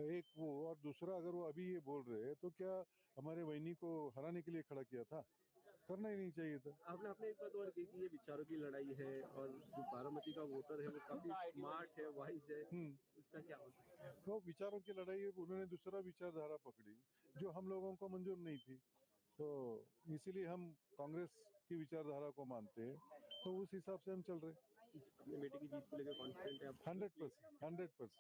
एक वो, और दूसरा अगर वो अभी ये बोल रहे हैं तो क्या हमारे वहीनी को हराने के लिए खड़ा किया था? करना ही नहीं चाहिए था. आपने अपने एक बात और की कि ये विचारों की लड़ाई है, और जो बारामती का वोटर है वो काफी स्मार्ट है, वाइज है, उसका क्या होता है? तो विचारों की लड़ाई है, उन्होंने दूसरा विचारधारा पकड़ी जो हम लोगों को मंजूर नहीं थी, तो इसीलिए हम कांग्रेस की विचारधारा को मानते हैं, तो उस हिसाब से हम चल रहे हैं. अपने बेटे की जीत को लेकर कॉन्फिडेंट है आप? 100%.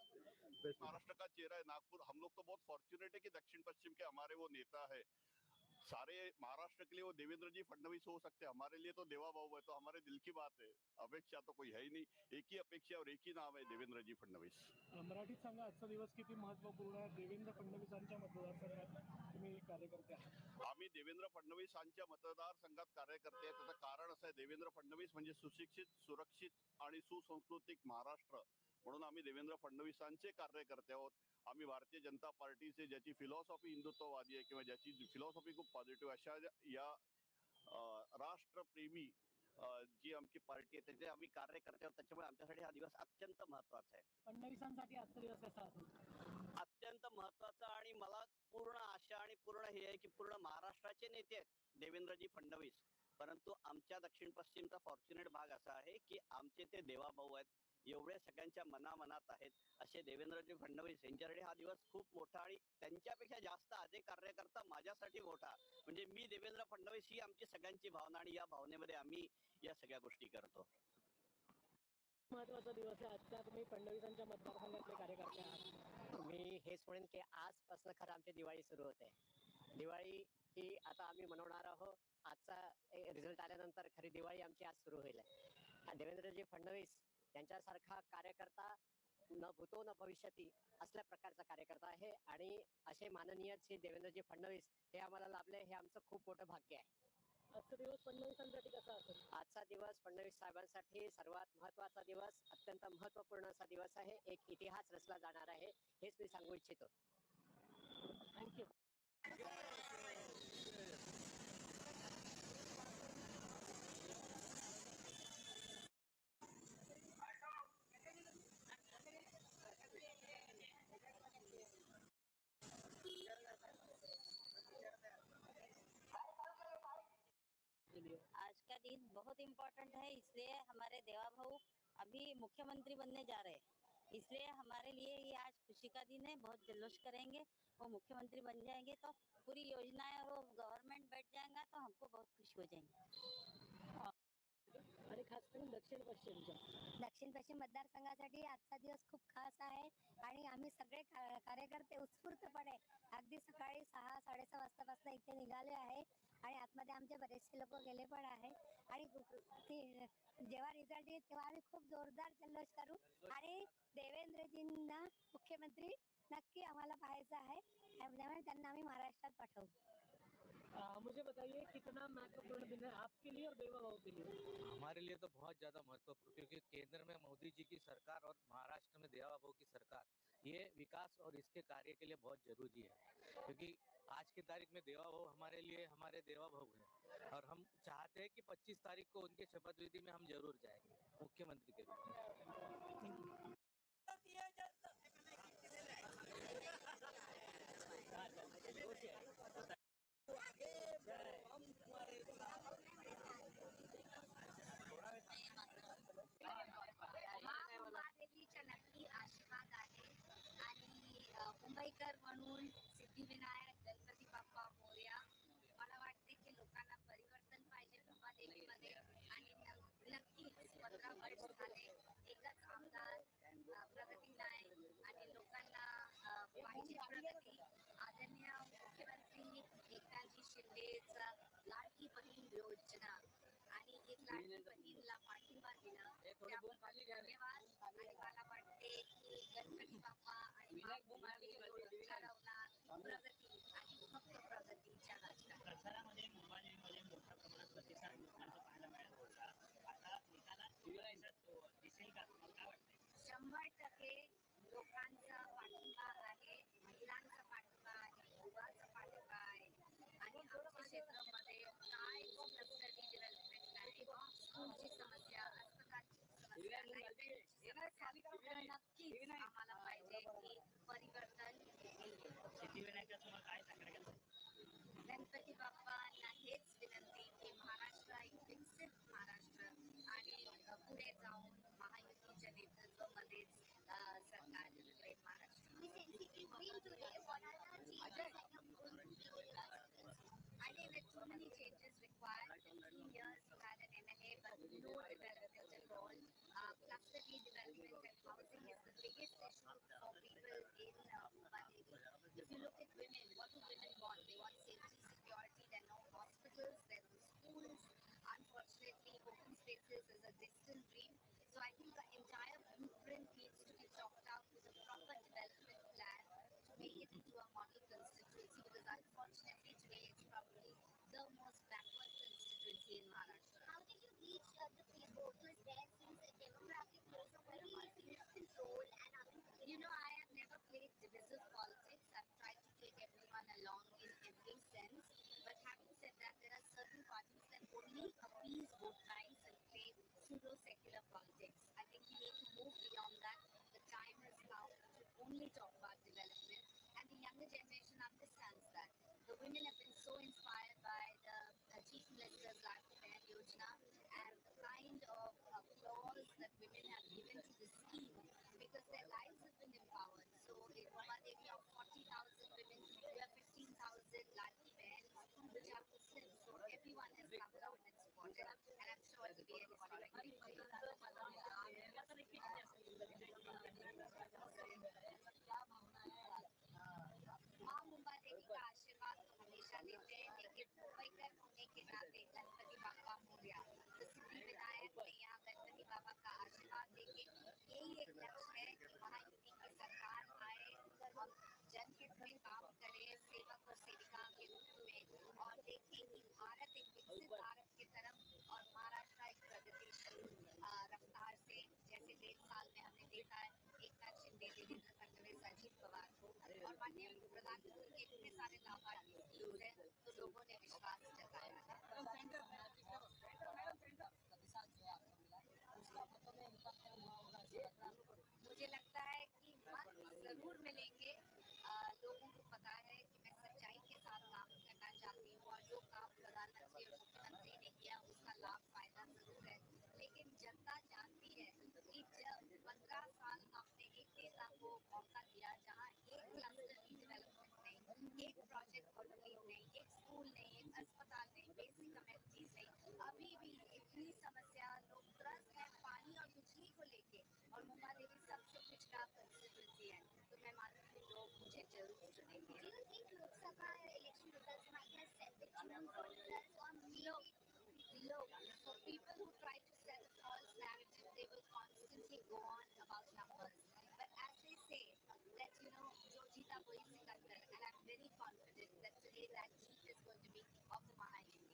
महाराष्ट्र का चेहरा है नागपुर. हम लोग तो बहुत फॉर्चुनेट है कि दक्षिण पश्चिम के हमारे वो नेता है. सारे महाराष्ट्र के लिए वो देवेंद्र जी फडणवीस हो सकते हैं, हमारे लिए तो देवा भाऊ है, तो हमारे दिल की बात है. अपेक्षा तो कोई है ही नहीं, एक ही अपेक्षा और एक ही नाम है, देवेंद्र जी फडणवीस. मराठीत सांगा, आजचा दिवस किती महत्वपूर्ण आहे? देवेंद्र फडणवीसांच्या मतदारसंघात तुम्ही कार्यकर्ते आहात. आम्ही देवेंद्र फडणवीसांच्या मतदारसंघात कार्यकर्ते आहेत. त्याचं कारण असं आहे, देवेंद्र फडणवीस म्हणजे सुशिक्षित, सुरक्षित आणि सुसंस्कृतिक महाराष्ट्र, म्हणून आम्ही देवेंद्र फडणवीसांचे कार्यकर्ते आहोत. आम्ही भारतीय जनता पार्टीचे, ज्याची फिलॉसॉफी हिंदुत्ववादी आहे किंवा ज्याची फिलॉसॉफी खूप पॉझिटिव्ह, अशा या राष्ट्रप्रेमी जी आमची पार्टी आहे त्याचे आम्ही कार्यकर्ते आहोत. त्याच्यामुळे आमच्यासाठी हा दिवस अत्यंत महत्वाचा आहे. फडणवीसांसाठी आजचा दिवस कसा असेल? अत्यंत महत्वाचा, आणि मला पूर्ण आशा आणि पूर्ण हे आहे की पूर्ण महाराष्ट्राचे नेते आहेत देवेंद्रजी फडणवीस, परंतु आमच्या दक्षिण पश्चिमचा फॉर्च्युनेट भाग असा आहे की आमचे ते देवाभाऊ आहेत, एवढे सगळ्यांच्या मनामनात आहेत असे देवेंद्रजी फडणवीस यांच्यासाठी हा दिवस खूप मोठा, आणि त्यांच्यापेक्षा जास्त आज एक कार्यकर्ता माझ्यासाठी मोठा म्हणजे मी देवेंद्र फडणवीस, ही आमची सगळ्यांची भावना, आणि या भावनेमध्ये आम्ही या सगळ्या गोष्टी करतो. महत्वाचा दिवस आहे आजचा, तुम्ही फडणवीसांच्या मतदारसंघातले कार्यकर्ते आहात. मी हेच म्हणेन की आजपासून खरं आमची दिवाळी सुरू होते. दिवाळी ही आता आम्ही मनवणार आहोत. आजचा रिझल्ट आल्यानंतर खरी दिवाळी आमची आज सुरू होईल. देवेंद्रजी फडणवीस यांच्यासारखा कार्यकर्ता न भूतो न भविष्यती असल्या प्रकारचा कार्यकर्ता आहे, आणि असे माननीय श्री देवेंद्रजी फडणवीस हे आम्हाला लाभले, हे आमचं खूप मोठं भाग्य आहे. आजचा दिवस फडणवीसांसाठी कसा असेल? आजचा दिवस फडणवीस साहेबांसाठी सर्वात महत्वाचा दिवस, अत्यंत महत्वपूर्ण असा दिवस आहे. एक इतिहास रचला जाणार आहे, हेच मी सांगू इच्छितो. थँक्यू. आज का दिन बहुत इम्पोर्टेंट है, इसलिए हमारे देवा भाऊ अभी मुख्यमंत्री बनने जा रहे हैं, इसलिए हमारे लिए ये आज खुशी का दिन है. बहुत जल्लोष करेंगे, वो मुख्यमंत्री बन जाएंगे तो पूरी योजनाएं और वो गवर्नमेंट बैठ जाएगा तो हमको बहुत खुशी हो जाएंगे. आणि खास करून दक्षिण पश्चिम मतदारसंघासाठी आजचा दिवस खूप खास आहे, आणि आम्ही सगळे कार्यकर्ते उत्स्फूर्तपणे अगदी सकाळी 6-6:30 वाजतापासून इथे निघाले आहे, आणि आतमध्ये आमचे बरेचसे लोक गेले पण आहे, आणि जेव्हा रिझल्ट येईल तेव्हा आम्ही खूप जोरदार जल्लोष करू, आणि देवेंद्रजींना मुख्यमंत्री नक्की आम्हाला पाहायचं आहे, त्यामुळे त्यांना आम्ही महाराष्ट्रात पाठवू. मुझे बताइए कितना महत्वपूर्ण दिन है आपके लिए और देवा भाऊ के लिए? हमारे लिए तो बहुत ज्यादा महत्वपूर्ण, क्योंकि केंद्र में मोदी जी की सरकार और महाराष्ट्र में देवा भाऊ की सरकार, ये विकास और इसके कार्य के लिए बहुत जरूरी है, क्योंकि आज की तारीख में देवा भाऊ हमारे लिए हमारे देवा भाऊ हैं, और हम चाहते हैं कि 25 तारीख को उनके शपथ विधि में हम जरूर जाएंगे मुख्यमंत्री के रूप में. पुणेकर म्हणून सिद्धिविनायक गणपती बाप्पा मोरया. मला वाटते की लोकांना परिवर्तन पाहिजे मुंबादेवीमध्ये आणि नक्कीच 15 वर्ष झाले एकच आमदार प्रगती नाही आणि लोकांना पाहिजे प्रगती. आदरणीय मुख्यमंत्री एकनाथजी शिंदेचा लाडकी बहीण योजना आणि एक लाडकी बहीणला पाठिंबा दिला त्याबद्दल धन्यवाद. आणि मला वाटते की गणपती बाप्पा आणि ठरवणार प्रगती आणि फक्त प्रगतीच्या प्रचारामध्ये मुंबादेवीमध्ये मोठ्या प्रमाणात प्रतिसाद लोकांचा पाहायला मिळाला होता. आता निकालात दिसेल का, तुम्हाला काय वाटतंय? 100% लोकांचा पाठिंबा आहे, महिलांचा पाठिंबा आहे, युवाचा पाठिंबा आहे आणि आमच्या क्षेत्रामध्ये काय क्लस्टरची डेव्हलपमेंट आहे, स्कूलची समस्या, अस्पतालची समस्या, लायब्ररीची समस्या, नक्कीच आम्हाला पाहिजे की परिवर्तन सिद्धिविनायकासमोर काय सांगण्यात गणपती बाप्पांना हेच विनंती की महाराष्ट्र एक विकसित महाराष्ट्र आणि पुढे जाऊन महायुतीच्या नेतृत्वामध्येच सरकार करेल Maharashtra. I think that so many changes required. 15 years you had an MLA, but no development at all. Cluster redevelopment and housing is the biggest issue for people in Mumbai. If you look at women, what do women want? They want safety, security. There are no hospitals, there are no schools. Unfortunately, open spaces is a distant dream. So I think the entire blueprint needs to be chalked out with a proper development plan to make it into a model constituency, because unfortunately today it's probably the most backward constituency in Maharashtra. How did you reach the voters there, since the demographic plays a very significant role? And you know, I have never played divisive politics. I've tried to take everyone along in every sense. But having said that, there are certain parties that only appease vote banks and play pseudo-secular politics. I think we need to move beyond that. The time has come to only talk about development, and the younger generation understands that. The women have been so inspired by the Chief Minister's Life Fair Yojana and the kind of applause that women have given to the scheme, because their lives have been empowered. So in Mahadevi of 40,000 women, we have 15,000 lucky men which are Muslims. So everyone has come down and supported, and I'm sure it will be an historic victory. माँ मुंबा देवी का आशीर्वाद तो हमेशा देते हैं, लेकिन मुंबईकर होने के नाते गणपति बाबा मोरया, तो सिद्धिविनायक ने यहाँ गणपति बाबा का आशीर्वाद देके यही एक लक्ष्य है कि महायुति की सरकार आए, हम जनहित में काम करें, सेवक और सेविका के रूप में, और देखें कि भारत एक विकसित भारत की तरफ और महाराष्ट्र एक प्रगतिशील रफ्तार से, जैसे 1.5 साल में हमने देखा है एकनाथ शिंदे, देवेंद्र फडणवीस, अजीत पवार को, और माननीय प्रधानमंत्री के इतने सारे लाभार्थी हैं, तो लोगों ने विश्वास जताया है. मुझे लगता है कि मत जरूर मिलेंगे. लोगों को पता है कि मैं सच्चाई के साथ काम करना चाहती हूँ, और जो काम प्रधानमंत्री और मुख्यमंत्री ने किया उसका लाभ फायदा जरूर है, लेकिन जनता जानती है कि जब 15 साल आपने एक नेता को मौका दिया जहाँ एक क्लस्टर की डेवलपमेंट नहीं, एक प्रोजेक्ट कंप्लीट नहीं, एक स्कूल नहीं, एक अस्पताल नहीं, बेसिक अमेनिटीज नहीं, अभी भी इतनी समस्या, लोग त्रस्त है पानी और बिजली को लेके, और मुंबा देवी सबसे पिछड़ा कंस्टिट्यूंसी है, तो मैं मानती हूँ लोग मुझे जरूर चुनेंगे. Do you think Lok Sabha election results might have set the tune for results on low? For people who try to set a false narrative, they will constantly go on about numbers. But as they say, that जो जीता वही Sikandar, and I'm very confident that today that seat is going to be of the Mahayuti.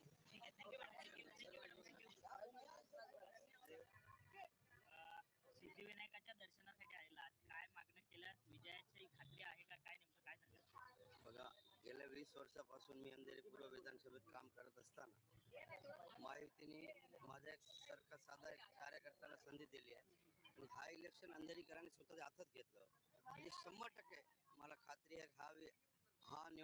सिद्धिविनायकाच्या दर्शनासाठी आलेला काय मागणं केलं, विजयाची खात्री आहे का, काय नेमकं काय सांगाल? बघा, गेल्या 20 वर्षापासून मी अंधेरी पूर्व विधानसभेत काम करत असताना महायुतीने माझ्या सारखा साधा कार्यकर्त्याला संधी दिली आहे, आणि हा इलेक्शन अंधेरीकरांनी स्वतःच्या हातात घेतलं. म्हणजे 100% मला खात्री आहे हा निवडणूक